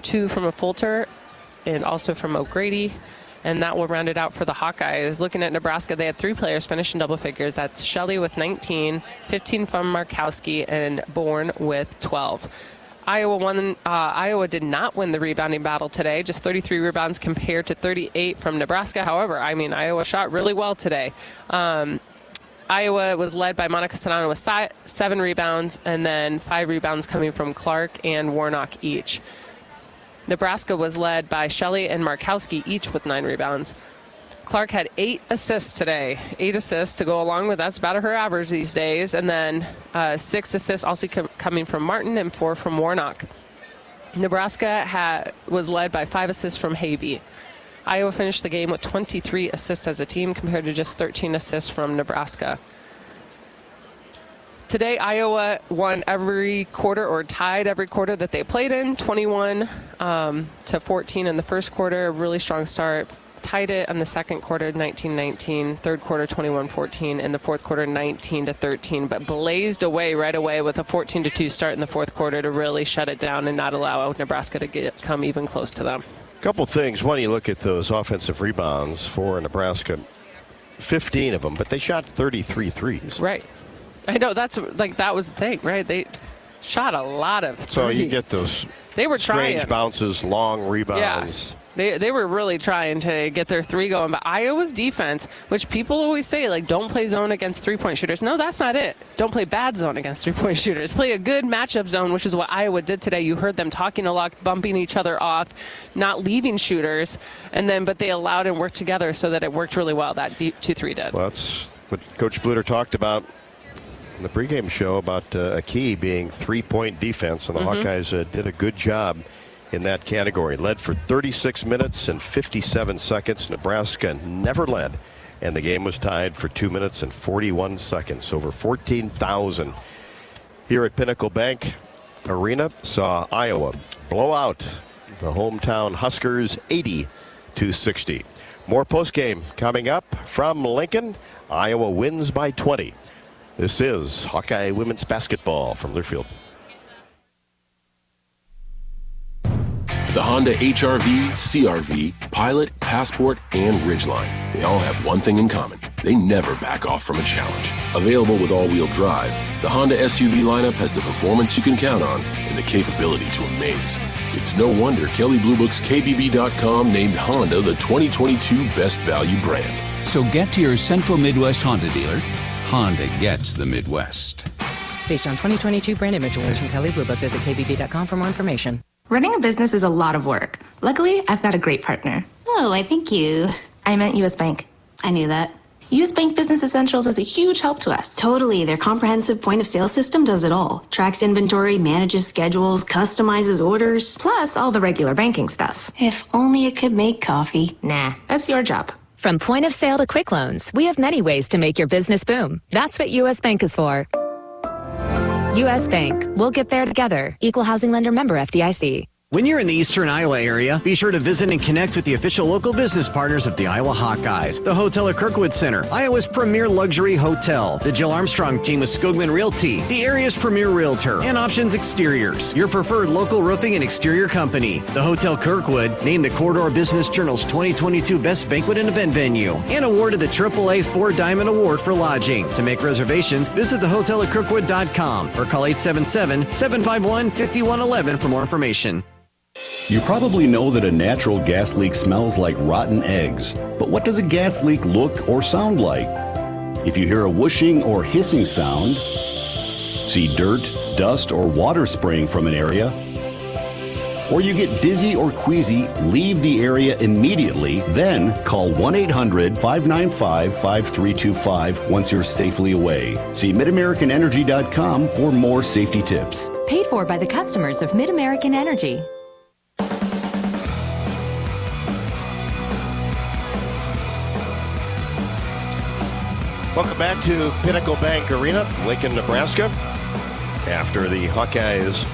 2 from a Fulter, and also from O'Grady. And that will round it out for the Hawkeyes. Looking at Nebraska, they had 3 players finish in double figures. That's Shelley with 19, 15 from Markowski, and Bourne with 12. Iowa did not win the rebounding battle today, just 33 rebounds compared to 38 from Nebraska. However, Iowa shot really well today. Iowa was led by Monica Sonata with 7 rebounds, and then 5 rebounds coming from Clark and Warnock each. Nebraska was led by Shelley and Markowski, each with 9 rebounds. Clark had 8 assists today. 8 assists to go along with that's about her average these days. And then 6 assists also coming from Martin and 4 from Warnock. Nebraska was led by 5 assists from Havey. Iowa finished the game with 23 assists as a team compared to just 13 assists from Nebraska. Today, Iowa won every quarter or tied every quarter that they played in, 21 to 14 in the first quarter, a really strong start. Tied it in the second quarter, 19-19, third quarter, 21-14, in the fourth quarter, 19-13, but blazed away right away with a 14-2 start in the fourth quarter to really shut it down and not allow Nebraska to come even close to them. Couple things. One, you look at those offensive rebounds for Nebraska, 15 of them, but they shot 33 threes. Right. I know that was the thing, right? They shot a lot of threes. So you get those strange bounces, long rebounds. Yeah. They were really trying to get their 3 going, but Iowa's defense, which people always say, don't play zone against 3-point shooters. No, that's not it. Don't play bad zone against 3-point shooters. Play a good matchup zone, which is what Iowa did today. You heard them talking a lot, bumping each other off, not leaving shooters, but they allowed and worked together so that it worked really well, that 2-3 did. Well, that's what Coach Luder talked about in the pregame show about a key being 3-point defense, and the Hawkeyes did a good job in that category. Led for 36 minutes and 57 seconds. Nebraska never led, and the game was tied for 2 minutes and 41 seconds. Over 14,000 here at Pinnacle Bank Arena saw Iowa blow out the hometown Huskers 80-60. More postgame coming up from Lincoln. Iowa wins by 20. This is Hawkeye women's basketball from Learfield. The Honda HR-V, CR-V, Pilot, Passport, and Ridgeline. They all have one thing in common. They never back off from a challenge. Available with all-wheel drive, the Honda SUV lineup has the performance you can count on and the capability to amaze. It's no wonder Kelley Blue Book's KBB.com named Honda the 2022 Best Value brand. So get to your Central Midwest Honda dealer. Honda gets the Midwest. Based on 2022 brand image awards from Kelley Blue Book, visit KBB.com for more information. Running a business is a lot of work. Luckily, I've got a great partner. Oh, I thank you. I meant U.S. Bank. I knew that. U.S. Bank Business Essentials is a huge help to us. Totally. Their comprehensive point-of-sale system does it all. Tracks inventory, manages schedules, customizes orders. Plus all the regular banking stuff. If only it could make coffee. Nah, that's your job. From point of sale to quick loans, we have many ways to make your business boom. That's what U.S. Bank is for. U.S. Bank. We'll get there together. Equal housing lender, member FDIC. When you're in the eastern Iowa area, be sure to visit and connect with the official local business partners of the Iowa Hawkeyes. The hotel at Kirkwood Center, Iowa's premier luxury hotel. The Jill Armstrong team with Skogman Realty, the area's premier realtor. And Options Exteriors, your preferred local roofing and exterior company. The Hotel Kirkwood, named the Corridor Business Journal's 2022 Best Banquet and Event Venue. And awarded the AAA 4-Diamond Award for lodging. To make reservations, visit thehotelatKirkwood.com or call 877-751-5111 for more information. You probably know that a natural gas leak smells like rotten eggs. But what does a gas leak look or sound like? If you hear a whooshing or hissing sound, see dirt, dust, or water spraying from an area, or you get dizzy or queasy, leave the area immediately. Then call 1-800-595-5325 once you're safely away. See MidAmericanEnergy.com for more safety tips. Paid for by the customers of Mid-American Energy. Welcome back to Pinnacle Bank Arena, Lincoln, Nebraska. After the Hawkeyes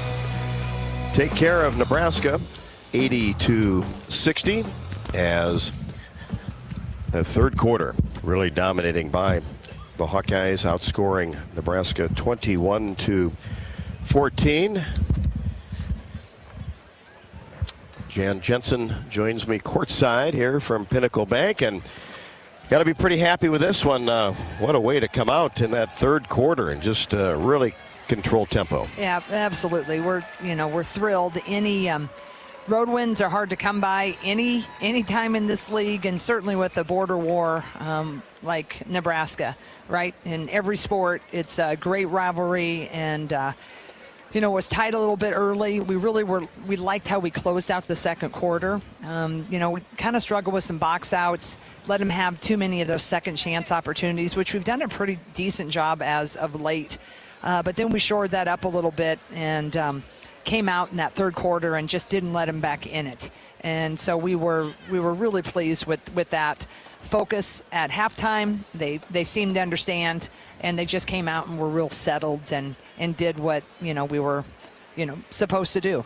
take care of Nebraska 80-60 as the third quarter really dominating by the Hawkeyes, outscoring Nebraska 21-14. Jan Jensen joins me courtside here from Pinnacle Bank, and got to be pretty happy with this one. What a way to come out in that third quarter and just really control tempo. Yeah, absolutely. We're thrilled. Any road wins are hard to come by any time in this league, and certainly with the border war like Nebraska, right? In every sport, it's a great rivalry, and it was tight a little bit early. We liked how we closed out the second quarter. We kind of struggled with some box outs, let them have too many of those second chance opportunities, which we've done a pretty decent job as of late. But then we shored that up a little bit and came out in that third quarter and just didn't let them back in it. And so we were really pleased with that focus at halftime. They seemed to understand, and they just came out and were real settled and did what we were supposed to do.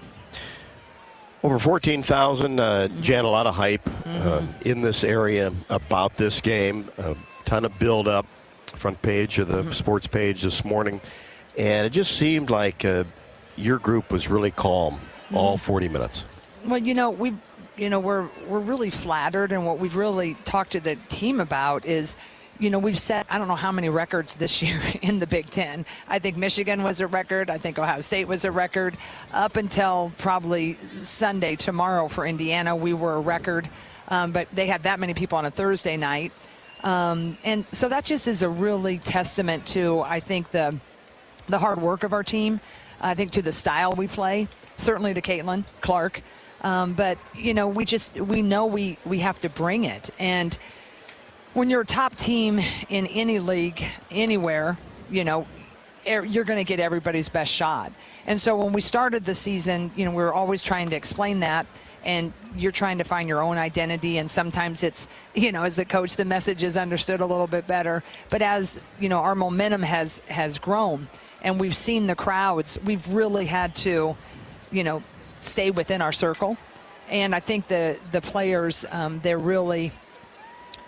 Over 14,000, Jan, a lot of hype in this area about this game. A ton of build up. Front page of the sports page this morning, and it just seemed like your group was really calm all 40 minutes. Well, we're really flattered, and what we've really talked to the team about is, we've set I don't know how many records this year in the Big Ten. I think Michigan was a record. I think Ohio State was a record. Up until probably Sunday, tomorrow for Indiana, we were a record, but they had that many people on a Thursday night. And so that just is a really testament to, I think, the hard work of our team. I think to the style we play, certainly to Caitlin Clark. But, we know we have to bring it. And when you're a top team in any league, anywhere, you're going to get everybody's best shot. And so when we started the season, we were always trying to explain that. And you're trying to find your own identity, and sometimes it's, as a coach, the message is understood a little bit better. But as, our momentum has grown, and we've seen the crowds, we've really had to, stay within our circle. And I think the players, they're really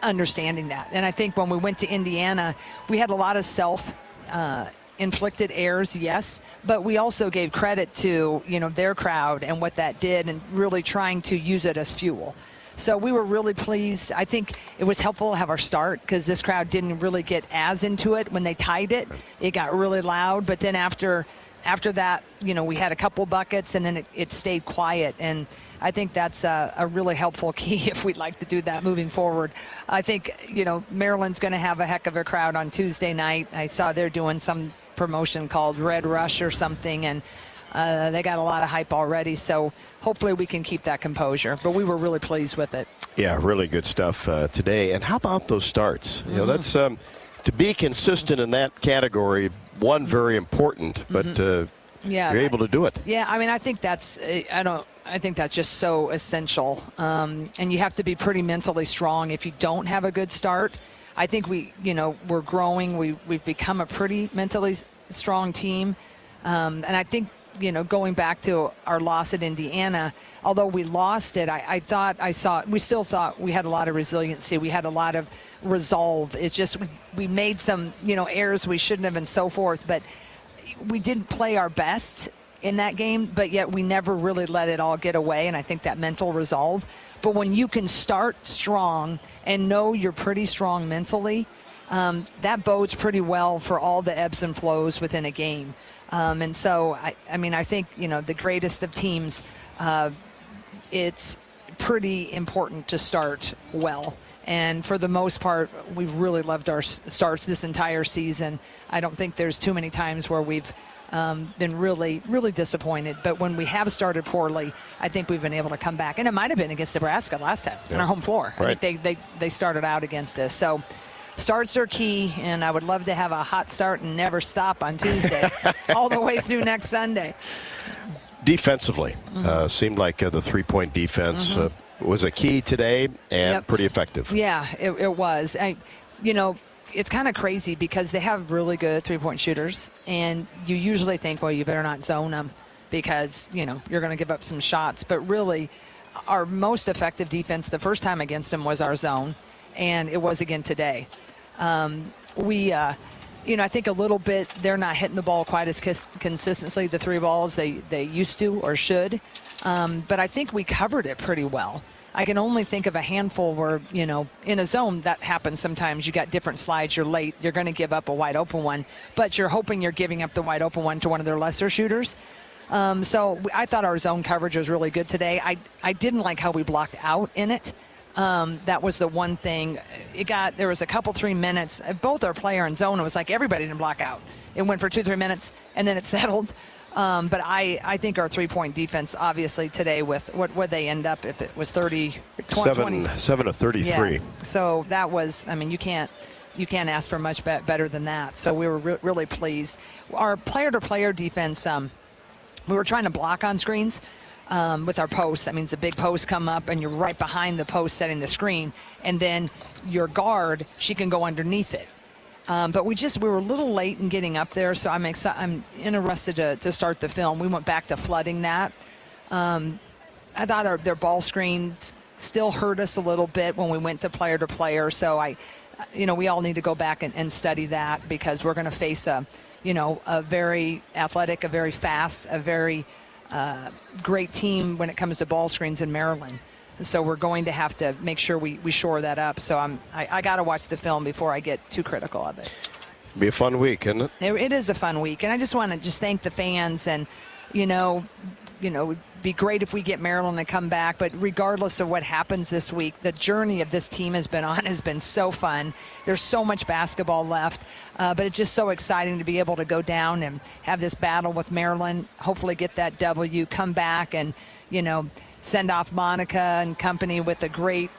understanding that. And I think when we went to Indiana, we had a lot of inflicted errors, yes, but we also gave credit to their crowd and what that did, and really trying to use it as fuel. So we were really pleased. I think it was helpful to have our start, because this crowd didn't really get as into it when they tied it. It got really loud, but then after that, we had a couple buckets, and then it stayed quiet. And I think that's a really helpful key if we'd like to do that moving forward. I think, Maryland's going to have a heck of a crowd on Tuesday night. I saw they're doing some promotion called Red Rush or something, and they got a lot of hype already. So hopefully we can keep that composure. But we were really pleased with it. Yeah, really good stuff today. And how about those starts? That's to be consistent in that category. One, very important, but you're able to do it. Yeah, I think that's I think that's just so essential. And you have to be pretty mentally strong if you don't have a good start. I think we're growing. We've become a pretty mentally strong team. And I think, going back to our loss at Indiana, although we lost it, we still thought we had a lot of resiliency. We had a lot of resolve. It's just we made some, errors we shouldn't have and so forth. But we didn't play our best in that game, but yet we never really let it all get away. And I think that mental resolve. But when you can start strong and know you're pretty strong mentally, that bodes pretty well for all the ebbs and flows within a game. And so, I think, the greatest of teams, it's pretty important to start well. And for the most part, we've really loved our starts this entire season. I don't think there's too many times where we've been really, really disappointed. But when we have started poorly, I think we've been able to come back. And it might have been against Nebraska last time on our home floor. Right. I think they started out against us. So starts are key, and I would love to have a hot start and never stop on Tuesday all the way through next Sunday. Defensively, seemed like the three-point defense was a key today and pretty effective. Yeah, it was. It's kind of crazy because they have really good three-point shooters, and you usually think, well, you better not zone them because, you're going to give up some shots. But really, our most effective defense the first time against them was our zone, and it was again today. I think a little bit they're not hitting the ball quite as consistently, the three balls they used to or should. But I think we covered it pretty well. I can only think of a handful where, in a zone that happens sometimes. You got different slides, you're late, you're going to give up a wide open one, but you're hoping you're giving up the wide open one to one of their lesser shooters. So I thought our zone coverage was really good today. I didn't like how we blocked out in it. That was the one thing. There was a couple 3 minutes, both our player and zone, it was like everybody didn't block out. It went for 2-3 minutes and then it settled. But I think our three-point defense, obviously today, with what would they end up if it was 20? 7 of 33. Yeah. So that was, you can't ask for much better than that. So we were really pleased. Our player-to-player defense, we were trying to block on screens. With our post, that means the big post come up and you're right behind the post setting the screen, and then your guard, she can go underneath it. But we were a little late in getting up there, so I'm interested to start the film. We went back to flooding that. I thought their ball screens still hurt us a little bit when we went to player, so we all need to go back and study that, because we're going to face a very athletic, a very fast, a very great team when it comes to ball screens in Maryland. So we're going to have to make sure we shore that up. So I got to watch the film before I get too critical of it. It'll be a fun week, isn't it? It is a fun week. And I just want to thank the fans. And, it'd be great if we get Maryland to come back. But regardless of what happens this week, the journey of this team has been so fun. There's so much basketball left. But it's just so exciting to be able to go down and have this battle with Maryland, hopefully get that W, come back and, send off Monica and company with a great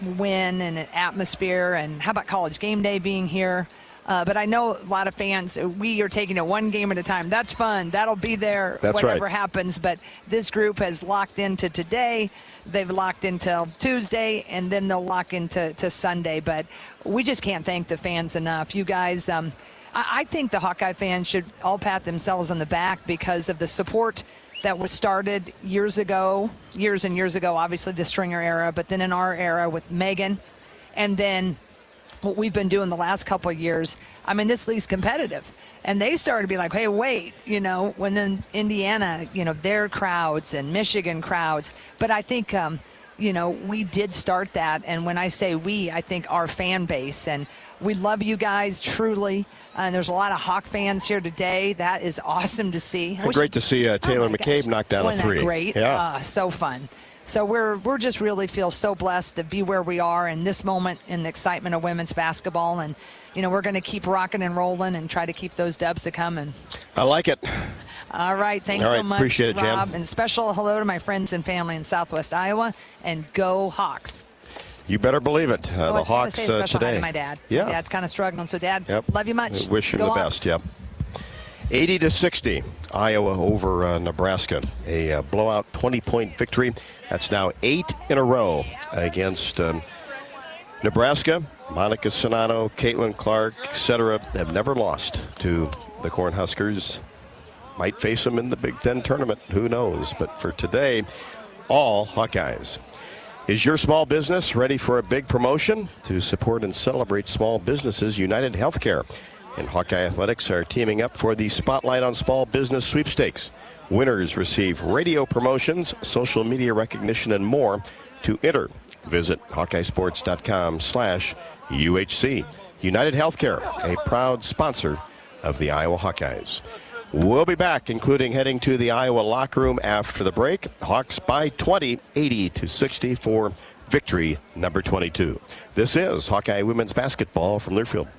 win and an atmosphere. And how about College Game Day being here? But I know a lot of fans, we are taking it one game at a time. That's fun. That'll be there, whatever happens. But this group has locked into today. They've locked into Tuesday, and then they'll lock into Sunday. But we just can't thank the fans enough. You guys, I think the Hawkeye fans should all pat themselves on the back because of the support that was started years and years ago, obviously the Stringer era, but then in our era with Megan, and then what we've been doing the last couple of years. This league's competitive. And they started to be like, hey, wait, when then Indiana, their crowds and Michigan crowds. But I think, we did start that. And when I say we, I think our fan base. And we love you guys, truly. And there's a lot of Hawk fans here today. That is awesome to see. Great to see Taylor McCabe knock down a three. Great. Yeah. So fun. So we're just really feel so blessed to be where we are in this moment in the excitement of women's basketball. And, we're going to keep rocking and rolling and try to keep those dubs to come. And I like it. All right. Thanks so much, appreciate it, Rob. Jan. And special hello to my friends and family in Southwest Iowa. And go Hawks. You better believe it. The Hawks say a special today. Hi to my dad. Yeah. My dad's kind of struggling. So, Dad, love you much. Wish him go the Hawks. best. Yep. 80-60, Iowa over Nebraska. A blowout 20-point victory. That's now 8 in a row against Nebraska. Monica Sonano, Caitlin Clark, etc. have never lost to the Cornhuskers. Might face them in the Big Ten tournament. Who knows? But for today, all Hawkeyes. Is your small business ready for a big promotion? To support and celebrate small businesses, United Healthcare and Hawkeye Athletics are teaming up for the Spotlight on Small Business Sweepstakes. Winners receive radio promotions, social media recognition, and more. To enter, visit HawkeyeSports.com/UHC. United Healthcare, a proud sponsor of the Iowa Hawkeyes. We'll be back, including heading to the Iowa locker room after the break. Hawks by 20, 80-60 for victory number 22. This is Hawkeye women's basketball from Learfield.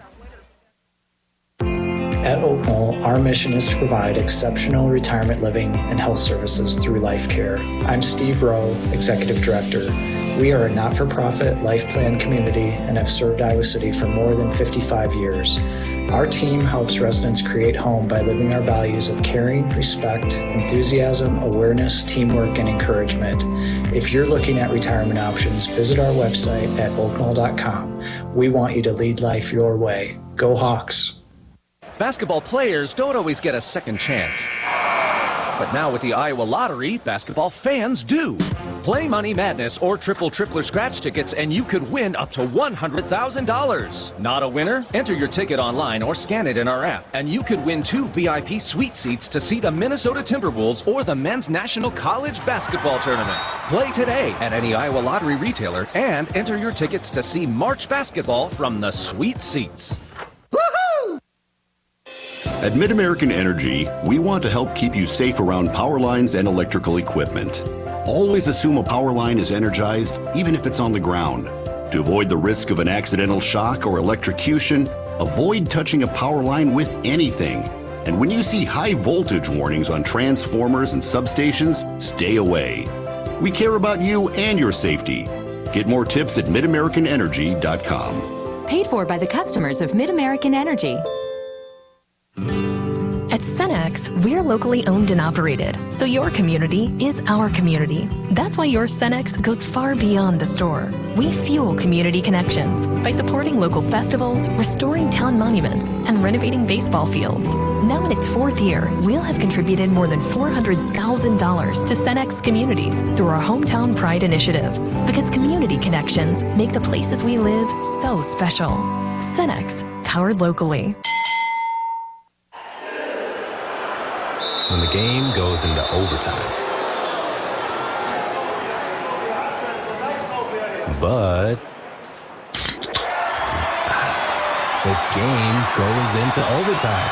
At Oakmall, our mission is to provide exceptional retirement living and health services through life care. I'm Steve Rowe, Executive Director. We are a not-for-profit life plan community and have served Iowa City for more than 55 years. Our team helps residents create home by living our values of caring, respect, enthusiasm, awareness, teamwork, and encouragement. If you're looking at retirement options, visit our website at oakmall.com. We want you to lead life your way. Go Hawks! Basketball players don't always get a second chance. But now with the Iowa Lottery, basketball fans do. Play Money Madness or Tripler Scratch tickets and you could win up to $100,000. Not a winner? Enter your ticket online or scan it in our app and you could win 2 VIP suite seats to see the Minnesota Timberwolves or the Men's National College Basketball Tournament. Play today at any Iowa Lottery retailer and enter your tickets to see March basketball from the sweet seats. At Mid-American Energy, we want to help keep you safe around power lines and electrical equipment. Always assume a power line is energized, even if it's on the ground. To avoid the risk of an accidental shock or electrocution, avoid touching a power line with anything. And when you see high voltage warnings on transformers and substations, stay away. We care about you and your safety. Get more tips at midamericanenergy.com. Paid for by the customers of Mid-American Energy. At Cenex, we're locally owned and operated, so your community is our community. That's why your Cenex goes far beyond the store. We fuel community connections by supporting local festivals, restoring town monuments, and renovating baseball fields. Now in its 4th year, we'll have contributed more than $400,000 to Cenex communities through our Hometown Pride initiative, because community connections make the places we live so special. Cenex, powered locally. When the game goes into overtime. But the game goes into overtime.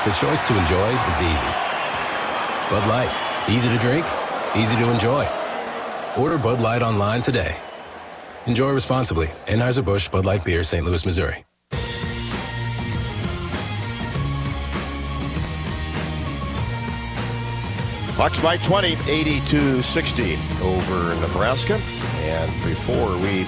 The choice to enjoy is easy. Bud Light, easy to drink, easy to enjoy. Order Bud Light online today. Enjoy responsibly. Anheuser-Busch Bud Light Beer, St. Louis, Missouri. Hawks by 20, 80-60 over Nebraska. And before we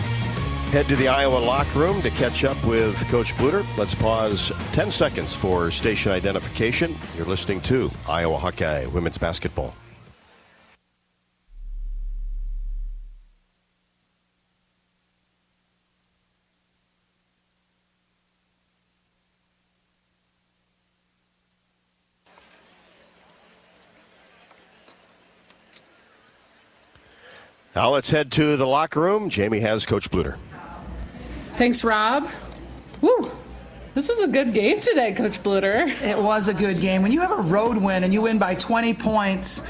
head to the Iowa locker room to catch up with Coach Luder, let's pause 10 seconds for station identification. You're listening to Iowa Hawkeye women's basketball. Now let's head to the locker room. Jamie has Coach Luder. Thanks, Rob. Woo. This is a good game today, Coach Luder. It was a good game. When you have a road win and you win by 20 points,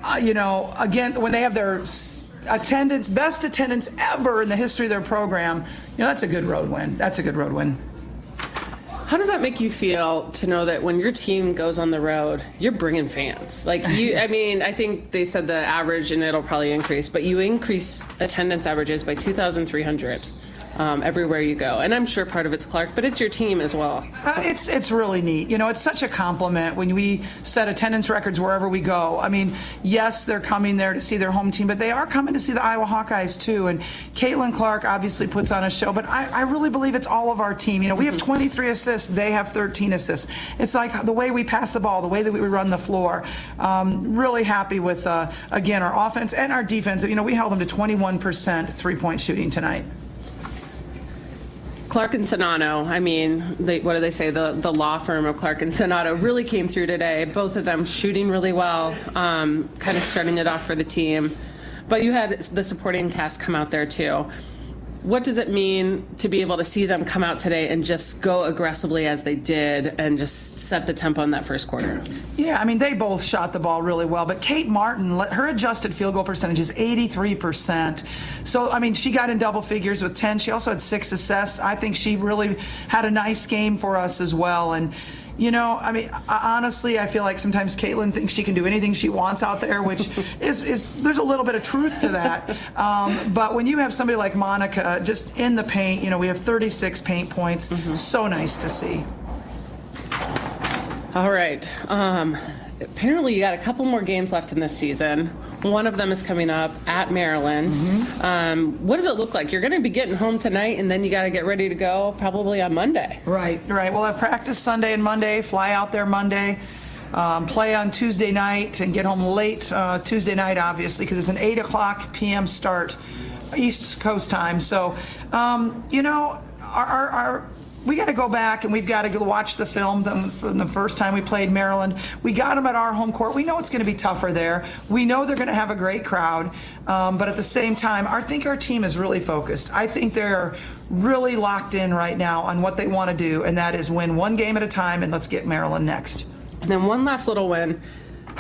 again, when they have their attendance, best attendance ever in the history of their program, that's a good road win. That's a good road win. How does that make you feel to know that when your team goes on the road, you're bringing fans? I think they said the average, and it'll probably increase, but you increase attendance averages by 2,300 everywhere you go. And I'm sure part of it's Clark, but it's your team as well. It's really neat. It's such a compliment when we set attendance records wherever we go. Yes, they're coming there to see their home team, but they are coming to see the Iowa Hawkeyes too. And Caitlin Clark obviously puts on a show, but I really believe it's all of our team. We have 23 assists, they have 13 assists. It's like the way we pass the ball, the way that we run the floor. Really happy with, again, our offense and our defense. We held them to 21% three-point shooting tonight. Clark and Sonato, what do they say? The law firm of Clark and Sonato really came through today. Both of them shooting really well, kind of starting it off for the team. But you had the supporting cast come out there too. what does it mean to be able to see them come out today and just go aggressively as they did and just set the tempo in that first quarter? Yeah, I mean, they both shot the ball really well, but Kate Martin, her adjusted field goal percentage is 83%. So, I mean, she got in double figures with 10. She also had 6 assists. I think she really had a nice game for us as well. And you know, I mean, honestly, I feel like sometimes Caitlin thinks she can do anything she wants out there, which is there's a little bit of truth to that. But when you have somebody like Monica just in the paint, you know, we have 36 paint points. So nice to see. All right. Apparently, you got a couple more games left in this season. One of them is coming up at Maryland. What does it look like? You're going to be getting home tonight, and then you got to get ready to go probably on Monday. Right. We'll have practice Sunday and Monday, fly out there Monday, play on Tuesday night, and get home late Tuesday night, obviously, because it's an 8 p.m. start, East Coast time. So, you know, we got to go back and we've got to go watch the film from the first time we played Maryland. We got them at our home court. We know it's going to be tougher there. We know they're going to have a great crowd. But at the same time, I think our team is really focused. I think they're really locked in right now on what they want to do, and that is win one game at a time, and let's get Maryland next. And then one last little win.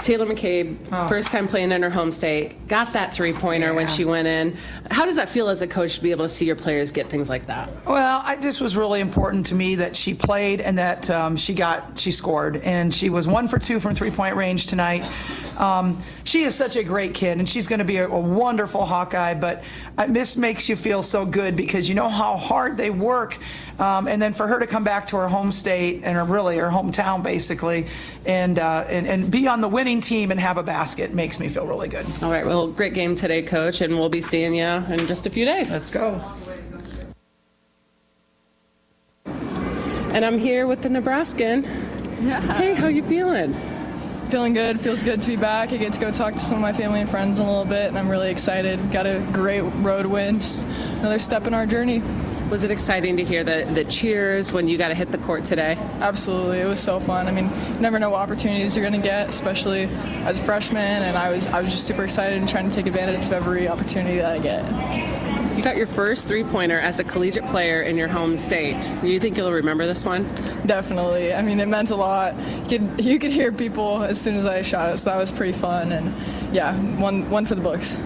Taylor McCabe, first time playing in her home state, got that three-pointer when she went in. How does that feel as a coach to be able to see your players get things like that? Well, it just was really important to me that she played and that she scored. And she was 1 for 2 from three-point range tonight. She is such a great kid, and she's going to be a wonderful Hawkeye, but this makes you feel so good because you know how hard they work. And then for her to come back to her home state and her hometown basically, and be on the winning team and have a basket makes me feel really good. All right, well, great game today, Coach, and we'll be seeing you in just a few days. Let's go. And I'm here with the Nebraskan. Yeah. Hey, how you feeling? Feeling good. Feels good to be back. I get to go talk to some of my family and friends in a little bit, and I'm really excited. Got a great road win. Just another step in our journey. Was it exciting to hear the cheers when you got to hit the court today? Absolutely. It was so fun. I mean, you never know what opportunities you're going to get, especially as a freshman, and I was just super excited and trying to take advantage of every opportunity that I get. You got your first three-pointer as a collegiate player in your home state. Do you think you'll remember this one? Definitely. I mean, it meant a lot. You could hear people as soon as I shot it, so that was pretty fun. And yeah, one for the books.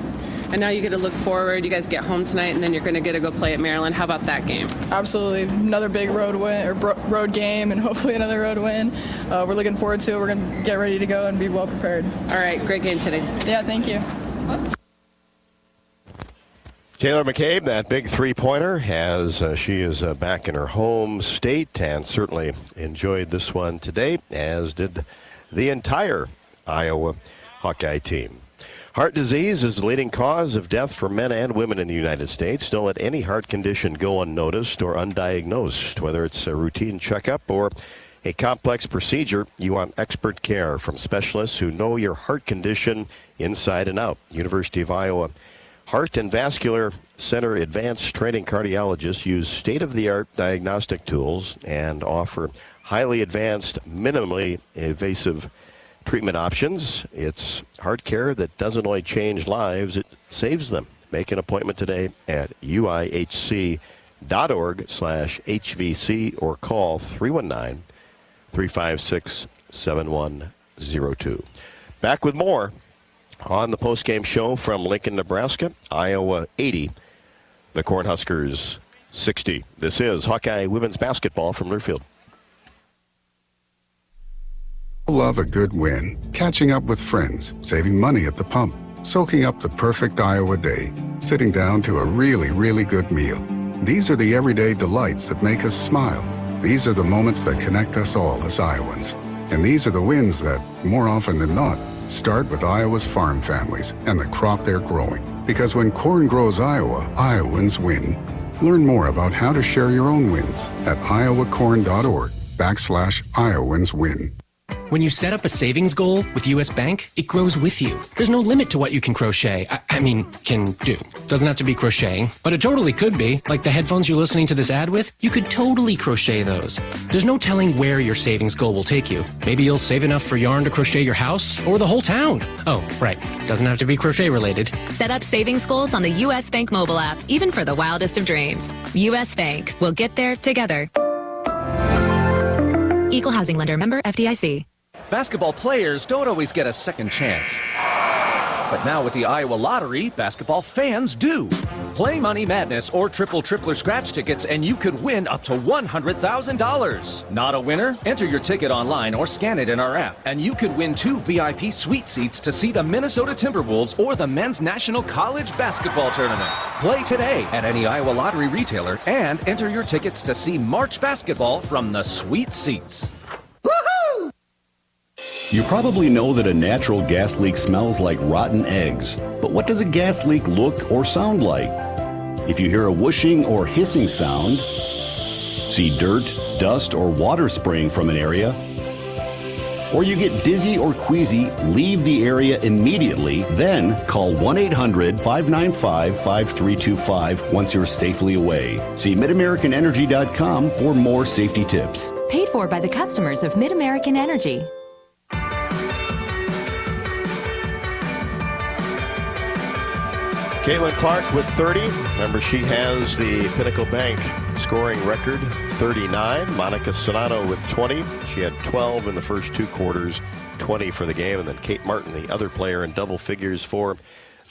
And now you get to look forward. You guys get home tonight, and then you're going to get to go play at Maryland. How about that game? Absolutely. Another big road win or road game, and hopefully another road win. We're looking forward to it. We're going to get ready to go and be well prepared. All right. Great game today. Yeah, thank you. Taylor McCabe, that big three-pointer, she is back in her home state and certainly enjoyed this one today, as did the entire Iowa Hawkeye team. Heart disease is the leading cause of death for men and women in the United States. Don't let any heart condition go unnoticed or undiagnosed. Whether it's a routine checkup or a complex procedure, you want expert care from specialists who know your heart condition inside and out. University of Iowa Heart and Vascular Center advanced training cardiologists use state-of-the-art diagnostic tools and offer highly advanced, minimally invasive treatment options. It's heart care that doesn't only change lives, it saves them. Make an appointment today at uihc.org/HVC or call 319-356-7102. Back with more on the postgame show from Lincoln, Nebraska. Iowa 80, the Cornhuskers 60. This is Hawkeye women's basketball from Learfield. Love a good win. Catching up with friends, saving money at the pump, soaking up the perfect Iowa day, sitting down to a really, really good meal. These are the everyday delights that make us smile. These are the moments that connect us all as Iowans. And these are the wins that, more often than not, start with Iowa's farm families and the crop they're growing. Because when corn grows Iowa, Iowans win. Learn more about how to share your own wins at iowacorn.org/IowansWin. When you set up a savings goal with U.S. Bank, it grows with you. There's no limit to what you can crochet. Can do. Doesn't have to be crocheting, but it totally could be. Like the headphones you're listening to this ad with, you could totally crochet those. There's no telling where your savings goal will take you. Maybe you'll save enough for yarn to crochet your house or the whole town. Oh, right. Doesn't have to be crochet related. Set up savings goals on the U.S. Bank mobile app, even for the wildest of dreams. U.S. Bank. We'll get there together. Equal housing lender, member FDIC. Basketball players don't always get a second chance. But now with the Iowa Lottery, basketball fans do. Play Money Madness or Tripler Scratch tickets and you could win up to $100,000. Not a winner? Enter your ticket online or scan it in our app, and you could win 2 VIP suite seats to see the Minnesota Timberwolves or the men's national college basketball tournament. Play today at any Iowa Lottery retailer and enter your tickets to see March basketball from the sweet seats. You probably know that a natural gas leak smells like rotten eggs. But what does a gas leak look or sound like? If you hear a whooshing or hissing sound, see dirt, dust, or water spraying from an area, or you get dizzy or queasy, leave the area immediately, then call 1-800-595-5325 once you're safely away. See MidAmericanEnergy.com for more safety tips. Paid for by the customers of Mid-American Energy. Caitlin Clark with 30. Remember, she has the Pinnacle Bank scoring record, 39. Monica Sonato with 20. She had 12 in the first 2 quarters, 20 for the game. And then Kate Martin, the other player, in double figures for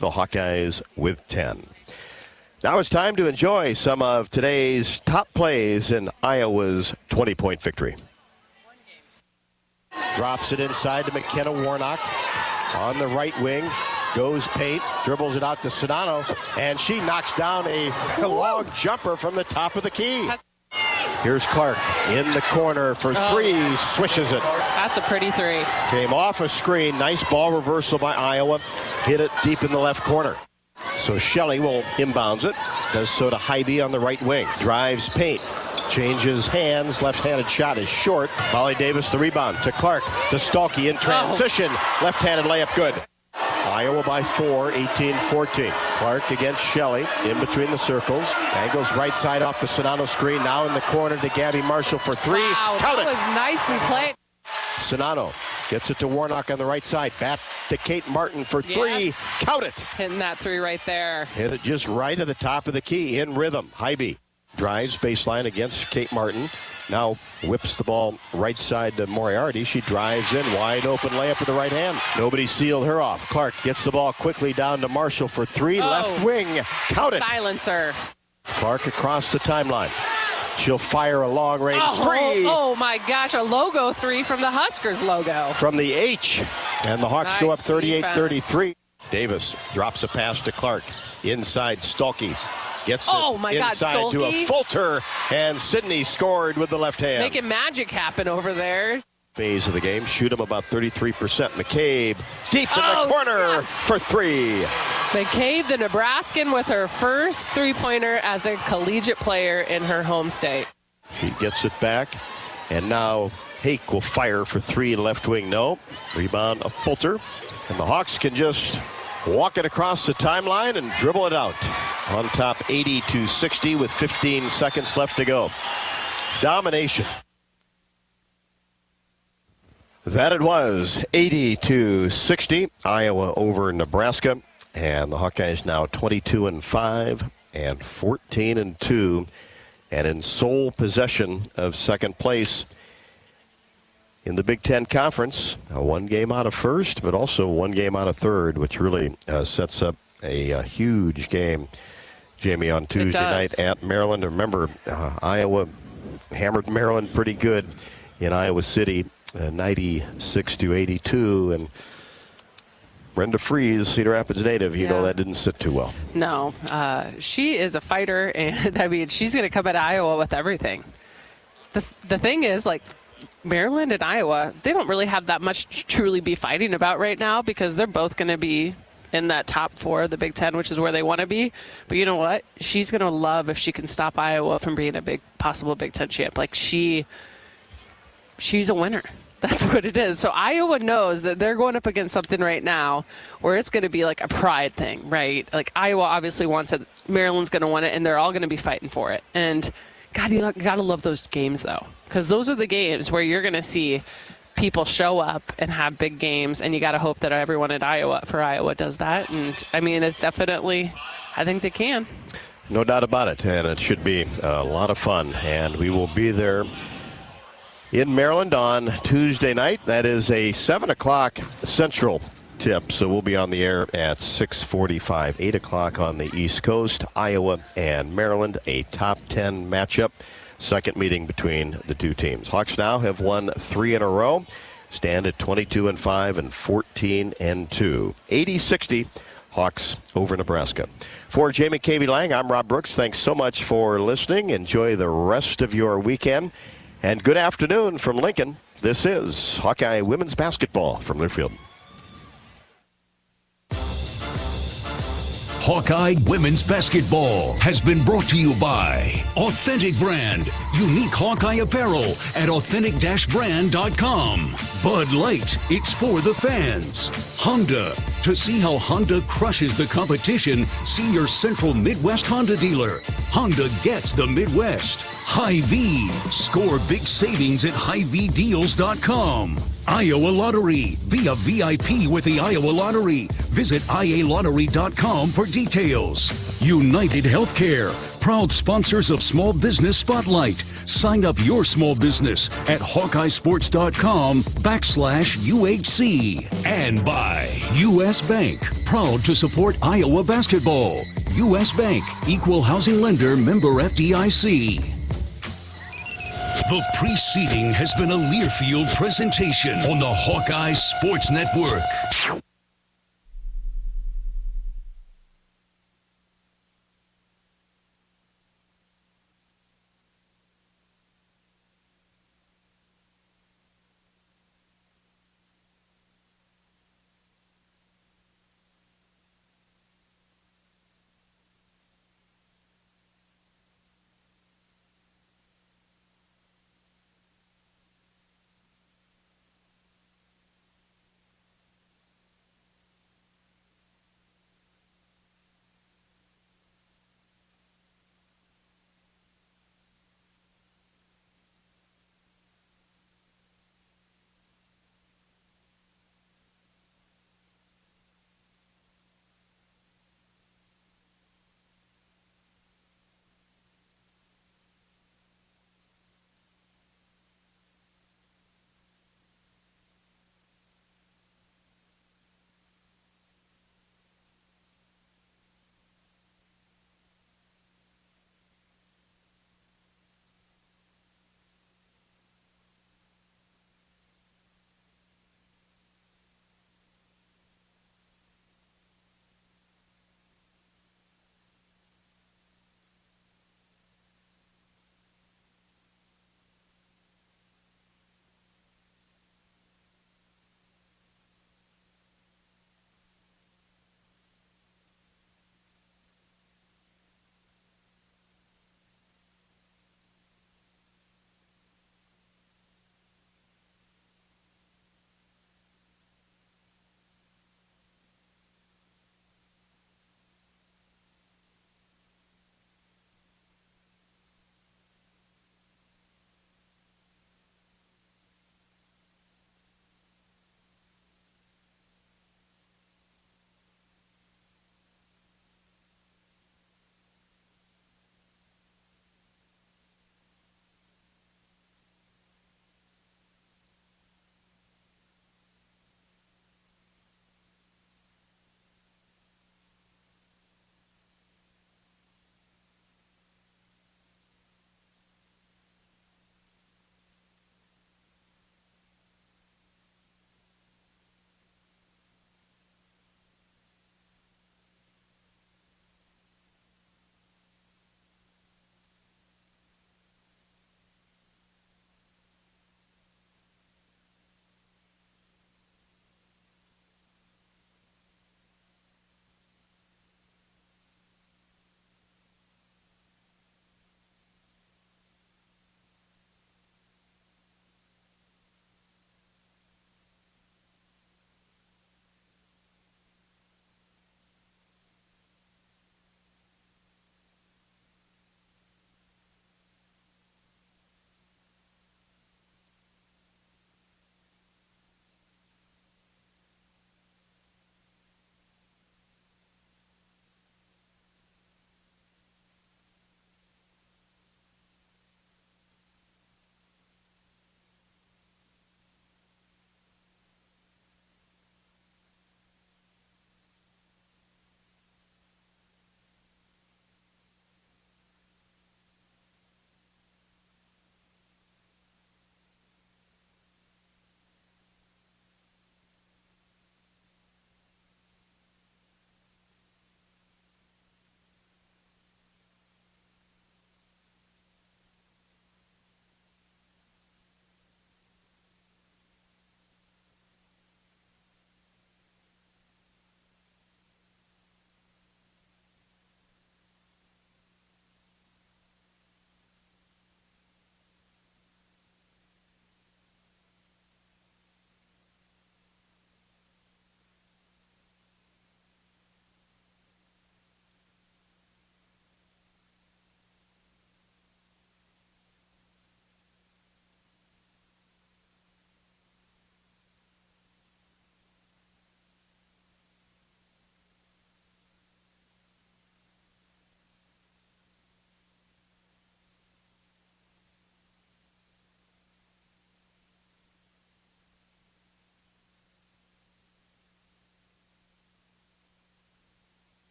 the Hawkeyes with 10. Now it's time to enjoy some of today's top plays in Iowa's 20-point victory. Drops it inside to McKenna Warnock on the right wing. Goes Pate, dribbles it out to Sonato, and she knocks down a long jumper from the top of the key. Here's Clark in the corner for 3, swishes it. That's a pretty 3. Came off a screen, nice ball reversal by Iowa, hit it deep in the left corner. So Shelley will inbounds it, does so to Hybee on the right wing, drives Pate, changes hands, left-handed shot is short. Molly Davis the rebound to Clark, to Stalky in transition, left-handed layup good. Iowa by 4, 18-14. Clark against Shelley, in between the circles. Angles right side off the Sonato screen, now in the corner to Gabby Marshall for 3. Wow, Count that it. was nicely played. Sonato gets it to Warnock on the right side. Back to Kate Martin for 3. Yes. Count it. Hitting that 3 right there. Hit it just right at the top of the key, in rhythm. Hybee drives baseline against Kate Martin. Now whips the ball right side to Moriarty. She drives in, wide open layup with the right hand. Nobody sealed her off. Clark gets the ball quickly down to Marshall for 3. Left wing. Count it. Silencer. Clark across the timeline. She'll fire a long-range 3. Oh, my gosh, a logo 3 from the Huskers logo. From the H. And the Hawks go up 38-33. Davis drops a pass to Clark. Inside Stalky. Gets it inside to a Fulter, and Sydney scored with the left hand. Making magic happen over there. Phase of the game, shoot him about 33%. McCabe deep in the corner for 3. McCabe, the Nebraskan, with her first 3-pointer as a collegiate player in her home state. She gets it back, and now Hake will fire for 3 left wing. No. Rebound of Fulter, and the Hawks can just walk it across the timeline and dribble it out. On top 80-60 with 15 seconds left to go. Domination. That it was 80-60. Iowa over Nebraska. And the Hawkeyes now 22-5 and 14-2. And in sole possession of second place in the Big Ten Conference. 1 game out of first, but also 1 game out of third, which really sets up a huge game, Jamie, on Tuesday night at Maryland. Remember, Iowa hammered Maryland pretty good in Iowa City, 96-82, and Brenda Fries, Cedar Rapids native, you know that didn't sit too well. No, she is a fighter, and I mean, she's going to come at Iowa with everything. The thing is, like, Maryland and Iowa, they don't really have that much to truly be fighting about right now because they're both going to be in that top 4 of the Big Ten, which is where they want to be. But you know what? She's going to love if she can stop Iowa from being a possible Big Ten champ. Like, she's a winner. That's what it is. So Iowa knows that they're going up against something right now where it's going to be like a pride thing, right? Like Iowa obviously wants it. Maryland's going to want it, and they're all going to be fighting for it. And God, you got to love those games, though, because those are the games where you're going to see people show up and have big games, and you got to hope that everyone at Iowa does that. And, I mean, it's definitely, I think they can. No doubt about it, and it should be a lot of fun, and we will be there in Maryland on Tuesday night. That is a 7 o'clock Central tip, so we'll be on the air at 6:45, 8 o'clock on the East Coast. Iowa and Maryland, a top 10 matchup. Second meeting between the two teams. Hawks now have won 3 in a row, stand at 22-5 and 14-2. 80-60, Hawks over Nebraska. For Jamie Cavey Lang, I'm Rob Brooks. Thanks so much for listening. Enjoy the rest of your weekend. And good afternoon from Lincoln. This is Hawkeye women's basketball from Learfield. Hawkeye Women's Basketball has been brought to you by Authentic Brand. Unique Hawkeye apparel at authentic-brand.com. Bud Light, it's for the fans. Honda. To see how Honda crushes the competition, see your Central Midwest Honda dealer. Honda gets the Midwest. Hy-Vee. Score big savings at HyVeeDeals.com. Iowa Lottery. Be a VIP with the Iowa Lottery. Visit IALottery.com for details. United Healthcare. Proud sponsors of Small Business Spotlight. Sign up your small business at HawkeyeSports.com/UHC. And by U.S. Bank. Proud to support Iowa basketball. U.S. Bank. Equal housing lender, member FDIC. The preceding has been a Learfield presentation on the Hawkeye Sports Network.